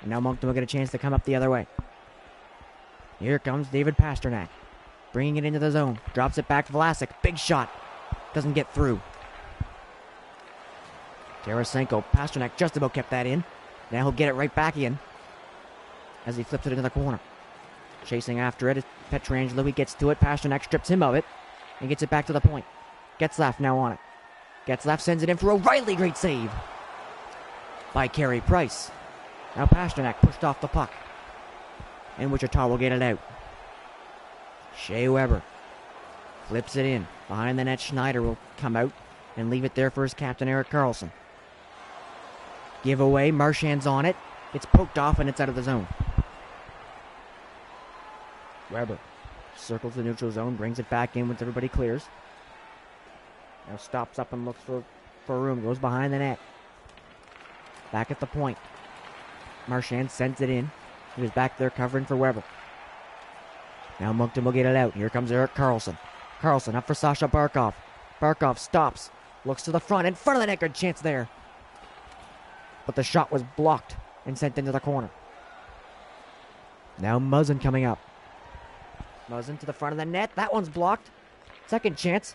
And now Moncton will get a chance to come up the other way. Here comes David Pasternak, bringing it into the zone. Drops it back to Vlasic. Big shot. Doesn't get through. Tarasenko. Pasternak just about kept that in. Now he'll get it right back in as he flips it into the corner. Chasing after it is Petrangelo. He gets to it. Pasternak strips him of it and gets it back to the point. Getzlaf now on it. Getzlaf sends it in for O'Reilly. Great save by Carey Price. Now Pasternak pushed off the puck. And Wichita will get it out. Shea Weber flips it in. Behind the net, Schneider will come out and leave it there for his captain, Erik Karlsson. Give away. Marchand's on it. It's poked off and it's out of the zone. Weber circles the neutral zone, brings it back in once everybody clears. Now stops up and looks for room. Goes behind the net. Back at the point. Marchand sends it in. He was back there covering for Weber. Now Moncton will get it out. Here comes Erik Karlsson. Karlsson up for Sasha Barkov. Barkov stops. Looks to the front. In front of the net. Good chance there. But the shot was blocked and sent into the corner. Now Muzzin coming up. Muzzin to the front of the net. That one's blocked. Second chance.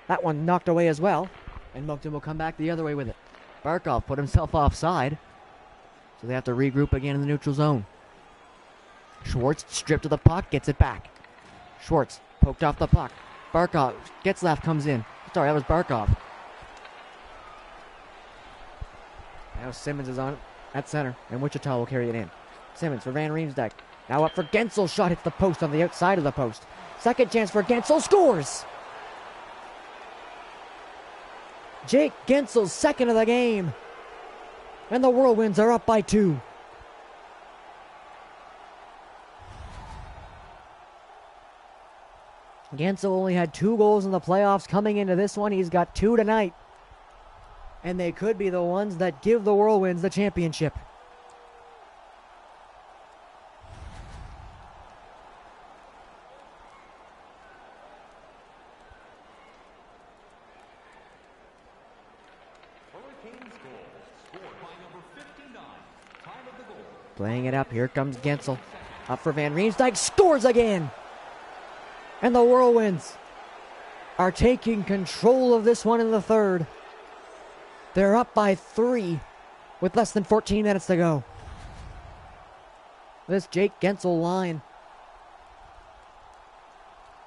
That one knocked away as well. And Moncton will come back the other way with it. Barkov put himself offside. So they have to regroup again in the neutral zone. Schwartz stripped of the puck. Gets it back. Schwartz poked off the puck. Barkov. Getzlaf comes in. Sorry, that was Barkov. Now Simmons is on it at center. And Wichita will carry it in. Simmons for Van Riemsdyk. Now up for Gensel. Shot hits the post on the outside of the post. Second chance for Gensel. Scores! Jake Gensel's second of the game. And the Whirlwinds are up by 2. Gensel only had 2 goals in the playoffs coming into this one. He's got 2 tonight. And they could be the ones that give the Whirlwinds the championship. Playing it up. Here comes Gensel. Up for Van Riemsdyk. Scores again! And the Whirlwinds are taking control of this one in the third. They're up by 3 with less than 14 minutes to go. This Jake Gensel line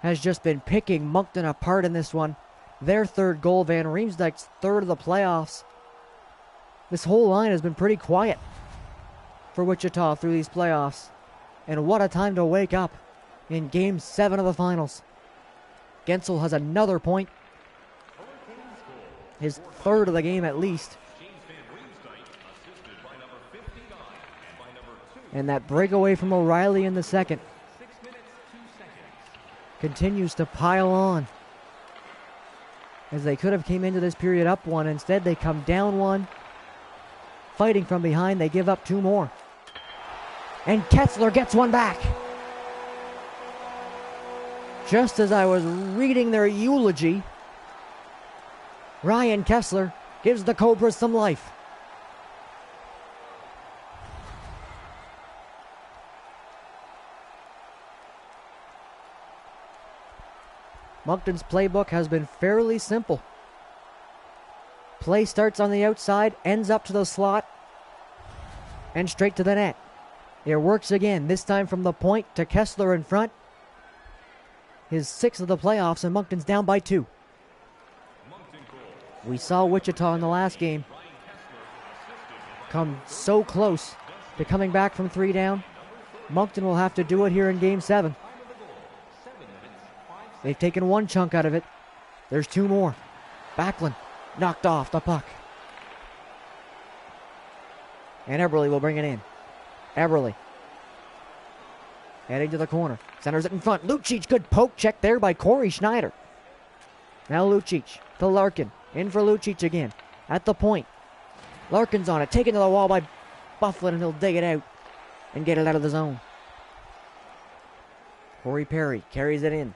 has just been picking Moncton apart in this one. Their third goal, Van Riemsdyk's third of the playoffs. This whole line has been pretty quiet for Wichita through these playoffs. And what a time to wake up in Game 7 of the finals. Gensel has another point. His third of the game at least. And that breakaway from O'Reilly in the second continues to pile on. As they could have came into this period up one. Instead, they come down one. Fighting from behind, they give up two more. And Kessler gets one back. Just as I was reading their eulogy, Ryan Kessler gives the Cobras some life. Moncton's playbook has been fairly simple. Play starts on the outside, ends up to the slot, and straight to the net. It works again, this time from the point to Kessler in front. His sixth of the playoffs, and Moncton's down by 2. We saw Wichita in the last game come so close to coming back from 3 down. Moncton will have to do it here in Game 7. They've taken one chunk out of it. There's 2 more. Backlund knocked off the puck. And Eberle will bring it in. Eberle heading to the corner. Centers it in front. Lucic, good poke check there by Corey Schneider. Now Lucic to Larkin. In for Lucic again. At the point. Larkin's on it. Taken to the wall by Bufflin, and he'll dig it out and get it out of the zone. Corey Perry carries it in.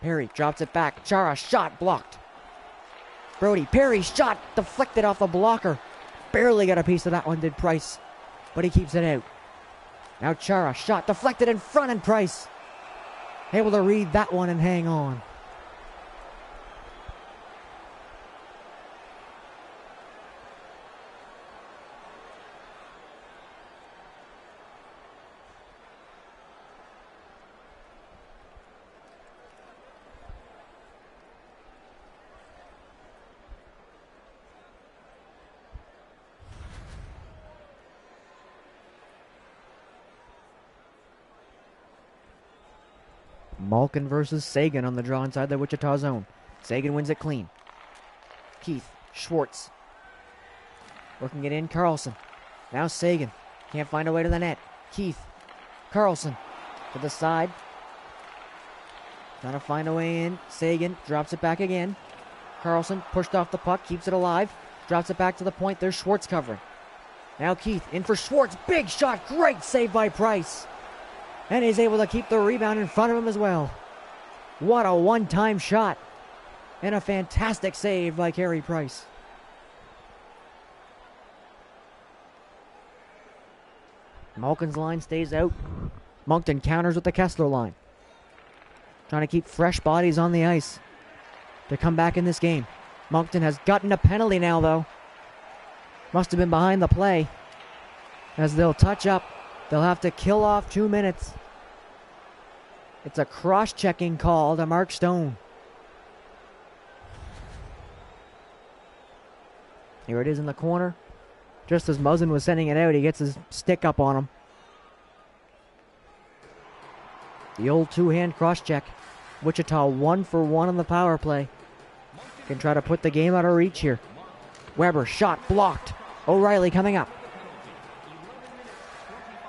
Perry drops it back. Chara shot blocked. Brody Perry's shot deflected off the blocker. Barely got a piece of that one, did Price. But he keeps it out. Now Chara shot deflected in front, and Price able to read that one and hang on. Malkin versus Sagan on the draw inside the Wichita zone. Sagan wins it clean. Keith, Schwartz. Working it in, Carlson. Now Sagan. Can't find a way to the net. Keith, Carlson to the side. Trying to find a way in. Sagan drops it back again. Carlson pushed off the puck, keeps it alive. Drops it back to the point. There's Schwartz covering. Now Keith in for Schwartz. Big shot. Great save by Price. And he's able to keep the rebound in front of him as well. What a one-time shot. And a fantastic save by Carey Price. Malkin's line stays out. Moncton counters with the Kessler line. Trying to keep fresh bodies on the ice to come back in this game. Moncton has gotten a penalty now, though. Must have been behind the play. As they'll touch up. They'll have to kill off 2 minutes. It's a cross-checking call to Mark Stone. Here it is in the corner. Just as Muzzin was sending it out, he gets his stick up on him. The old two-hand cross-check. Wichita 1 for 1 on the power play. Can try to put the game out of reach here. Weber, shot blocked. O'Reilly coming up.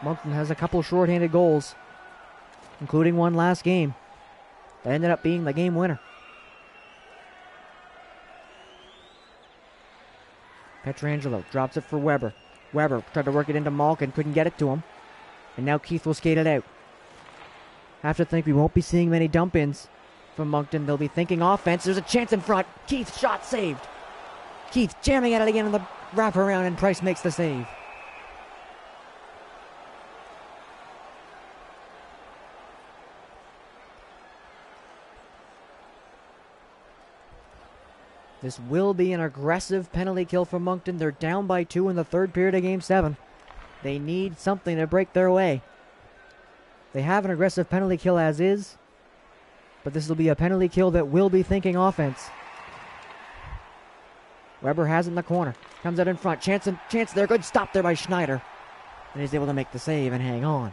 Moncton has a couple shorthanded goals, including one last game that ended up being the game winner. Pietrangelo drops it for Weber. Weber tried to work it into Malkin, couldn't get it to him. And now Keith will skate it out. Have to think we won't be seeing many dump-ins from Moncton. They'll be thinking offense. There's a chance in front. Keith, shot saved. Keith jamming at it again on the wraparound, and Price makes the save. This will be an aggressive penalty kill for Moncton. They're down by 2 in the third period of Game 7. They need something to break their way. They have an aggressive penalty kill as is. but this will be a penalty kill that will be thinking offense. Weber has it in the corner. Comes out in front. Chance there. Good stop there by Schneider. And he's able to make the save and hang on.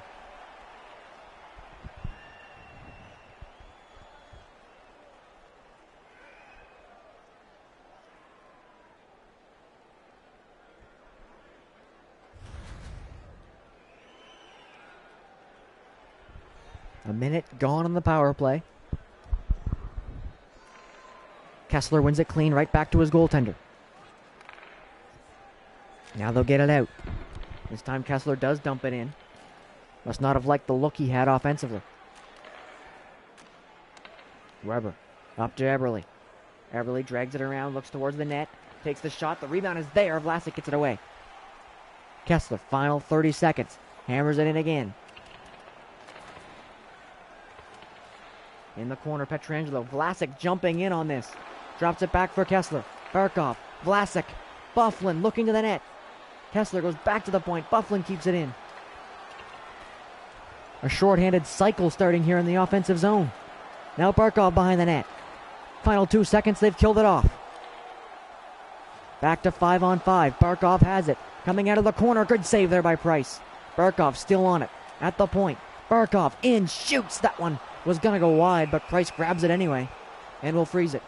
A minute gone on the power play. Kessler wins it clean right back to his goaltender. Now they'll get it out. This time Kessler does dump it in. Must not have liked the look he had offensively. Weber up to Eberle. Eberle drags it around, looks towards the net, takes the shot. The rebound is there. Vlasic gets it away. Kessler, final 30 seconds. Hammers it in again. In the corner, Pietrangelo. Vlasic jumping in on this. Drops it back for Kessler. Barkov. Vlasic. Byfuglien looking to the net. Kessler goes back to the point. Byfuglien keeps it in. A short-handed cycle starting here in the offensive zone. Now Barkov behind the net. Final 2 seconds, they've killed it off. Back to 5-on-5. Barkov has it. Coming out of the corner. Good save there by Price. Barkov still on it. At the point. Barkov in. Shoots. That one was going to go wide, but Price grabs it anyway. And will freeze it.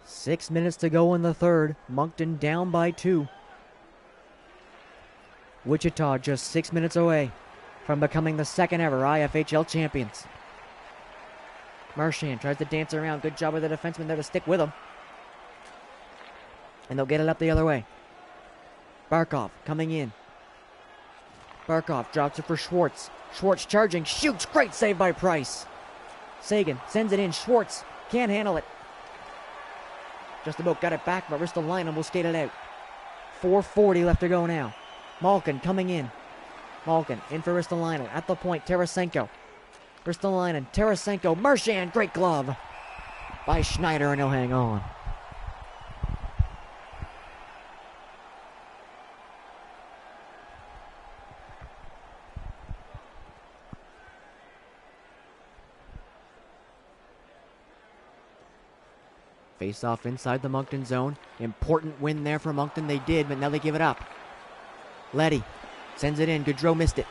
Six minutes to go in the third. Moncton down by 2. Wichita just 6 minutes away from becoming the second ever IFHL champions. Marchand tries to dance around. Good job with the defenseman there to stick with him. And they'll get it up the other way. Barkov coming in. Barkov drops it for Schwartz. Schwartz charging, shoots. Great save by Price. Sagan sends it in. Schwartz can't handle it. Just about got it back, but Ristolainen will skate it out. 4:40 left to go now. Malkin coming in. Malkin in for Ristolainen. At the point, Tarasenko. Ristolainen, Tarasenko, Marchand, great glove by Schneider, and he'll hang on. Face off inside the Moncton zone. Important win there for Moncton. They did, but now they give it up. Leddy sends it in. Gaudreau missed it.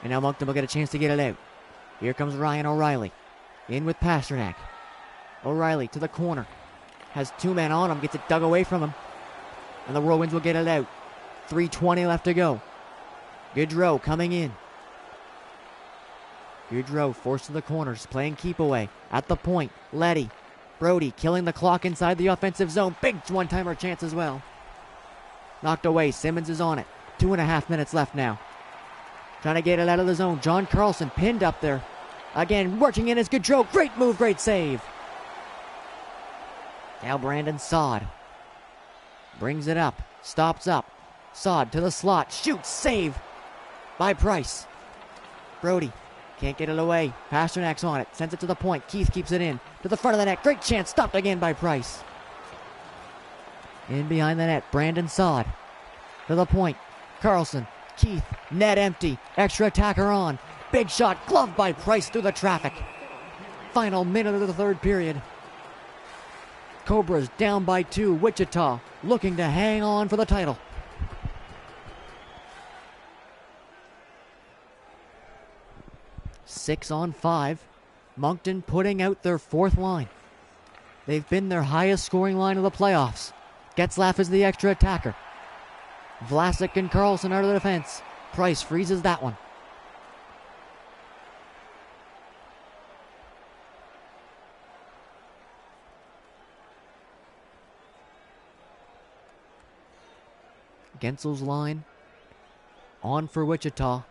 And now Moncton will get a chance to get it out. Here comes Ryan O'Reilly. In with Pasternak. O'Reilly to the corner. Has 2 men on him. Gets it dug away from him. And the Whirlwinds will get it out. 3:20 left to go. Gaudreau coming in. Gaudreau forced to the corners. Playing keep away. At the point. Leddy. Brody killing the clock inside the offensive zone. Big one-timer chance as well. Knocked away. Simmons is on it. 2.5 minutes left now. Trying to get it out of the zone. John Carlson pinned up there. Again, working in as Gaudreau. Great move, great save. Now Brandon Saad brings it up. Stops up. Saad to the slot. Shoots. Save by Price. Brody can't get it away. Pasternak's on it. Sends it to the point. Keith keeps it in. To the front of the net. Great chance. Stopped again by Price. In behind the net. Brandon Saad. To the point. Carlson. Keith. Net empty. Extra attacker on. Big shot. Gloved by Price through the traffic. Final minute of the third period. Cobras down by 2. Wichita looking to hang on for the title. Six on 5. Moncton putting out their 4th line. They've been their highest scoring line of the playoffs. Getzlaff is the extra attacker. Vlasic and Carlson out of the defense. Price freezes that one. Gensel's line on for Wichita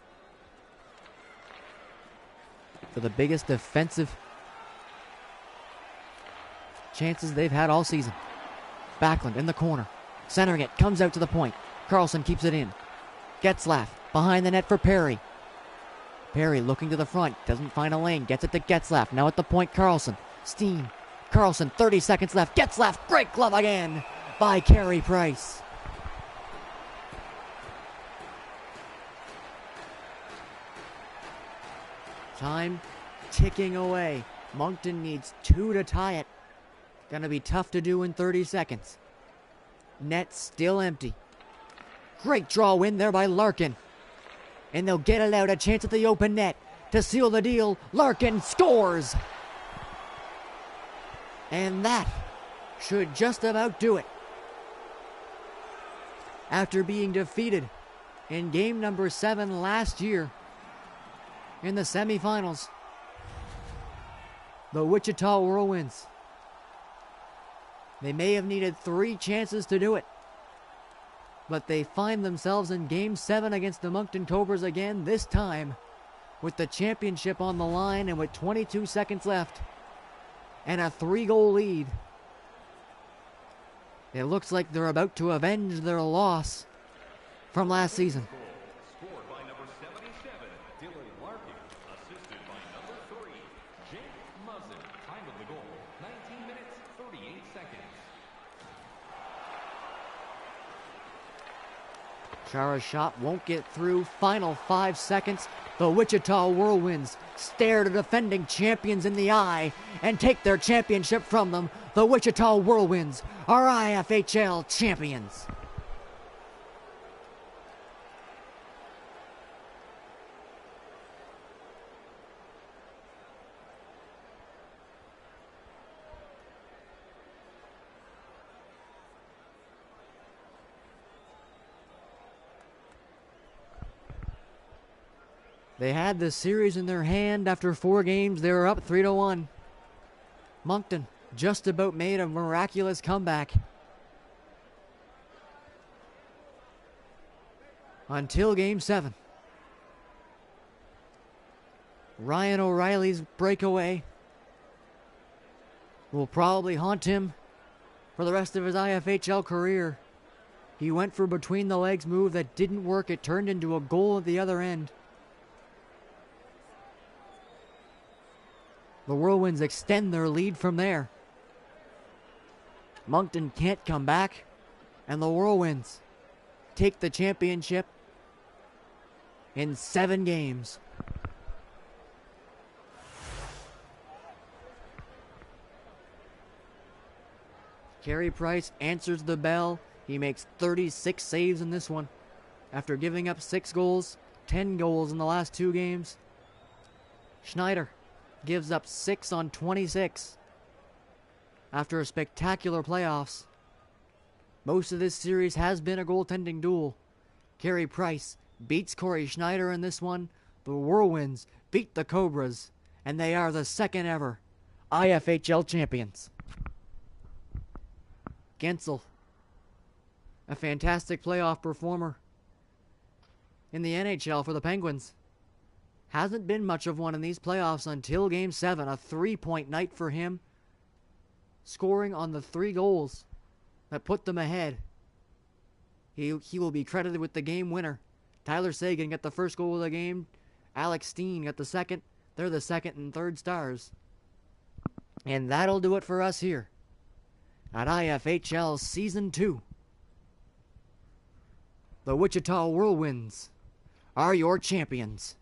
for the biggest defensive chances they've had all season. Backlund in the corner. Centering it. Comes out to the point. Carlson keeps it in. Getzlaff behind the net for Perry. Perry looking to the front, doesn't find a lane, gets it to Getzlaff. Now at the point, Carlson. Steen. Carlson, 30 seconds left. Getzlaff, great glove again by Carey Price. Time ticking away. Moncton needs 2 to tie it. Gonna be tough to do in 30 seconds. Net still empty. Great draw win there by Larkin. And they'll get it out, a chance at the open net. To seal the deal, Larkin scores! And that should just about do it. After being defeated in game number 7 last year in the semifinals, the Wichita Whirlwinds, they may have needed 3 chances to do it, but they find themselves in game 7 against the Moncton Cobras again, this time with the championship on the line and with 22 seconds left and a 3-goal lead. It looks like they're about to avenge their loss from last season. Scored by number 77, Dylan Larkin. Assisted by number 3, Jake Muzzin. Time of the goal, 19 minutes, 38 seconds. Chara's shot won't get through. Final 5 seconds. The Wichita Whirlwinds stare the defending champions in the eye and take their championship from them. The Wichita Whirlwinds are IFHL champions. They had the series in their hand after 4 games. They were up 3-1. Moncton just about made a miraculous comeback. Until game 7. Ryan O'Reilly's breakaway will probably haunt him for the rest of his IFHL career. He went for between the legs move that didn't work. It turned into a goal at the other end. The Whirlwinds extend their lead from there. Moncton can't come back, and the Whirlwinds take the championship in 7 games. Carey Price answers the bell. He makes 36 saves in this one. After giving up 6 goals, 10 goals in the last 2 games. Schneider gives up 6 on 26 after a spectacular playoffs. Most of this series has been a goaltending duel. Carey Price beats Corey Schneider in this one. The Whirlwinds beat the Cobras, and they are the second ever IFHL champions. Gensel, a fantastic playoff performer in the NHL for the Penguins. Hasn't been much of one in these playoffs until game 7. A 3-point night for him, scoring on the 3 goals that put them ahead. He will be credited with the game winner. Tyler Seguin got the first goal of the game. Alex Steen got the second. They're the second and third stars. And that'll do it for us here at IFHL Season 2. The Wichita Whirlwinds are your champions.